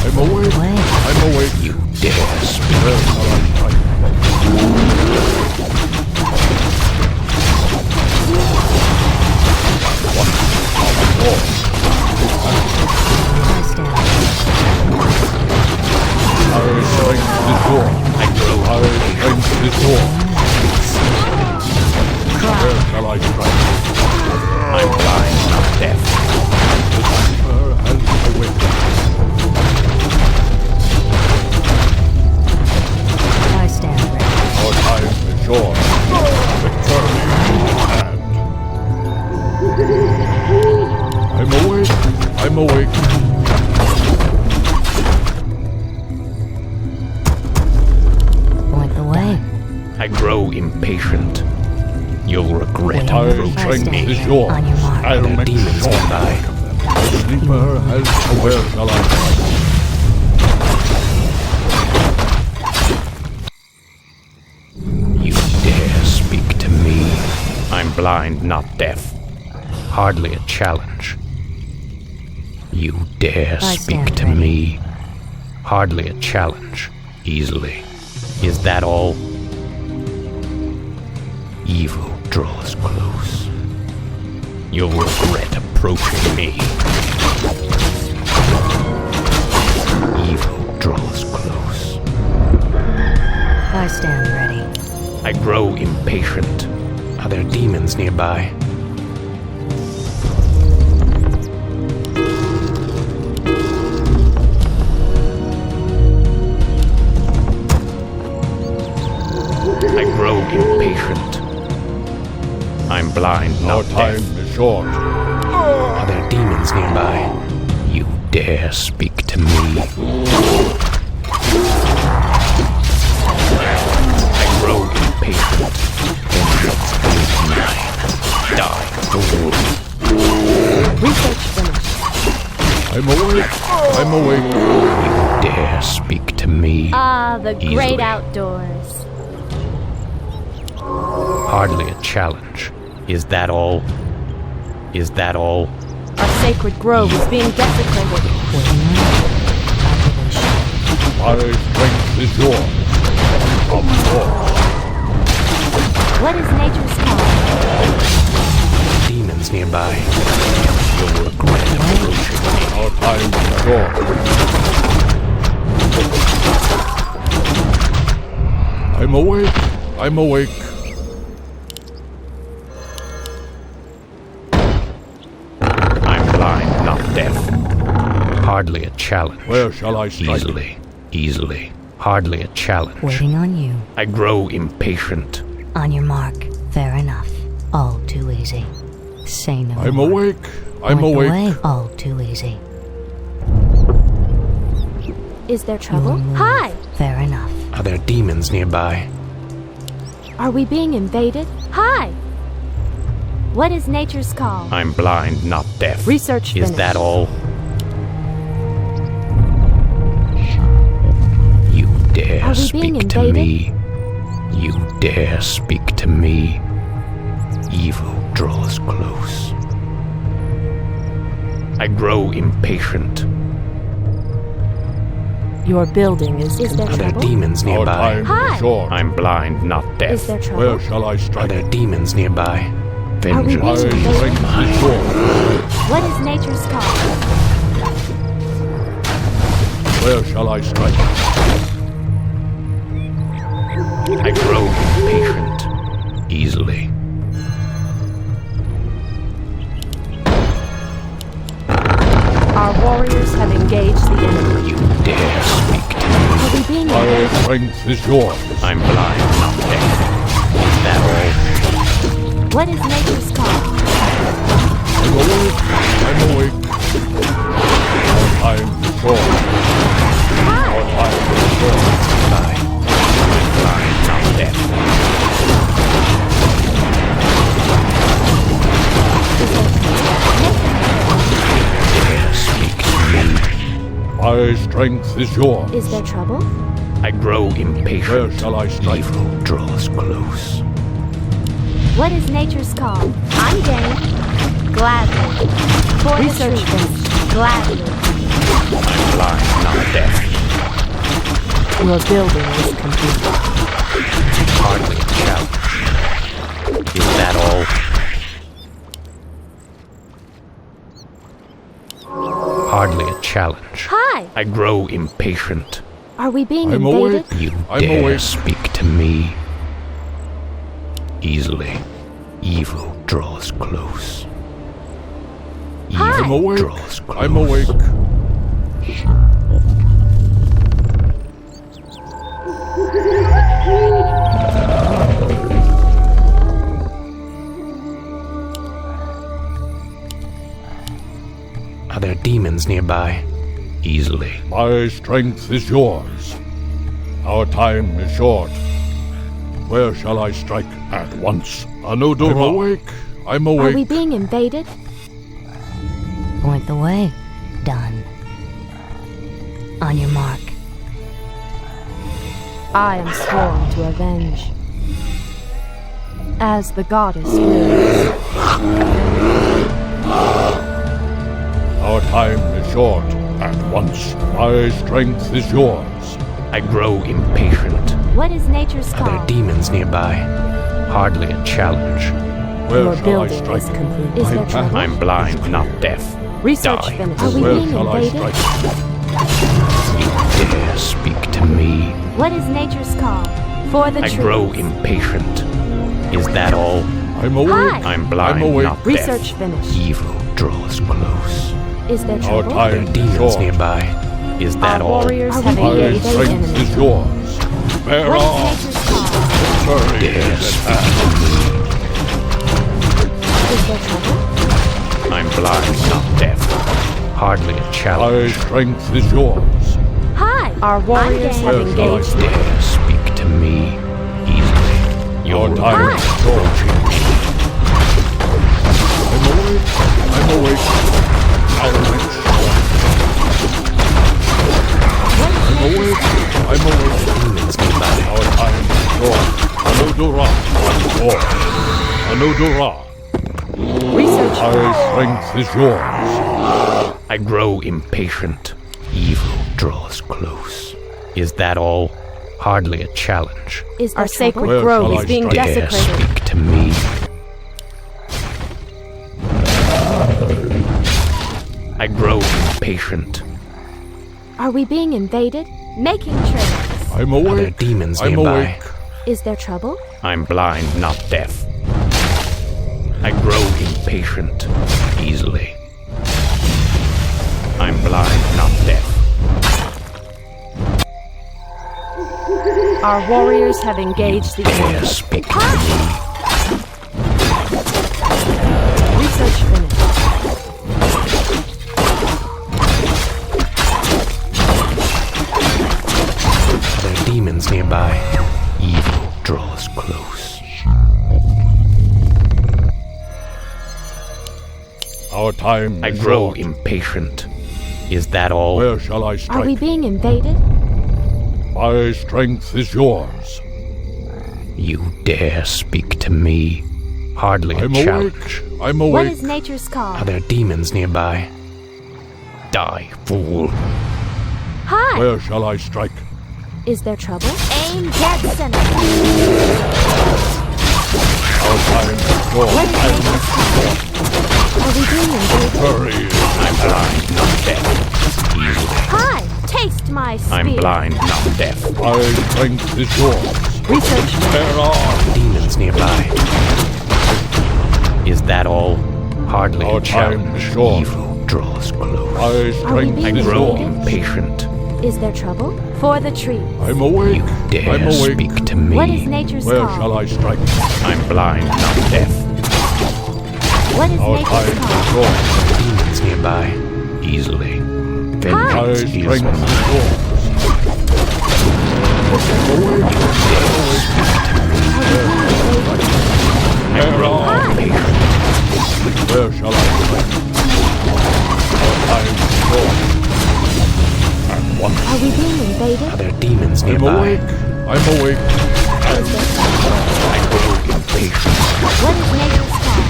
S13: I'm awake. I'm awake.
S16: You dare speak.
S13: Where shall I strike? Our strength is yours.
S16: I grow
S13: Our strength is yours. Where shall I strike?
S16: I'm blind, not deaf.
S13: The sleeper has awakened.
S6: I stand ready.
S13: Our time is short. Victory in hand. I'm awake. I'm awake.
S6: Point the way.
S16: I grow impatient. You'll regret
S13: Our
S16: approaching
S13: strength
S16: me.
S13: is yours.
S6: On your mark.
S13: I'll
S16: There
S13: make
S16: demons
S13: short
S16: nearby.
S13: work of them. The sleeper has where shall I strike?
S16: You dare speak to me? I'm blind, not deaf. Hardly a challenge. You dare
S6: I
S16: speak
S6: stand
S16: to
S6: ready.
S16: me? Hardly a challenge. Easily. Is that all? Evil draws close. You'll regret approaching me. Evil draws close.
S6: I stand ready.
S16: I grow impatient. Are there demons nearby?
S13: Our time is short.
S16: Are there demons nearby? You dare speak to me? I grow impatient. Vengeance is mine. Die, fool.
S8: Research finished.
S13: I'm awake. I'm awake.
S16: You dare speak to me?
S6: Ah, the
S16: easily.
S6: great outdoors.
S16: Hardly a challenge. Is that all? Is that all?
S8: Our sacred grove is being desecrated.
S13: My strength is yours. Of course.
S6: What is nature's call?
S16: Demons nearby. You'll regret approaching me.
S13: Our time is short. I'm awake. I'm awake.
S16: I'm blind, not deaf. Hardly a challenge.
S13: Where shall I strike?
S16: Easily. Hardly a challenge.
S10: Waiting on you.
S16: I grow impatient.
S10: On your mark. Fair enough. All too easy. Say no
S13: I'm
S10: more.
S13: awake. I'm
S10: Point the
S13: awake.
S10: way. All too easy.
S6: Is there trouble?
S10: Your move.
S6: Hi!
S10: Fair enough.
S16: Are there demons nearby?
S6: Are we being invaded? Hi! What is nature's call?
S16: I'm blind, not deaf.
S8: Research
S16: Is
S8: finished.
S16: that all? You dare
S6: Are we
S16: speak
S6: being
S16: to
S6: invaded?
S16: me? You dare speak to me? Evil draws close. I grow impatient.
S8: Your building is
S6: Is there
S16: Are there
S6: trouble?
S16: demons
S13: Our
S16: nearby?
S13: time
S6: Hi.
S13: is short.
S16: I'm blind, not deaf.
S6: Is there trouble?
S13: Where shall I
S16: Are
S13: strike?
S16: there demons nearby?
S6: Are we
S13: My
S16: Vengeance
S6: being
S16: is
S6: invaded?
S13: strength is
S16: mine.
S13: yours.
S6: What is nature's call?
S13: Where shall I strike?
S16: I grow impatient. Easily.
S8: Our warriors have engaged the enemy.
S16: You dare speak to me?
S6: Are we being
S13: My
S6: invaded?
S13: strength is yours.
S16: I'm blind, not deaf. Is that all?
S6: What is nature's call?
S13: I'm awake. I'm awake. Our time is short. Our time is short.
S16: Bye. I'm blind, not deaf. Dare speak to me?
S13: My strength is yours.
S6: Is there trouble?
S16: I grow impatient.
S13: Where shall I strike?
S16: Evil draws close.
S6: What is nature's call? I'm game. Gladly. For the
S8: Research
S6: truth. Gladly.
S16: I'm blind, not deaf.
S8: Your building is complete.
S16: Hardly a challenge. Is that all? Hardly a challenge.
S6: Hi!
S16: I grow impatient.
S6: Are we being
S13: I'm
S6: invaded?
S13: awake.
S16: You
S13: I'm
S16: dare
S13: awake.
S16: speak to me? Easily. Evil draws close. Evil
S6: Hi.
S13: I'm awake.
S16: draws close.
S13: I'm awake.
S16: Are there demons nearby? Easily.
S13: My strength is yours. Our time is short. Where shall I strike? At once. Anodora. I'm awake. I'm
S6: Are we
S13: awake.
S6: being invaded?
S10: Point the way. Done. On your mark.
S8: I am sworn to avenge. As the goddess wills.
S13: Our time is short. At once. My strength is yours.
S16: I grow impatient.
S6: What is nature's
S16: Are there
S6: call?
S16: demons nearby? Hardly a challenge.
S13: Where
S8: Your
S13: shall I
S8: building
S13: strike?
S8: is complete.
S6: Is
S13: My
S6: there
S13: path
S6: trouble?
S16: I'm blind, not deaf.
S8: Research
S16: Die.
S8: finished.
S6: Are we
S13: Where
S6: being
S13: shall I
S6: invaded?
S13: strike?
S16: You dare speak to me?
S6: What is nature's call? For the
S16: I
S6: truth.
S16: grow impatient. Is that all?
S13: I'm awake.
S6: Hi.
S16: I'm blind,
S13: I'm awake.
S16: not
S8: Research
S16: deaf.
S8: finished.
S16: Evil draws close.
S6: Is there
S13: Our
S6: trouble?
S16: Are there
S13: time is
S16: demons
S13: short.
S16: nearby? Is that
S8: Our
S16: all?
S8: warriors
S6: Are
S8: have
S6: we
S13: My
S8: engaged the
S13: strength
S8: enemy.
S13: is yours. Bear
S6: What is
S13: off.
S6: nature's call?
S13: Fury
S16: Dare
S13: is at
S16: speak
S13: hand.
S16: to me?
S6: Is there trouble?
S16: I'm blind, not deaf. Hardly a challenge.
S13: My strength is yours.
S6: Hi!
S8: Our warriors have
S13: Where shall I
S8: engaged.
S16: Dare speak to me easily.
S13: Your
S16: Your
S13: time
S16: time
S13: is approaching. I'm awake. I'm awake. I'll reach. I'm awake. I'm awake.
S16: demons nearby.
S13: Our time is short. Anudura. War. Anudura.
S8: Research.
S13: My strength is yours.
S16: I grow impatient. Evil draws close. Is that all? Hardly a challenge.
S6: Is there
S8: Our sacred
S13: Where
S8: grove
S13: shall
S8: is
S13: I
S8: being
S13: strike?
S16: Dare
S8: desecrated.
S16: speak to me. I grow impatient.
S6: Are we being invaded? Making trades.
S13: I'm
S16: Are there
S13: awake.
S16: demons
S13: I'm
S16: nearby?
S13: awake.
S6: Is there trouble?
S16: I'm blind, not deaf. I grow impatient easily. I'm blind, not deaf.
S8: Our warriors have engaged the
S16: Dare
S8: enemy.
S16: speak to me.
S8: Research finished.
S16: Are there demons nearby? Evil draws close.
S13: Our time
S16: I
S13: is
S16: grow
S13: short.
S16: impatient. Is that all?
S13: Where shall I
S6: Are we
S13: strike?
S6: being invaded?
S13: My strength is yours.
S16: You dare speak to me? Hardly a
S13: I'm
S16: challenge.
S13: awake. I'm
S6: What
S13: awake.
S6: is nature's
S16: Are
S6: call?
S16: there demons nearby? Die, fool.
S6: Hi!
S13: Where shall I strike?
S6: Is there trouble? Aim dead center.
S13: Our time is short.
S6: What is
S13: I'm
S6: nature's call? Are we being invaded?
S13: hurry.
S16: I'm blind, not deaf. Easily.
S6: Hi! Taste my spear.
S16: I'm blind, not deaf.
S13: My strength is yours.
S8: Research.
S13: There are.
S16: Demons nearby. Is that all? Hardly
S13: Our
S16: a
S13: time
S16: challenge.
S13: is short.
S16: Evil draws close.
S13: My strength
S6: being
S16: I
S13: is
S16: grow
S13: yours.
S16: impatient.
S6: Is there trouble? For the tree.
S13: I'm awake.
S16: You dare
S13: I'm awake.
S16: speak to me.
S6: What is nature's
S13: Where
S6: call?
S13: shall I strike?
S16: I'm blind, not deaf.
S6: What is
S13: Our
S6: nature's
S13: time is
S6: call?
S13: short.
S16: Demons nearby. Easily.
S13: My
S16: Vengeance
S13: strength
S16: is
S13: is yours.
S16: I grow impatient.
S13: Where shall I strike? Our time is short. At once.
S6: Are we being invaded?
S16: Are there demons
S13: I'm
S16: nearby?
S13: awake. I'm awake.
S16: I grow impatient.
S6: What is nature's call?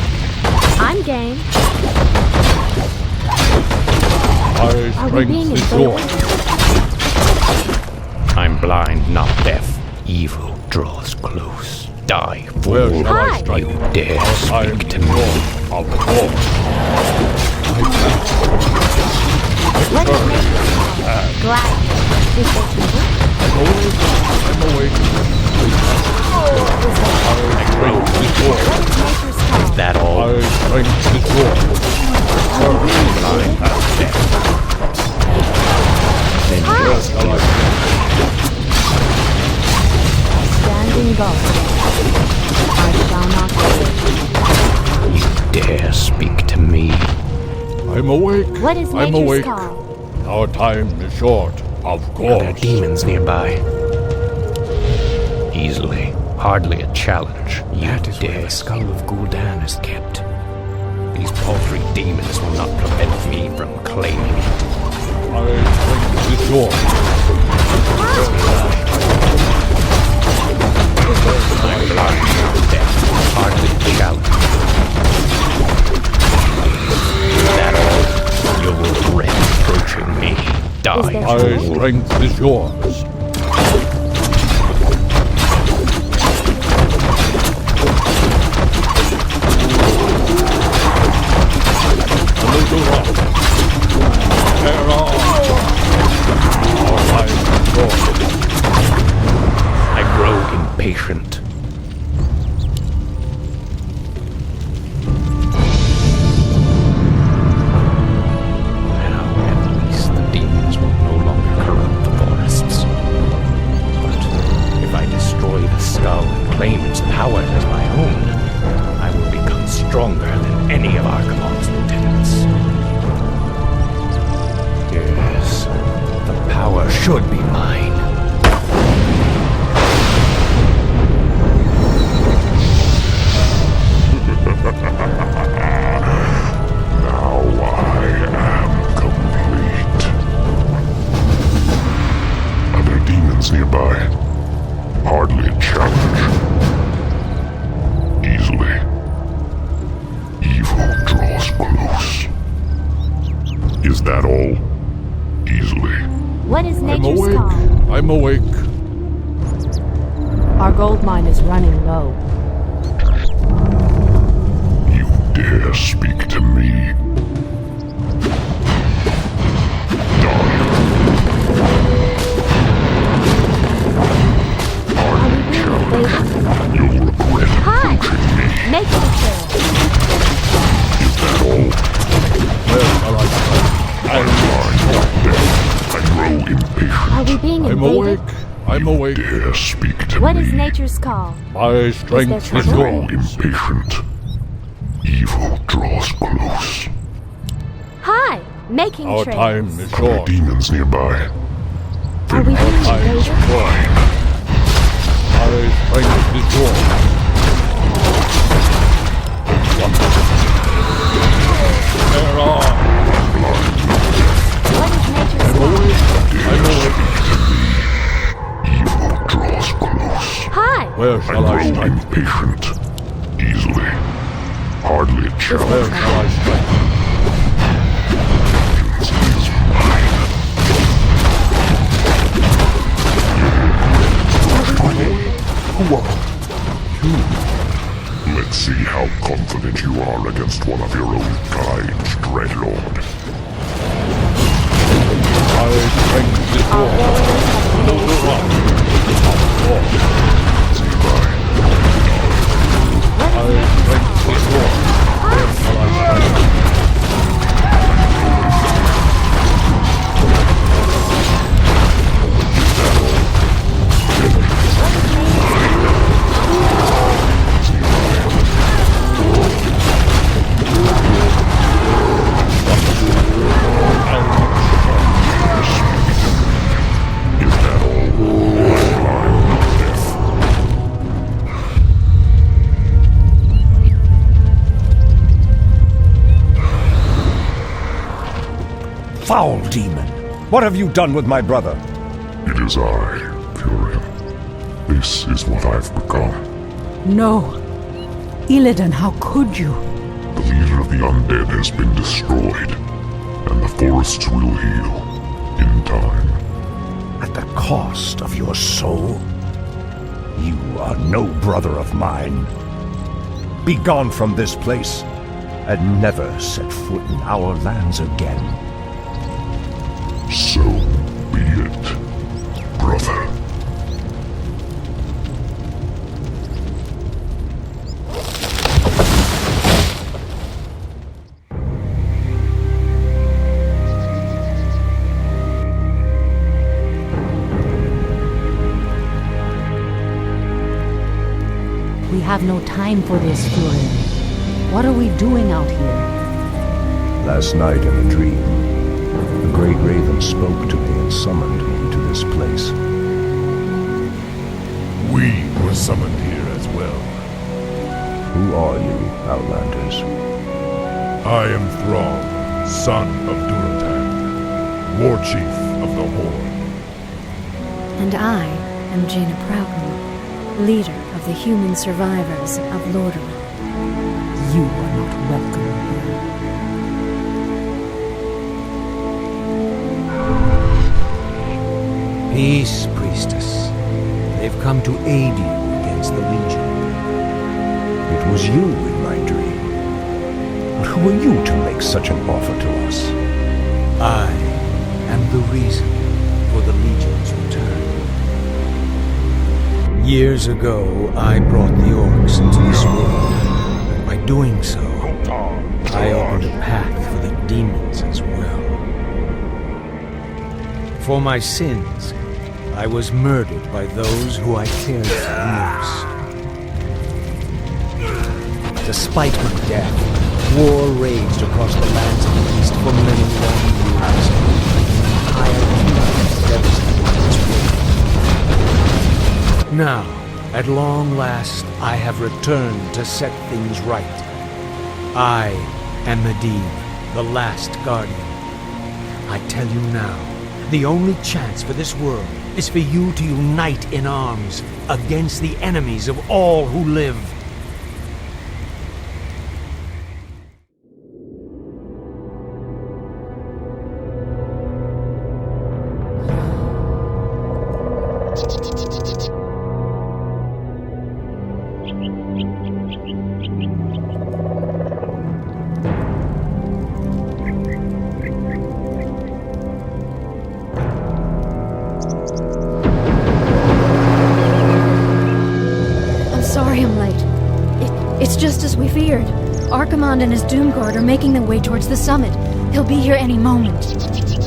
S6: I'm game.
S13: My
S6: Are we being
S13: strength is
S6: invaded?
S13: yours.
S16: I'm blind, not deaf. Evil draws close. Die,
S13: Where
S16: fool.
S13: shall I
S6: Hi.
S13: strike?
S16: You dare
S13: Our time
S16: speak to
S13: is
S16: me.
S13: short. Of course. My path.
S6: What is nature's call? Glad. Is there trouble?
S13: I'm awake. I'm awake. My strength is yours.
S6: What is nature's call?
S16: Is that all?
S13: My strength is yours.
S6: Are we being
S16: Blind,
S6: invaded?
S16: not deaf.
S13: Where shall I strike?
S8: Standing guard. I shall not fail.
S16: You dare speak to me?
S13: I'm awake.
S6: What is
S13: I'm
S6: nature's
S13: awake.
S6: call?
S13: Our time is short. Of
S16: Are there
S13: course.
S16: demons nearby? Easily. Hardly a challenge. You
S17: That is where
S16: dare.
S17: the skull of Gul'dan is kept. These paltry demons will not prevent me from claiming it.
S13: My strength is yours.
S16: I'm blind, not deaf. Hardly a challenge. Is that all? You'll regret approaching me. Die,
S6: Is there
S13: My
S16: fool.
S13: strength is yours. Anudura. There are. Our time is short.
S16: I grow impatient. Now, at least the demons will no longer corrupt the forests. should be mine.
S5: Now I am complete. Are there demons nearby? Hardly a challenge. Easily. Evil draws close. Is that all? Easily.
S8: What is
S13: I'm
S8: nature's
S13: awake.
S8: call?
S13: I'm awake.
S8: Our gold mine is running low.
S5: You dare speak to me? You'll regret approaching me.
S8: Make it clear.
S5: Is that all?
S13: Where shall I start?
S5: I'm blind like death. I grow impatient.
S8: Are we being
S13: I'm
S8: invaded?
S13: awake. I'm awake.
S5: Dare speak to
S8: What
S5: me?
S8: is nature's call?
S13: My strength
S8: there
S13: is
S8: trouble?
S5: Grow
S13: yours.
S5: impatient. Evil draws close.
S8: Hi! Making
S13: Our
S8: trades.
S13: time is
S5: Are there
S13: short.
S5: demons nearby?
S8: Are we being
S13: time is
S8: invaded?
S5: Fine.
S13: My strength is yours. There are.
S8: What is nature's
S13: I'm
S8: call?
S13: awake. I'm awake.
S5: Evil draws close.
S8: Hi!
S13: Where
S5: I
S13: shall I
S5: grow
S13: strike?
S5: impatient. Easily. Hardly a
S13: Where
S5: challenge.
S13: shall I strike?
S5: Vengeance is mine. Who are you? Let's see how confident you are against one of your own kind, Dreadlord.
S13: My strength is
S8: Our
S13: yours.
S8: warriors have
S13: My strength is yours. Where shall I strike?
S5: Is that all? I'm death.
S12: Foul demon! What have you done with my brother?
S5: It is I, Furion. This is what I've become.
S7: No. Illidan, how could you?
S5: The leader of the undead has been destroyed, and the forests will heal in time.
S12: At the cost of your soul? You are no brother of mine. Be gone from this place, and never set foot in our lands again.
S5: So be it, brother.
S7: We have no time for this, Furion. What are we doing out here?
S12: Last night in a dream, the great raven spoke to me and summoned me to this place.
S14: We were summoned here as well.
S12: Who are you, Outlanders?
S14: I am Thrall, son of Durotan, war chief of the Horde.
S10: And I am Jaina Proudmoore, leader of the human survivors of Lordaeron.
S7: You are not welcome here.
S18: Peace, priestess. They've come to aid you against the Legion.
S12: It was you in my dream. But who are you to make such an offer to us?
S18: I am the reason for the Legion's return. Years ago, I brought the orcs into this world. By doing so, I opened a path for the demons as well. For my sins, I was murdered by those who I cared for most. Despite my death, war raged across the lands of the East for many long years. The entire kingdom was devastated Now, at long last, I have returned to set things right. I am Medivh, the last guardian. I tell you now, the only chance for this world is for you to unite in arms against the enemies of all who live.
S19: It's just as we feared. Archimonde and his Doomguard are making their way towards the summit. He'll be here any moment.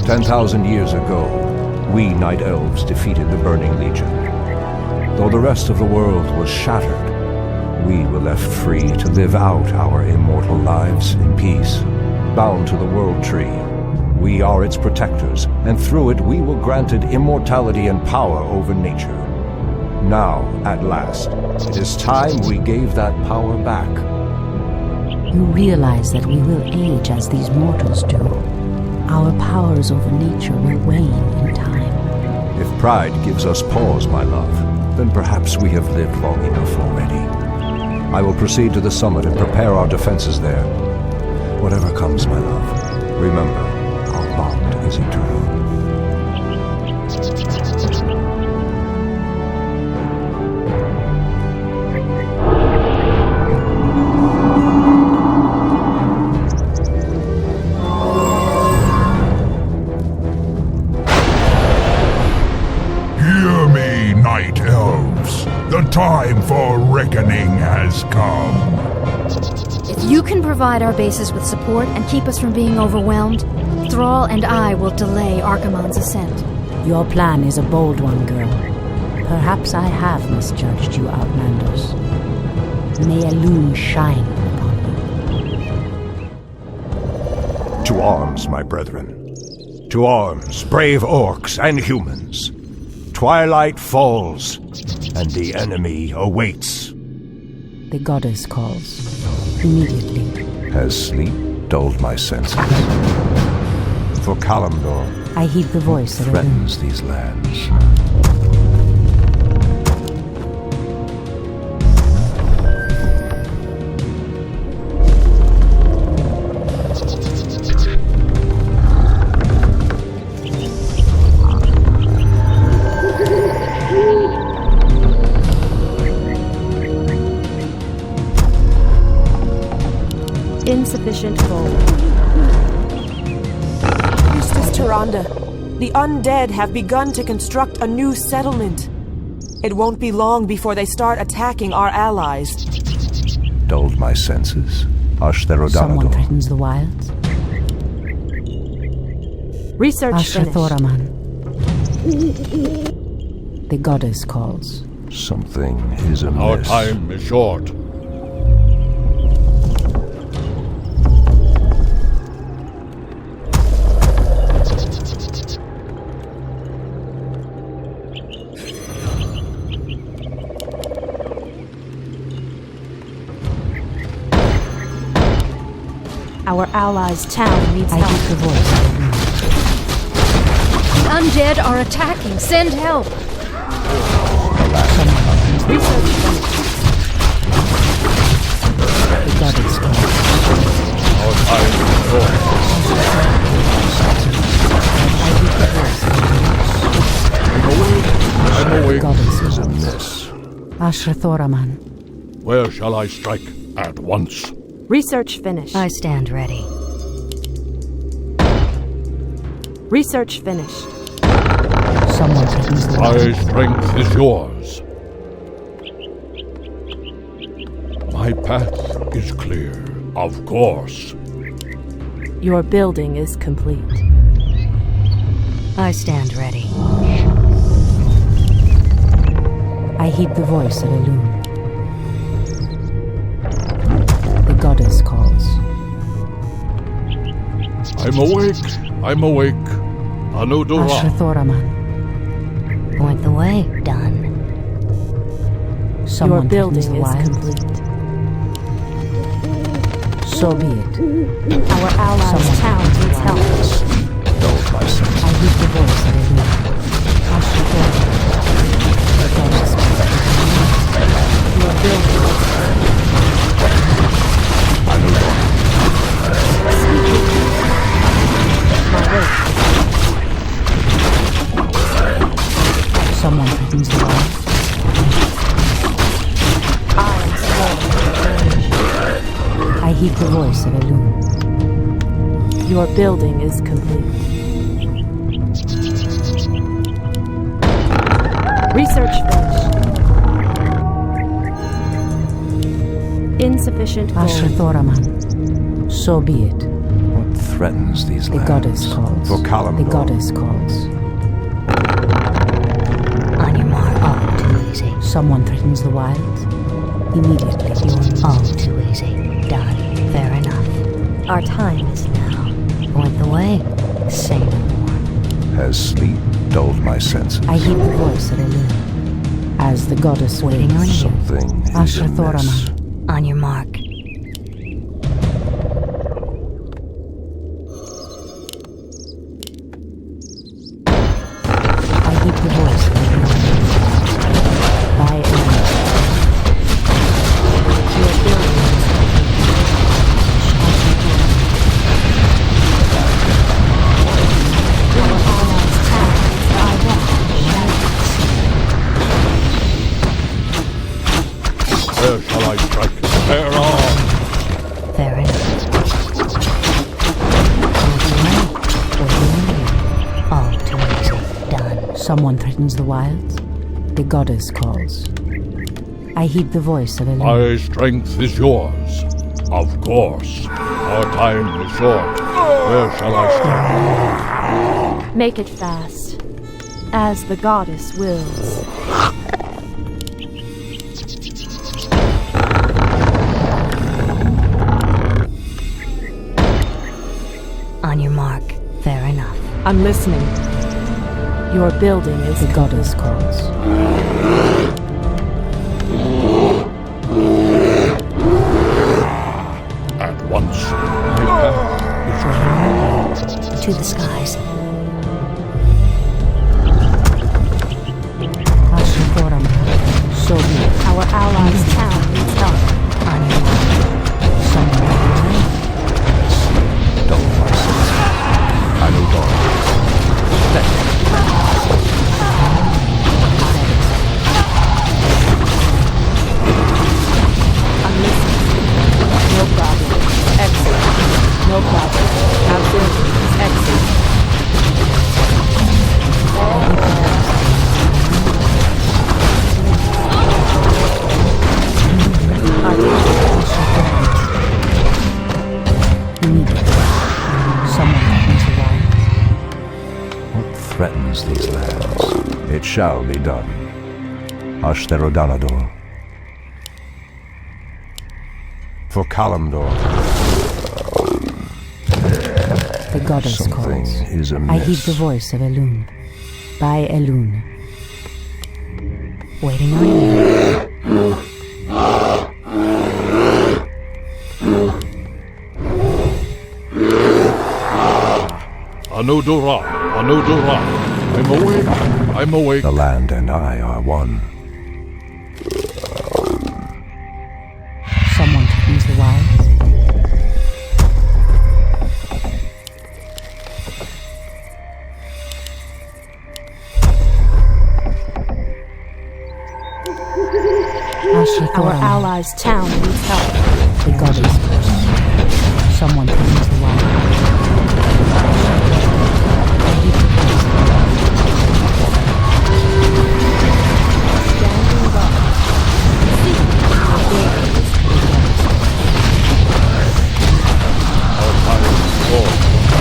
S12: 10,000 years ago, we Night Elves defeated the Burning Legion. Though the rest of the world was shattered, we were left free to live out our immortal lives in peace. Bound to the World Tree, we are its protectors, and through it we were granted immortality and power over nature. Now, at last, it is time we gave that power back.
S2: You realize that we will age as these mortals do. Our powers over nature will wane in time.
S12: If pride gives us pause, my love, then perhaps we have lived long enough already. I will proceed to the summit and prepare our defenses there. Whatever comes, my love, remember, our bond is eternal.
S9: The time for reckoning has come.
S19: If you can provide our bases with support and keep us from being overwhelmed, Thrall and I will delay Archimonde's ascent.
S2: Your plan is a bold one, girl. Perhaps I have misjudged you, Outlanders. May Elune shine upon you.
S12: To arms, my brethren. To arms, brave orcs and humans. Twilight falls, and the enemy awaits.
S2: The goddess calls. Immediately.
S12: Has sleep dulled my senses? For Kalimdor,
S2: I heed the voice of
S12: threatens these lands.
S8: Insufficient gold.
S1: Priestess Tyrande, the undead have begun to construct a new settlement. It won't be long before they start attacking our allies.
S12: Dulled my senses.
S2: Someone threatens the wilds.
S8: Research finished.
S2: Thoraman. The goddess calls.
S12: Something is amiss.
S13: Our time is short.
S8: Our allies' town needs help.
S2: I hear the voice.
S19: The undead are attacking. Send help.
S2: Research finished. The goddess calls.
S13: Our time is short. I'm awake.
S2: Goddess
S12: is amiss.
S2: Thoraman.
S13: Where shall I strike? At once.
S8: Research finished.
S10: I stand ready.
S8: Research finished.
S2: Someone threatens the
S13: My strength is yours. My path is clear, of course.
S8: Your building is complete.
S10: I stand ready.
S2: I heed the voice of Elune. The goddess calls.
S13: I'm awake. I'm awake. Anudura.
S2: Thoraman.
S10: Point the way, done.
S1: Your building is complete.
S7: So be it.
S1: Our allies' town needs help.
S12: Dulled my senses.
S7: I hear the voice of Elune.
S1: Your building is
S7: Someone threatens the wall. I heed the voice of Elune.
S1: Your building is complete. Research finished. Insufficient gold.
S7: Asher Thoraman. So be it.
S12: What threatens these
S7: The
S12: lands?
S7: goddess calls.
S12: For Kalimdor.
S7: The goddess calls.
S6: On your mark. All too easy.
S7: Someone threatens the wilds. Immediately.
S6: You're all too easy. Done. Fair enough. Our time is now. Point the way. Say no more.
S12: Has sleep dulled my senses?
S7: I heed the voice of Elune. As the goddess
S6: Waiting on you.
S12: Something is
S7: Asher
S12: amiss.
S7: Thoraman.
S6: On your mark.
S7: I heed the voice of Elune. By Elune.
S1: Your building is our allies' town needs I walk.
S13: Where shall I strike? Bear on!
S6: Fair enough. All too easy. Done.
S7: Someone threatens the wilds. The goddess calls. I heed the voice of Elune.
S13: My strength is yours. Of course. Our time is short. Where shall I strike?
S8: Make it fast, as the goddess wills.
S6: On your mark. Fair enough.
S1: I'm listening. Your building is
S7: The goddess calls.
S13: At once. My path is clear.
S6: To the skies.
S7: Asher Thoraman. So be it.
S1: our allies' town needs help.
S6: On your mark.
S7: Someone
S12: Dulled my senses. I know dawn.
S1: I'm listening. No problem. Excellent. No problem. Our building is excellent.
S12: What threatens these lands? It shall be done. Ashtherodanador. For Kalimdor.
S7: The goddess
S12: Something
S7: calls.
S12: is
S7: I
S12: amiss.
S7: heed the voice of Elune. By Elune.
S6: Waiting on you.
S13: Anudura, Anudura. I'm awake. I'm awake.
S12: The land and I are one.
S7: Someone threatens the wilds. Asher
S1: Our
S7: Thoraman.
S1: allies' town needs help.
S7: The goddess calls. Someone threatens the wilds.
S1: Standing guard.
S13: Our time is short.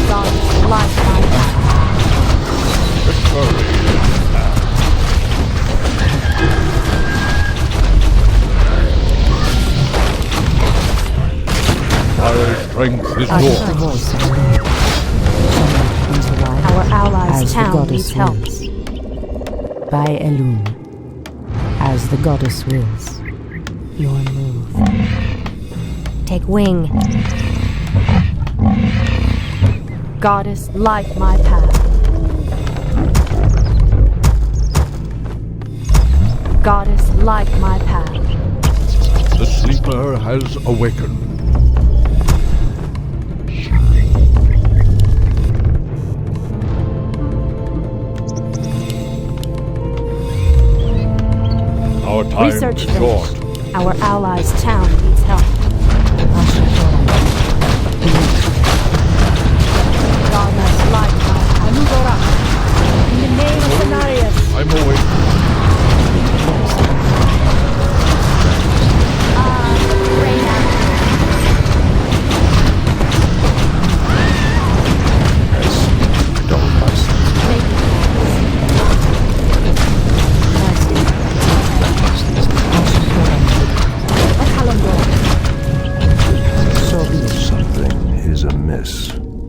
S1: God's life by back.
S13: Victory is now. My strength is
S7: I heed the
S13: yours.
S7: voice of Elune. Someone threatens the wilds.
S1: Our allies'
S7: As the
S1: town
S7: goddess
S1: needs help.
S7: wills. By Elune.
S2: As the goddess wills.
S6: Your move. Take wing.
S8: Goddess, light my path. Goddess, light my path.
S13: The sleeper has awakened. Our time
S8: Research
S13: is short.
S8: finished. Our allies' town needs help. Goddess, light my path. In the name of Cenarius.
S13: I'm awake.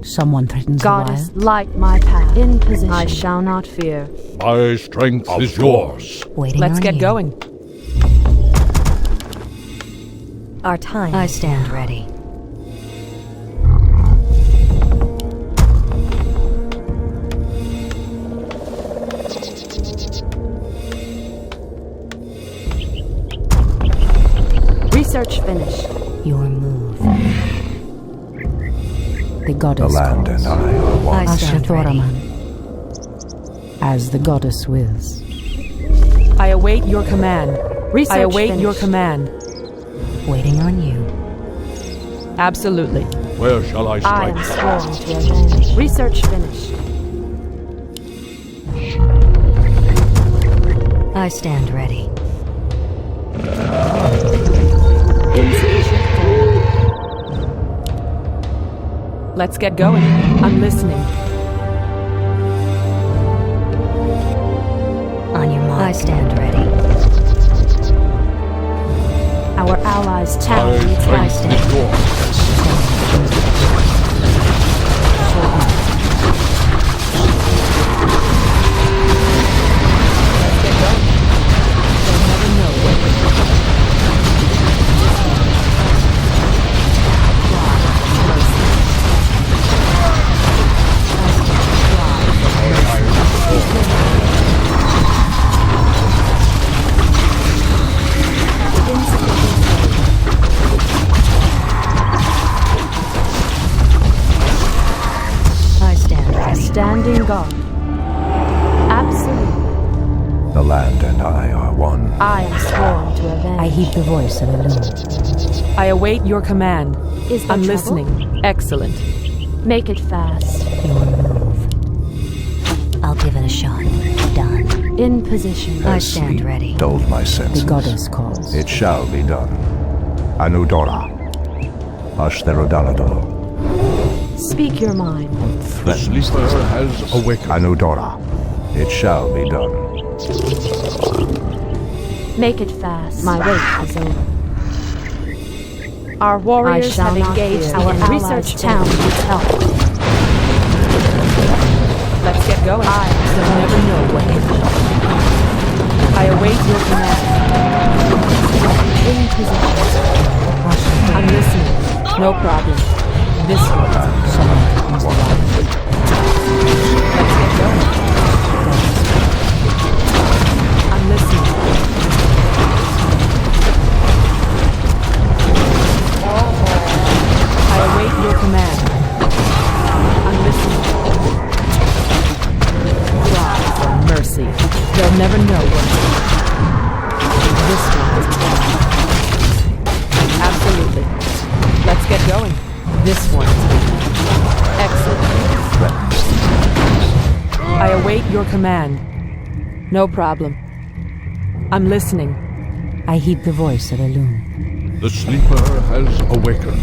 S2: Someone threatens
S8: Goddess,
S2: the wild.
S8: light my path. In position. I shall not fear.
S13: My strength is yours.
S6: Waiting
S1: Let's
S6: on
S1: get
S6: you.
S1: going.
S6: Our time. I stand ready.
S8: Research finished.
S6: Your move.
S2: The goddess
S12: The land
S2: calls.
S12: and I are one.
S6: I stand ready.
S2: As the goddess wills.
S1: I await your command.
S8: Research
S1: I await
S8: finished.
S1: your command.
S6: Waiting on you.
S1: Absolutely.
S13: Where shall I
S8: I
S13: strike?
S8: am sworn to avenge. Research finished.
S6: I stand ready.
S8: Insufficient form.
S1: Let's get going. I'm listening.
S6: On your mark. I stand ready.
S8: Our allies' town
S13: My
S8: needs my
S13: strength is yours.
S1: Let's get going. They'll never know what we're doing.
S6: I stand ready.
S8: Standing guard. Absolutely.
S12: The land and I are one.
S8: I am sworn to avenge.
S2: I heed the voice of Elune.
S1: I await your command.
S8: Is there
S1: I'm
S8: trouble?
S1: listening. Excellent.
S8: Make it fast.
S6: Your move. I'll give it a shot. Done.
S8: In position.
S6: I
S12: As
S6: stand
S12: sleep
S6: ready.
S12: dulled my senses.
S2: The goddess calls.
S12: It shall be done. Anudora. Ashtherodalador.
S8: Speak your mind.
S13: The sleeper has awakened.
S12: Anudora. It shall be done.
S8: Make it fast. My wait is over. Our warriors have engaged our research town needs help.
S1: Let's get going. They'll never know what we're doing. I await your command.
S8: In position.
S1: I'm listening. No problem. This one. Let's get going. I'm listening. I await your command. I'm listening. Cry for mercy. They'll never know what. This one. Absolutely. Let's get going. This one. Excellent. I await your command. No problem. I'm listening.
S2: I heed the voice of Elune.
S13: The sleeper has awakened.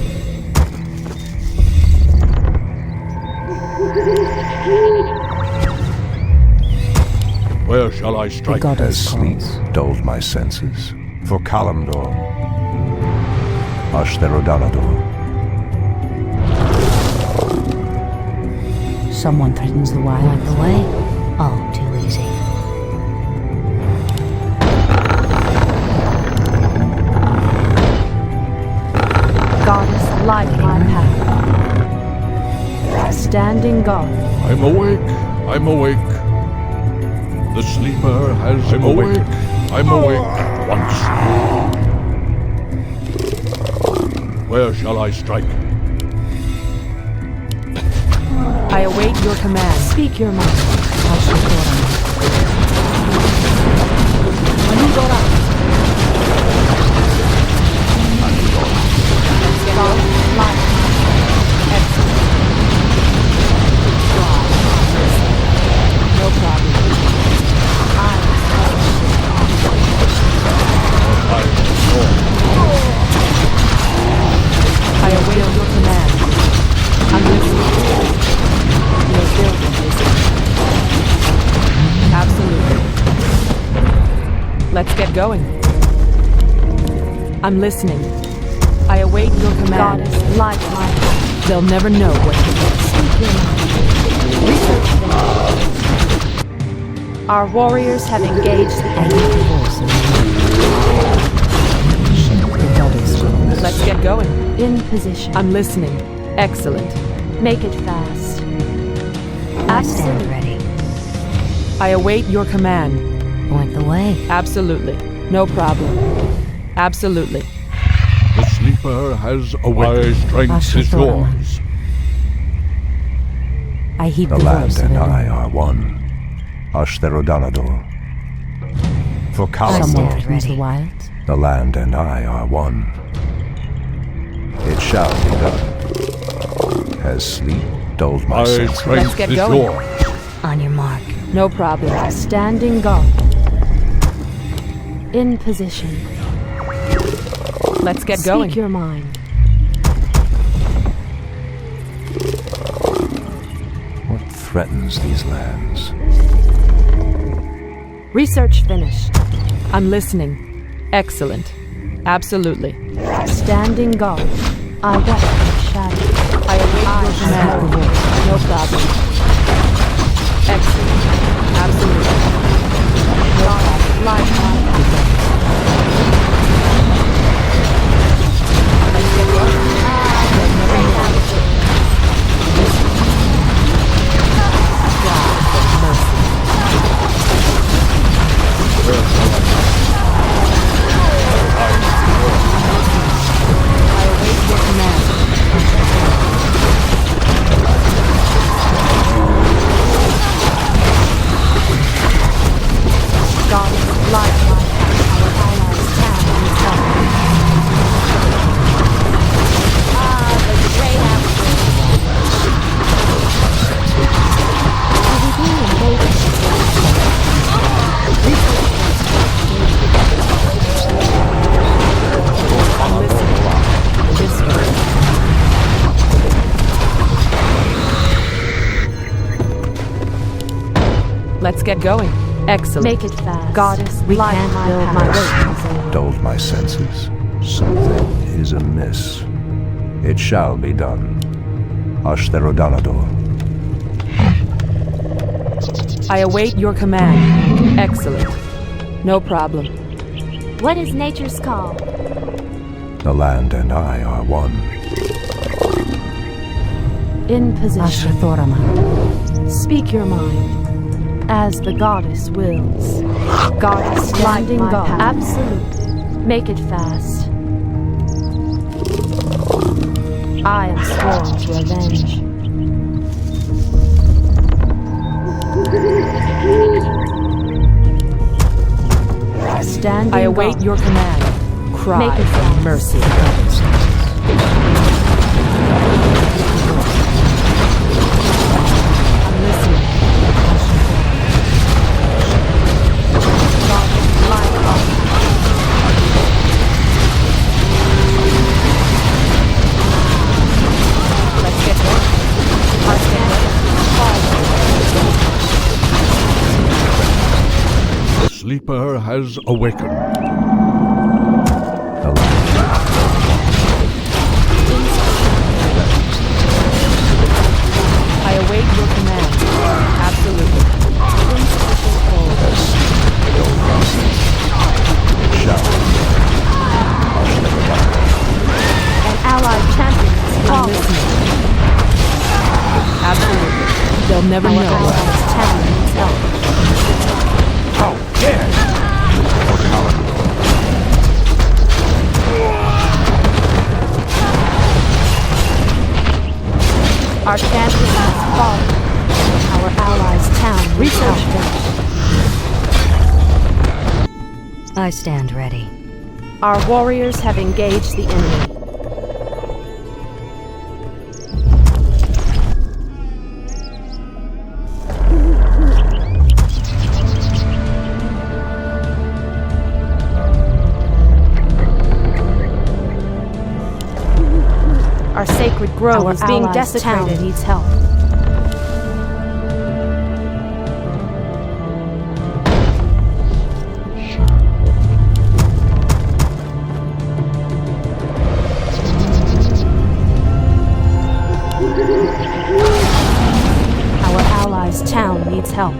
S13: Where shall I strike?
S2: The goddess
S12: As sleep dulled my senses. For Kalimdor. Ashtherodalador.
S2: Someone threatens the wild.
S6: Like the way? Oh, too easy.
S8: light my path. Standing guard.
S13: I'm awake. I'm awake. The sleeper has awake. I'm awake once more. Where shall I strike?
S1: I await your command.
S8: Speak your mind.
S1: No problem. I await your command. I'm listening. Your building is absolutely. Let's get going. I'm listening. I await your command.
S8: Goddess, light my path.
S1: They'll never know what to do.
S8: Speak your mind. Research them. Our warriors have engaged the enemy.
S1: Let's get going.
S8: In position.
S1: I'm listening. Excellent.
S8: Make it fast.
S10: I stand ready.
S1: I await your command.
S10: Point the way.
S1: Absolutely. No problem. Absolutely.
S13: The sleeper has awake. My strength is yours.
S2: I heed
S12: the
S2: the
S12: land
S2: voice
S12: and
S2: of
S12: I are one. Ashtherodanador. For
S2: Someone
S12: Kalamor,
S2: through the wilds.
S12: the land and I are one. It shall be done. Has sleep dulled my senses?
S1: Let's get going.
S10: On your mark.
S1: No problem.
S8: Standing guard. In position.
S1: Let's get going.
S8: Speak your mind.
S12: What threatens these lands?
S8: Research finished.
S1: I'm listening. Excellent. Absolutely.
S8: Standing guard. I walk in shadow.
S1: I await your command. No problem. Excellent. Absolutely. No problem.
S8: Light my path.
S1: Let's get going. Let's get going. Excellent.
S8: Make it fast.
S2: Goddess,
S8: we can't build my way.
S12: Dulled my senses. Something is amiss. It shall be done. Ashtherodanador.
S1: I await your command. Excellent. No problem.
S8: What is nature's call?
S12: The land and I are one.
S8: In position.
S2: Ashthorama.
S8: Speak your mind. As the goddess wills. Goddess standing guard. Absolutely. Make it fast. I am sworn to avenge. Standing
S1: I await
S8: guard.
S1: your command. Cry
S8: Make it
S1: for
S8: fast.
S1: mercy. I'm listening. Let's get going. I stand ready.
S13: The sleeper has awakened.
S1: I await your command. Absolutely.
S8: An allied champion
S7: never know.
S12: How dare you!
S8: Our champion has fallen. Our allies' town research finished.
S6: I stand ready.
S8: Our warriors have engaged the enemy. Our sacred grove is being desecrated. Needs help. Our allies' town needs help.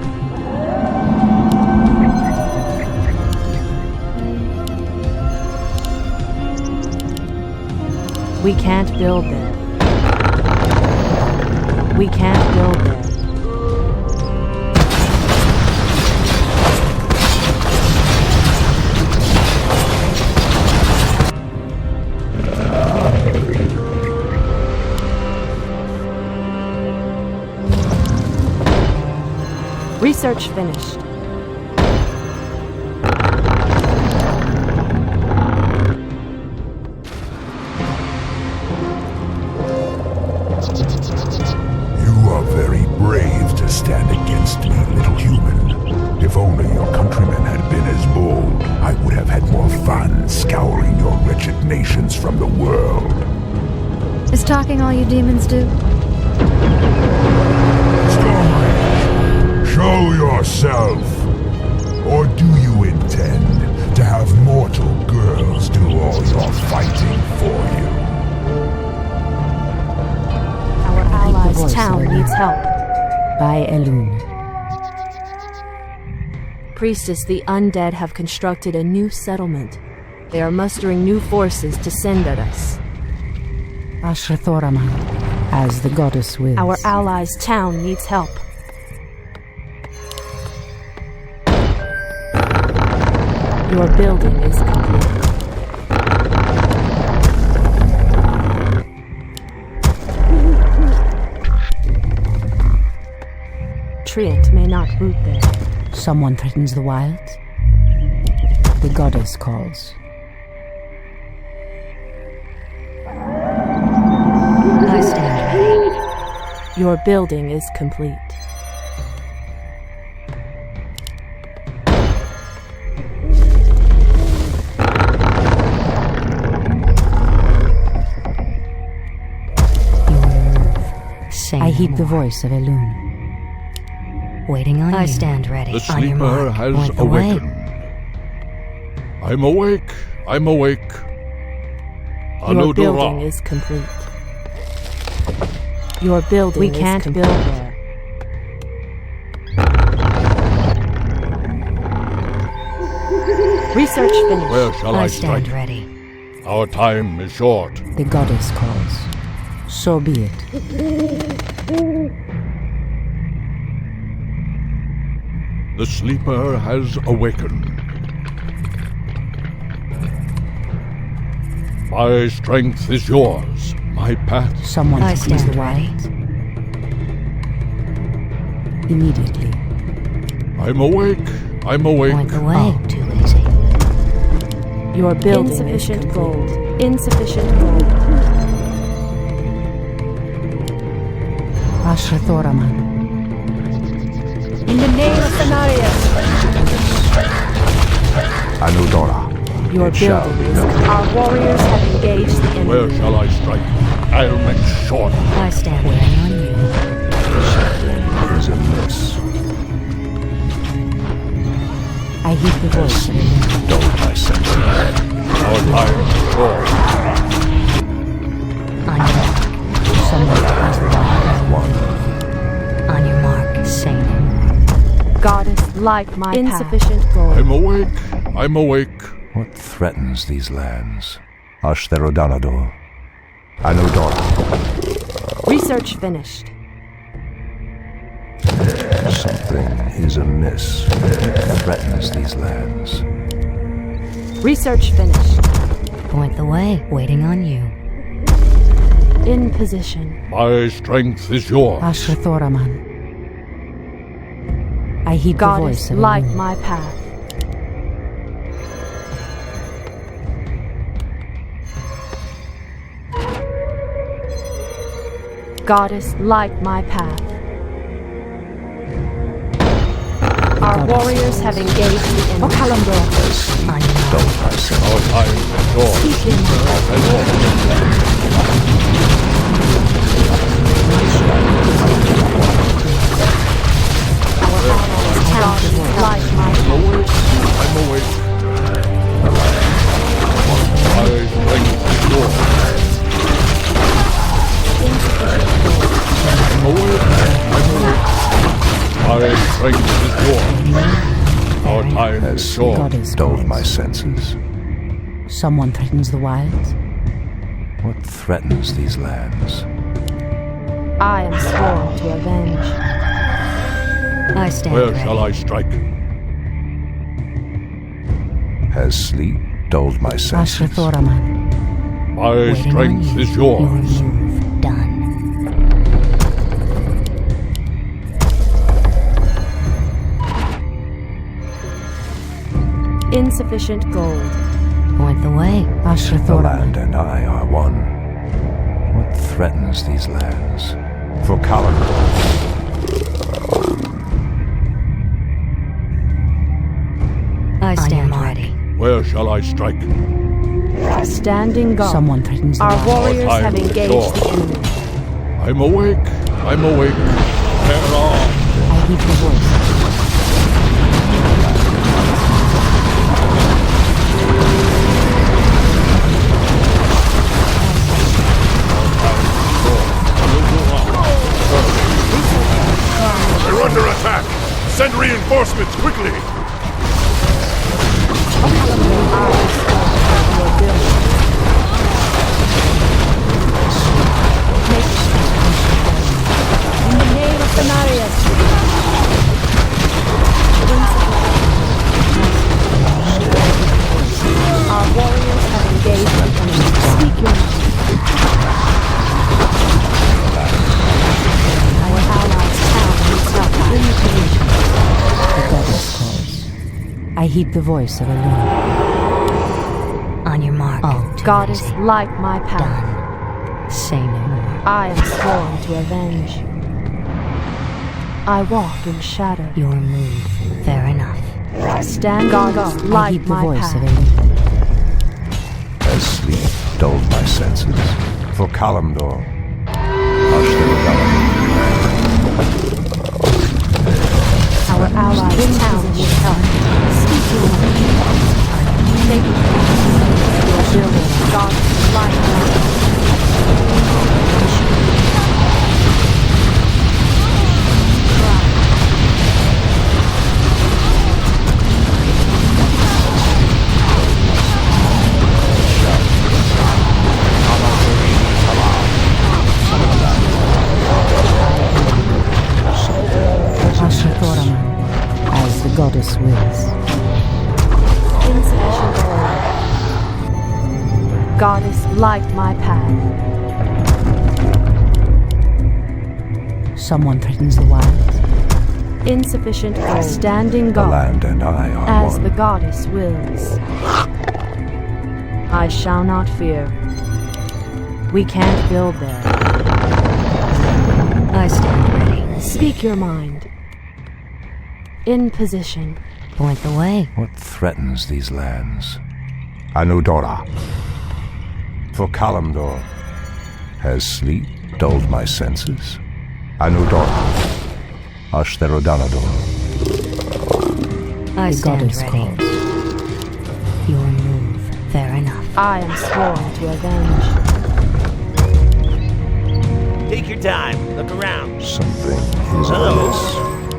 S8: We can't build there. We can't build there. Research finished.
S9: Stand against me, little human. If only your countrymen had been as bold, I would have had more fun scouring your wretched nations from the world.
S19: Is talking all you demons do?
S9: Stormrage, show yourself! Or do you intend to have mortal girls do all your fighting for you?
S8: Our allies' town needs help.
S2: By Elune.
S8: Priestess, the undead have constructed a new settlement. They are mustering new forces to send at us.
S2: Ashrathoraman, as the goddess wills.
S8: Our allies' town needs help. Your building is complete. Treant may not root there.
S2: Someone threatens the wilds. The goddess calls.
S6: I stand ready.
S8: Your building is complete.
S2: I heed the voice of Elune.
S6: Waiting on you. I stand ready.
S13: The sleeper has awakened. I'm awake. I'm awake.
S8: Your building is complete. Your building
S2: we can't
S8: is
S2: build there.
S8: Research finished.
S13: Where shall I
S6: stand
S13: strike?
S6: Ready.
S13: Our time is short.
S2: The goddess calls. So be it.
S13: The sleeper has awakened. My strength is yours. My path.
S2: Someone
S6: I stand
S2: the wilds. Immediately.
S13: I'm awake. I'm awake.
S6: Went away too easy.
S8: Your building insufficient is gold. Insufficient gold.
S2: Ashrathoraman.
S8: In the name of Cenarius.
S12: Anudora.
S8: Your building is. Our warriors have engaged the enemy.
S13: Where shall I strike? I'll make short.
S6: I stand waiting on you.
S12: Something is amiss.
S2: I heed the voice.
S12: Don't I sense it?
S13: Our time is short.
S6: On your mark.
S2: Someone has the
S12: one.
S6: On your mark, Saint.
S8: Goddess, like my insufficient gold.
S13: I'm awake. I'm awake.
S12: What threatens these lands? Ashtherodanador. Anudora.
S8: Research finished.
S12: Something is amiss. It threatens these lands.
S8: Research finished.
S6: Point the way, waiting on you.
S8: In position.
S13: My strength is yours.
S7: Ashra Thoraman. I heed the voice
S8: Goddess,
S7: of
S8: light
S7: Elune.
S8: my path. Goddess, light my path. Our warriors have engaged the enemy.
S13: I'm awake. My strength is yours. I'm awake. My strength is yours. Our time is short.
S12: Dulled my senses.
S7: Someone threatens the wilds.
S12: What threatens these lands?
S8: I am sworn to avenge.
S6: I stand
S13: Where
S6: ready.
S13: shall I strike?
S12: Has sleep dulled my senses?
S7: Ashra Thoraman.
S13: My strength is yours.
S8: Insufficient gold.
S6: Point the way.
S7: Ashra
S12: The
S7: Thoraman.
S12: land and I are one. What threatens these lands? For Kalimdor.
S6: I stand ready.
S13: Where shall I strike?
S8: Standing guard.
S7: Someone threatens the
S8: Our
S7: wilds.
S8: warriors
S13: Our time
S8: have
S13: is
S8: engaged
S13: short.
S8: the enemy.
S13: I'm awake. I'm awake. Where are?
S7: I heed the voice.
S14: They're under attack! Send reinforcements quickly!
S8: In the name of Cenarius. Our warriors have engaged the enemy. Speak your mind. Our allies' town is up in the position.
S7: The goddess calls. I heed the voice of Elune.
S6: On your mark.
S8: Goddess, light my path.
S6: Say no more.
S8: I am sworn to avenge. I walk in shadow.
S6: Your move. Fair enough.
S8: Stand guard,
S7: I
S8: light
S7: heed the
S8: my
S7: voice of
S8: path.
S7: Elune.
S12: Has sleep dulled my senses? For Kalimdor. Hush the rebellion.
S8: Our allies' town is up. Speak your mind. Take it. Your building, God, light my path.
S7: Ashra Thoraman. As the goddess wills.
S8: Insufficient gold. Goddess, light my path.
S7: Someone threatens the wilds.
S8: Insufficient gold. Standing
S12: The
S8: guard.
S12: land and I are
S8: As
S12: one.
S8: the goddess wills. I shall not fear. We can't build there.
S6: I stand ready.
S8: Speak your mind. In position.
S6: Point the way.
S12: What threatens these lands? Anudora. For Kalimdor. Has sleep dulled my senses? Anudora. Ashtherodanador.
S6: I
S7: The
S6: stand
S7: goddess
S6: ready.
S7: calls.
S6: Your move. Fair enough.
S8: I am sworn to avenge.
S20: Take your time. Look around.
S12: Something is
S20: Hello.
S12: amiss.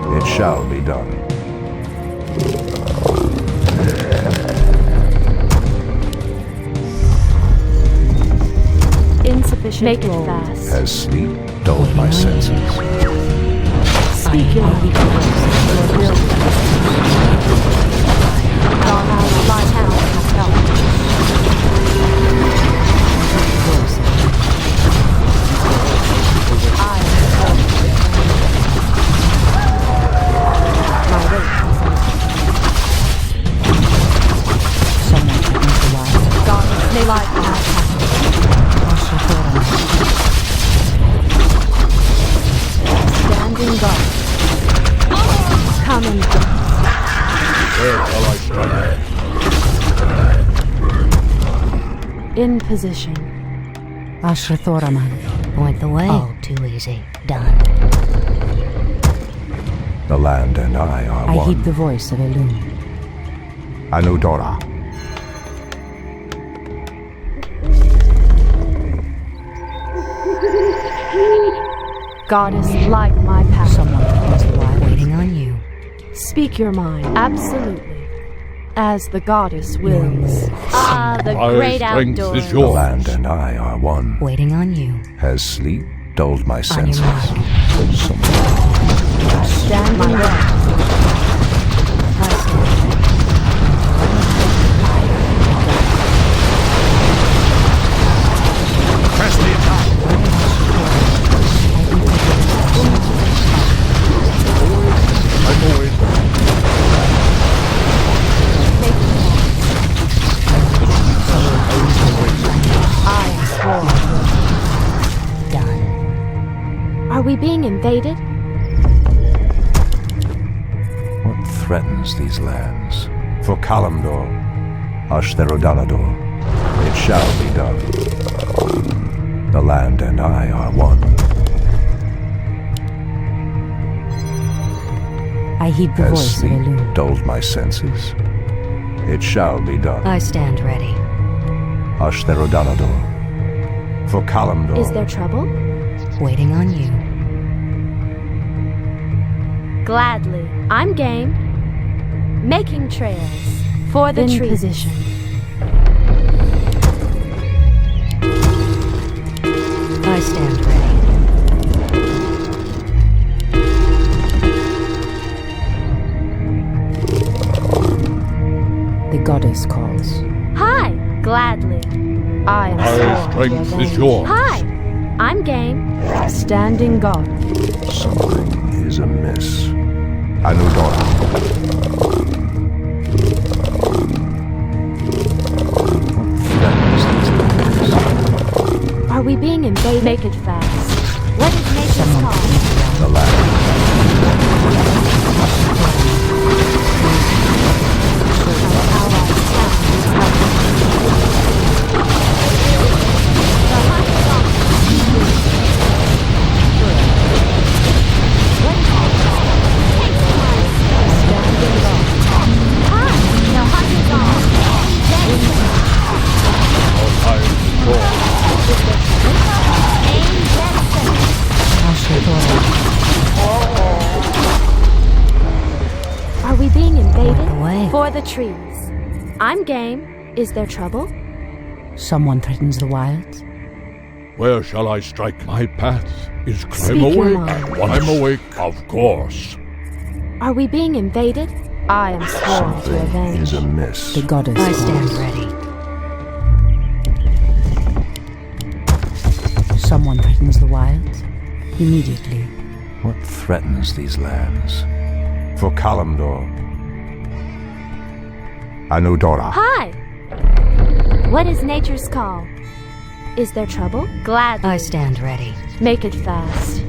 S12: It shall be done.
S8: Insufficient Make gold. It fast.
S12: Has sleep dulled my senses?
S8: Speak your mind. Our ally town has helped. I am my
S2: Someone threatens the wild.
S8: God may light my path. Standing guard. Coming.
S13: Where shall I strike?
S8: In position.
S2: Ashrathoraman.
S6: Point the way.
S2: Oh.
S6: Too easy. Done.
S12: The land and I are
S2: I
S12: one.
S2: heed the voice of Elun.
S12: Anudora.
S8: Goddess, light my path.
S2: Someone threatens the wild.
S6: Waiting on you.
S8: Speak your mind. Absolutely. As the goddess wills.
S19: Ah, the
S13: My
S19: great
S13: strength
S19: outdoors.
S13: is
S12: The
S13: yours.
S12: land and I are one.
S6: Waiting on you.
S12: Has sleep dulled my
S6: On
S12: senses?
S6: your mark.
S8: Stand my ground.
S13: Press the attack. I'm always.
S6: Done.
S8: Are we being invaded?
S12: What threatens these lands? For Kalimdor, Ashtherodanador, it shall be done. The land and I are one.
S2: I heed the
S12: Has
S2: voice of
S12: sleep
S2: Elun.
S12: dulled my senses? It shall be done.
S6: I stand ready.
S12: Ashtherodanador. For Kalimdor.
S8: Is there trouble?
S6: Waiting on you.
S19: Gladly. I'm game. Making trails. For the
S8: In
S19: trees.
S8: position.
S6: I stand ready.
S2: The goddess calls.
S19: Hi. Gladly.
S8: I am
S13: My
S8: sworn to
S13: strength
S8: avenge.
S13: is yours.
S19: Hi. I'm game.
S8: Standing guard.
S12: Something is amiss. Anudora.
S8: Are we being invaded? Make it fast.
S19: What is nature's call?
S12: The land.
S19: Are we being invaded?
S6: Away.
S19: For the trees. I'm game. Is there trouble?
S2: Someone threatens the wilds.
S13: Where shall I strike? My path is clear.
S8: Speak
S13: I'm
S8: your
S13: awake.
S8: mind.
S13: I'm awake, of course.
S8: Are we being invaded? I am sworn to
S12: Something
S8: avenge.
S12: is amiss.
S2: The goddess
S6: I
S2: calls.
S6: stand ready.
S2: Someone threatens the wilds. Immediately.
S12: What threatens these lands? For Kalimdor. Anudora.
S19: Hi. What is nature's call? Is there trouble? Gladly.
S6: I stand ready.
S8: Make it fast.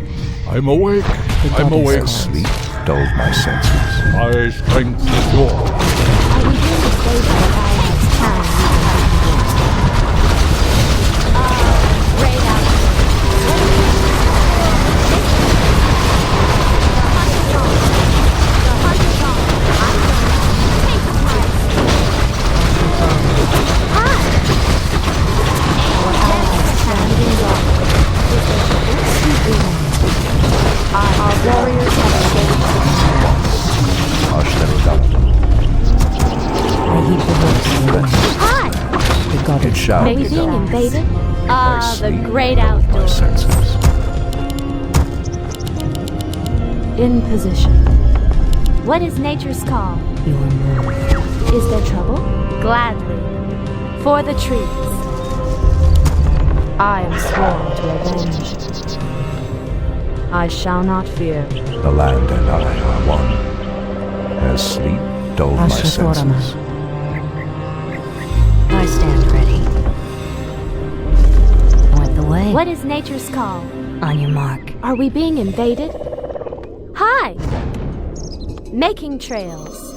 S13: I'm awake.
S2: The
S13: I'm
S2: goddess
S13: awake.
S2: calls.
S12: Sleep dulled my senses.
S13: My strength is yours.
S8: Are we being invaded? Allies town.
S19: Great outdoors.
S8: Our warriors have
S12: Ashtherodanador.
S2: I heed the voice of Elun.
S19: Hi.
S2: The
S12: It
S2: goddess
S12: shall
S19: Are
S12: be
S19: we being
S12: done.
S19: invaded?
S12: I
S19: The
S12: sleep
S19: great
S12: dulled my
S19: outdoors.
S12: senses.
S8: In position.
S21: What is nature's call?
S6: Your move.
S21: Is there trouble? Gladly. For the trees.
S8: I am sworn to avenge. I shall not fear.
S12: The land and I are one. As sleep dulled my senses.
S6: I stand ready. Point the way.
S21: What is nature's call?
S6: On your mark.
S21: Are we being invaded? Hi! Making trails.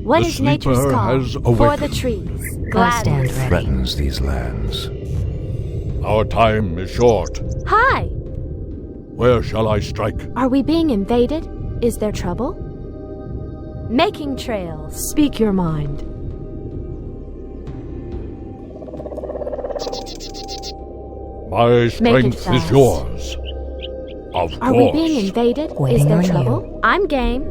S21: What is nature's call? For the trees. Gladly.
S12: Threatens these lands.
S13: Our time is short.
S21: Hi!
S13: Where shall I strike?
S21: Are we being invaded? Is there trouble? Making trails.
S8: Speak your mind.
S13: My strength is yours. Of
S21: Are
S13: course.
S21: we being invaded?
S6: Waiting
S21: is there
S6: on
S21: trouble?
S6: you.
S21: I'm game.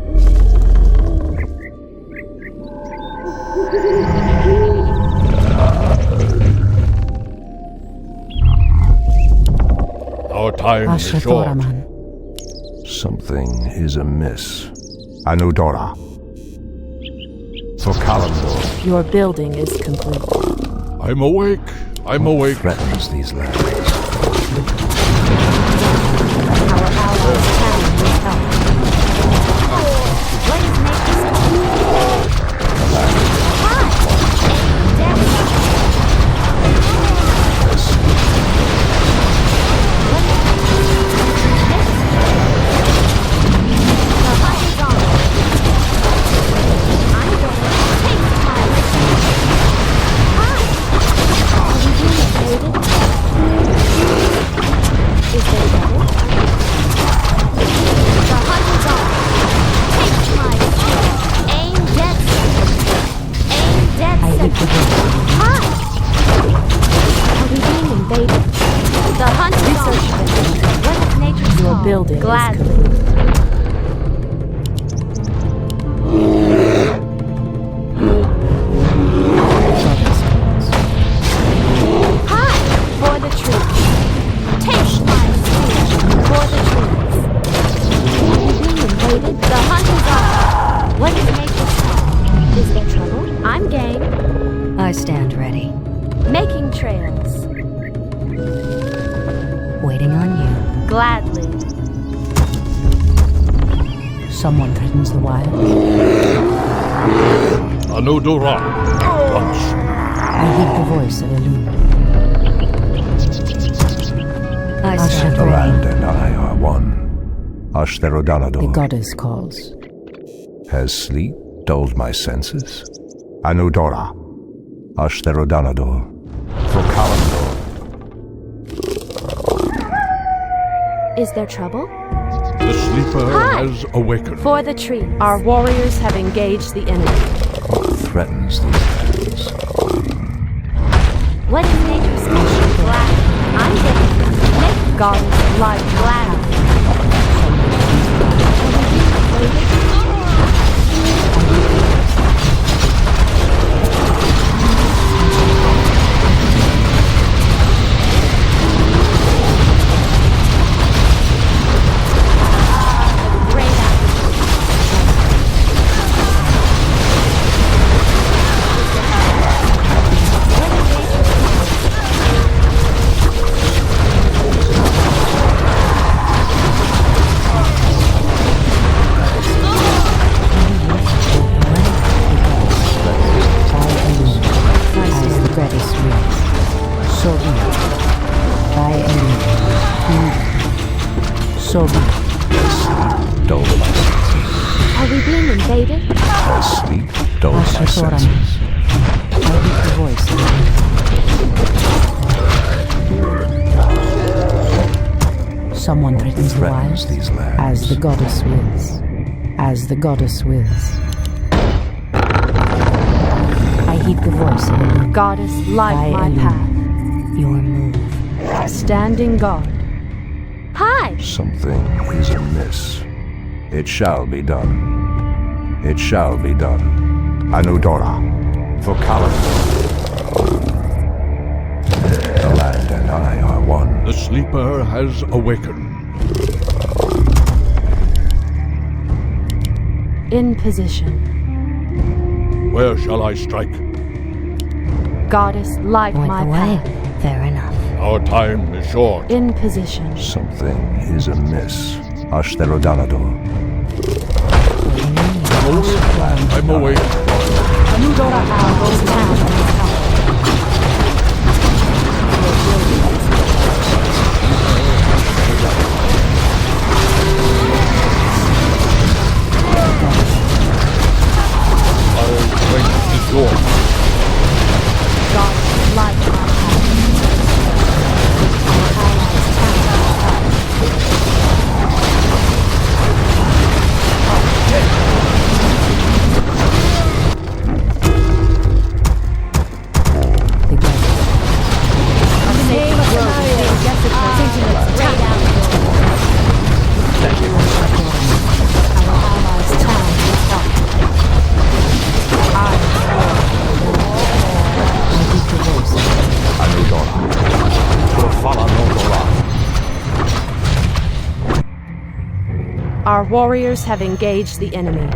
S13: Our time is short.
S12: Something is amiss. Anudora. For Kalimdor.
S8: Your building is complete.
S13: I'm awake. I'm awake.
S12: Threatens these lands.
S8: Our allies can need help.
S21: What is nature's
S8: building
S21: Gladly.
S8: is complete.
S21: Hi! For the trees. Take my spear. For the trees. Are we being invaded? The hunt is on. What is nature's call? Is there trouble? I'm game.
S6: I stand ready.
S21: Making trails.
S6: Waiting on you.
S21: Gladly.
S7: Someone threatens the wild.
S13: Anudora. Once.
S7: I heed the voice of Interlude.
S6: I stand
S12: The
S6: ready.
S12: land and I are one. Ashtherodanador.
S7: The goddess calls.
S12: Has sleep dulled my senses? Anudora. Ashtherodanador. For Kalimdor.
S21: Is there trouble?
S13: The sleeper
S21: Hi!
S13: has awakened.
S21: For the tree.
S8: Our warriors have engaged the enemy.
S12: Threatens these lands.
S21: What is nature's call? Glad. I'm game. Make
S8: Goddess light
S21: glad.
S7: So be
S12: Sleep dulled my senses.
S21: Are we being invaded?
S12: Has sleep dulled my senses.
S7: I hear the voice. Someone threatens the wild.
S12: These lands.
S7: As the goddess wills. As the goddess wills. I heed the voice of the
S8: Goddess light my path.
S6: Your move.
S8: Standing guard.
S21: Hi!
S12: Something is amiss. It shall be done. It shall be done. Anudora. For Kalimdor. The land and
S11: and I are one.
S13: The sleeper has awakened.
S8: In position.
S13: Where shall I strike?
S8: Goddess, light
S6: Point
S8: my
S6: the way.
S8: path.
S6: Fair enough.
S13: Our time is short.
S8: In position.
S11: Something is amiss. Ashtherodanador.
S13: I'm awake.
S8: Anudora Al's town.
S13: Our strength is yours.
S8: Goddess, light my path. Our warriors have engaged the enemy.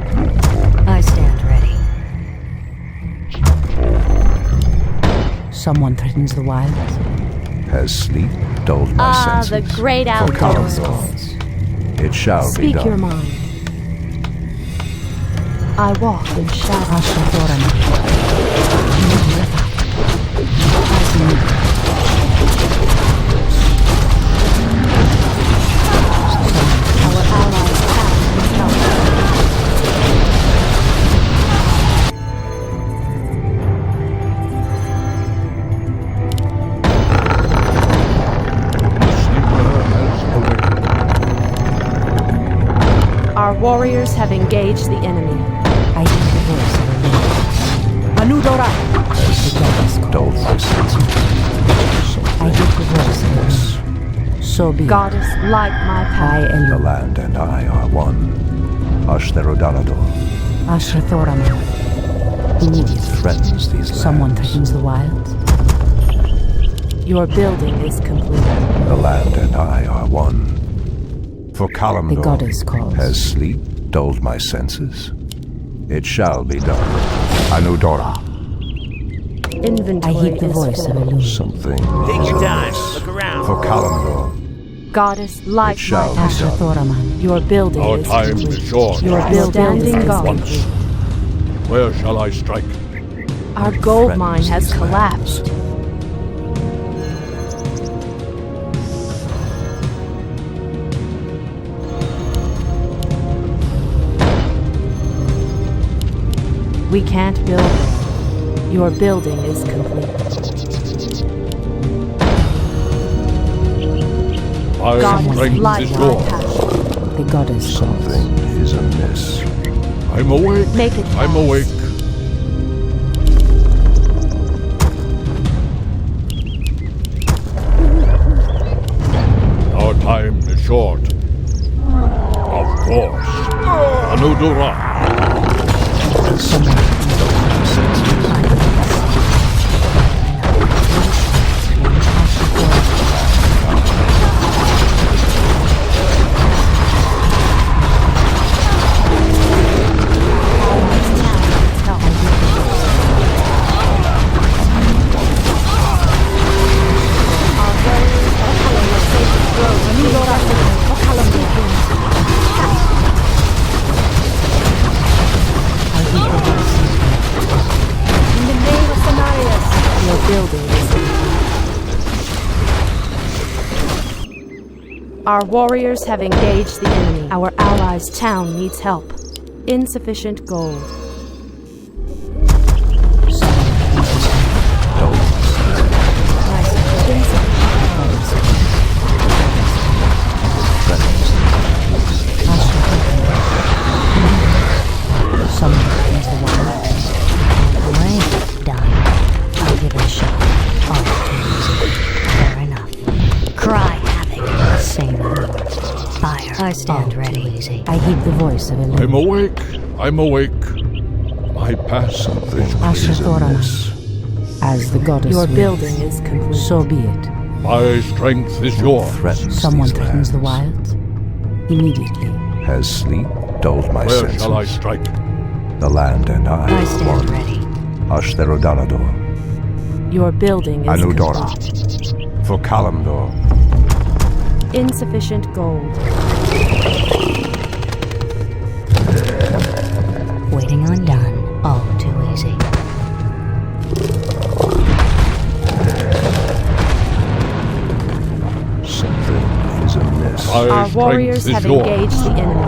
S6: I stand ready.
S7: Someone threatens the wilds.
S11: Has sleep dulled my senses?
S21: The great
S11: For
S21: outdoors.
S11: Kalimdor, it shall be
S8: Speak
S11: done.
S8: your mind. I walk in shadow. Our allies have help. Our warriors have engaged the enemy.
S7: I hear the voice of a leader. Anudora!
S11: Has dulled my senses?
S7: I hear the voice of a leader. So be it.
S8: Goddess, light my path.
S11: The land and I are one. Ashtherodanador.
S7: Ashrathoraman. Immediate.
S11: Threatens these lands.
S7: Someone threatens the wilds.
S8: Your building is complete.
S11: The land and I are one. For Kalimdor,
S7: The goddess calls.
S11: has sleep dulled my senses? It shall be done. Anudora.
S8: Inventory
S7: I heed the
S8: is
S7: voice of
S8: full.
S7: a loon.
S11: Something
S20: Take your
S11: is
S20: time.
S11: amiss.
S20: Look around.
S11: For Kalimdor,
S8: Goddess, light
S11: it shall
S8: my
S11: be done.
S7: Ashrathoraman.
S8: Your building
S13: Our
S8: is
S13: time
S8: complete.
S13: is short.
S8: Your building is
S13: At
S8: gone.
S13: once. Where shall I strike?
S8: Our gold
S11: Threatens
S8: mine has
S11: these
S8: collapsed. We can't build there. Your building is complete.
S13: Our
S8: Goddess,
S13: strength
S8: light
S13: is
S8: my
S13: yours.
S8: path.
S7: The goddess calls.
S11: something is amiss.
S13: I'm awake.
S8: Make it
S13: I'm
S8: fast.
S13: awake. Our time is short. Of course. Anudora.
S8: In the name of Cenarius, your building is complete. Our warriors have engaged the enemy. Our allies' town needs help. Insufficient gold.
S7: Someone threatens the wilds.
S6: Way done. I'll give it a shot. All too easy. Fair enough. Cry havoc. Say no more. Fire. I stand ready. Easy.
S7: I heed the voice of a leader.
S13: I'm awake. I'm awake. My past something is
S7: Ashrathoraman.
S13: amiss.
S7: As the goddess
S8: Your
S7: wills.
S8: building is complete.
S7: So be it.
S13: My strength is yours.
S7: Someone threatens the wilds. Immediately.
S12: Has sleep dulled my
S13: Where
S12: senses?
S13: shall I strike?
S12: The land and I
S10: stand ready.
S12: Ashtherodanador.
S8: Your building is
S12: Anudora. For Kalimdor.
S8: insufficient gold.
S6: Waiting on done. All too easy.
S12: Something is amiss.
S8: Our warriors have engaged the enemy.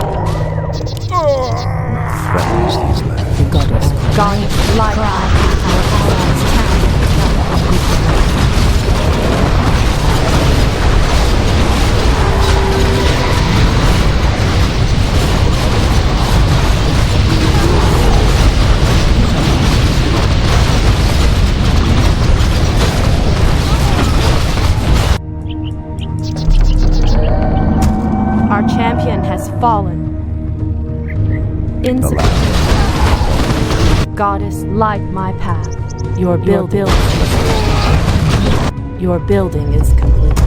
S12: Threatens these lands.
S7: The goddess.
S8: Goddess, light. Our allies' town. Our champion has fallen. Goddess, light my path. Your building is complete.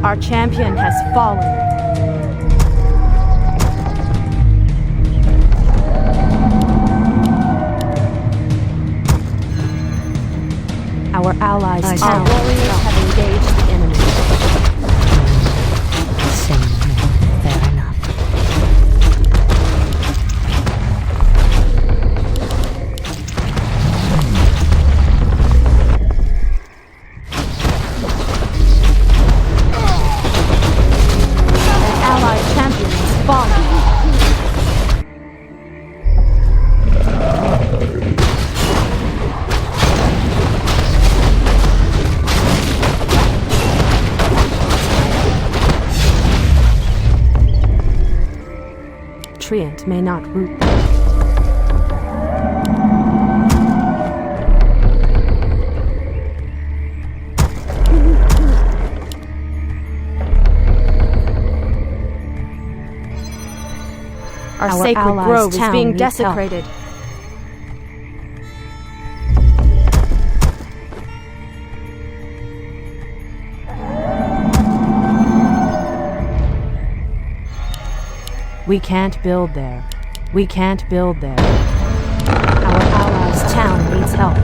S8: Our champion has fallen. Our allies' town. Our warriors have engaged the enemy.
S6: Fair enough.
S8: An allied champion has fallen. Treant may not root them. Our sacred grove is being desecrated. We can't build there. We can't build there. Our allies' town needs help.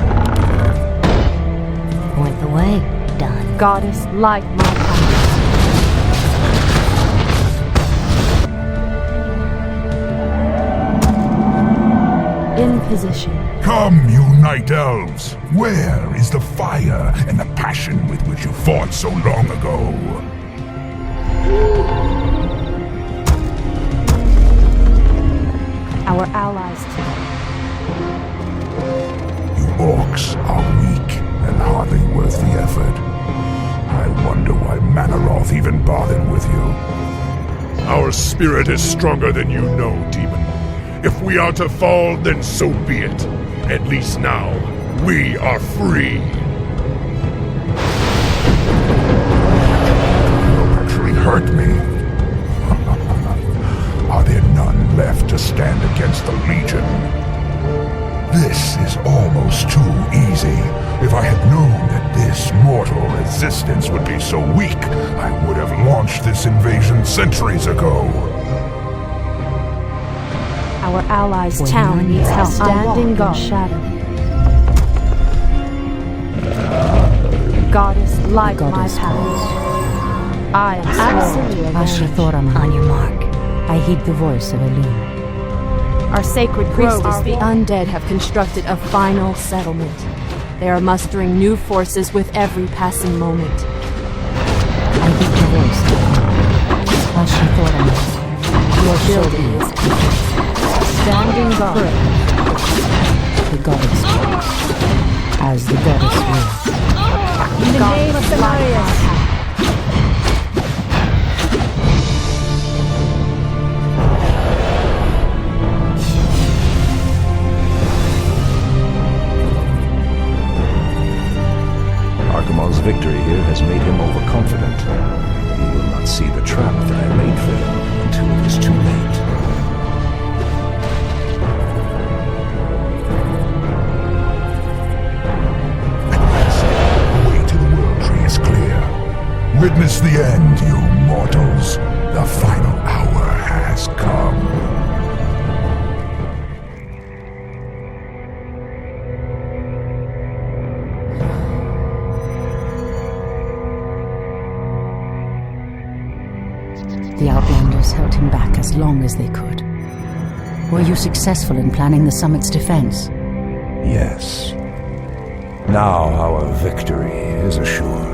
S6: Point the way. Done.
S8: Goddess, light my path. In position.
S9: Come, you night elves! Where is the fire and the passion with which you fought so long ago?
S8: Our allies' town.
S9: You orcs are weak and hardly worth the effort. I wonder why Manaroth even bothered with you.
S14: Our spirit is stronger than you know, demon. If we are to fall, then so be it. At least now, we are free.
S9: You'll actually hurt me. Are there none left to stand against the Legion? This is almost too easy. If I had known that this mortal resistance would be so weak, I would have launched this invasion centuries ago.
S8: Our allies' town needs help. Standing guard. Shadow. Goddess, light my path. I am absolutely
S7: Ashrathoraman.
S6: On your mark.
S7: I heed the voice of Elune.
S8: Our sacred grove is the undead have constructed a final settlement. They are mustering new forces with every passing moment.
S7: I heed the voice of Ashrathoraman.
S8: Your building is complete. Standing guard.
S7: The goddess wills. As the goddess wills.
S8: In the name of Cenarius.
S12: Archimon's victory here has made him overconfident. He will not see the trap that I laid for him until it is too late.
S9: Way to the World Tree the end, you mortals. The final hour has come.
S2: The Outlanders held him back as long as they could. Were you successful in planning the summit's defense?
S12: Yes. Now our victory is assured.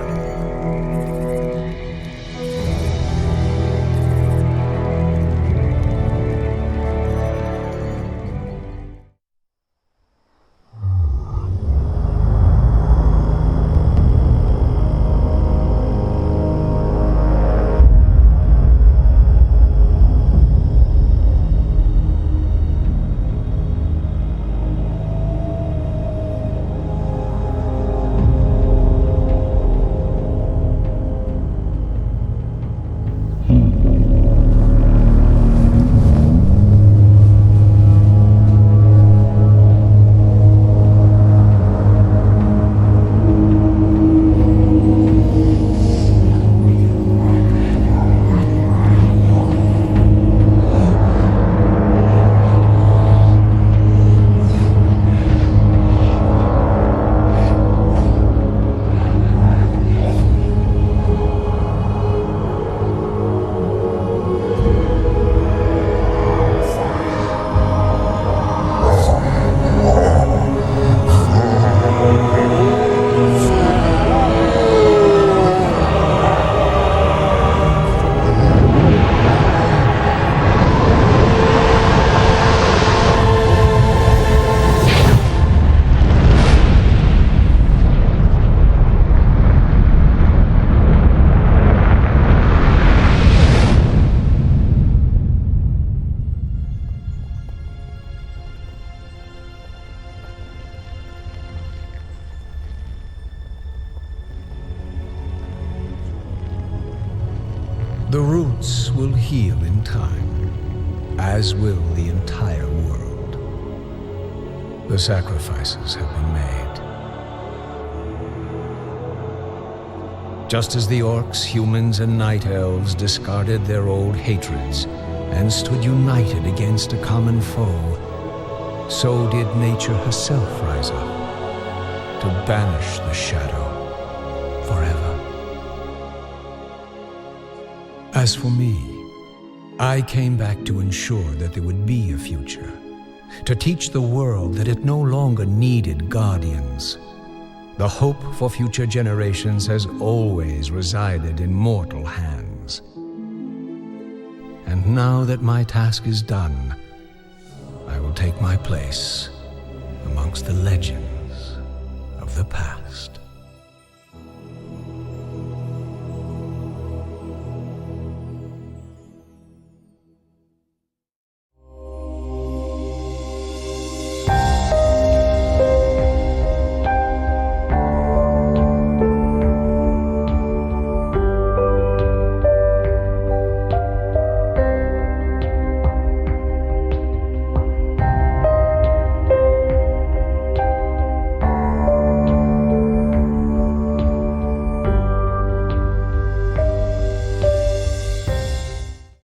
S18: The roots will heal in time, as will the entire world. The sacrifices have been made. Just as the orcs, humans, and night elves discarded their old hatreds and stood united against a common foe, so did nature herself rise up to banish the shadow forever. As for me, I came back to ensure that there would be a future, to teach the world that it no longer needed guardians. The hope for future generations has always resided in mortal hands. And now that my task is done, I will take my place amongst the legends of the past.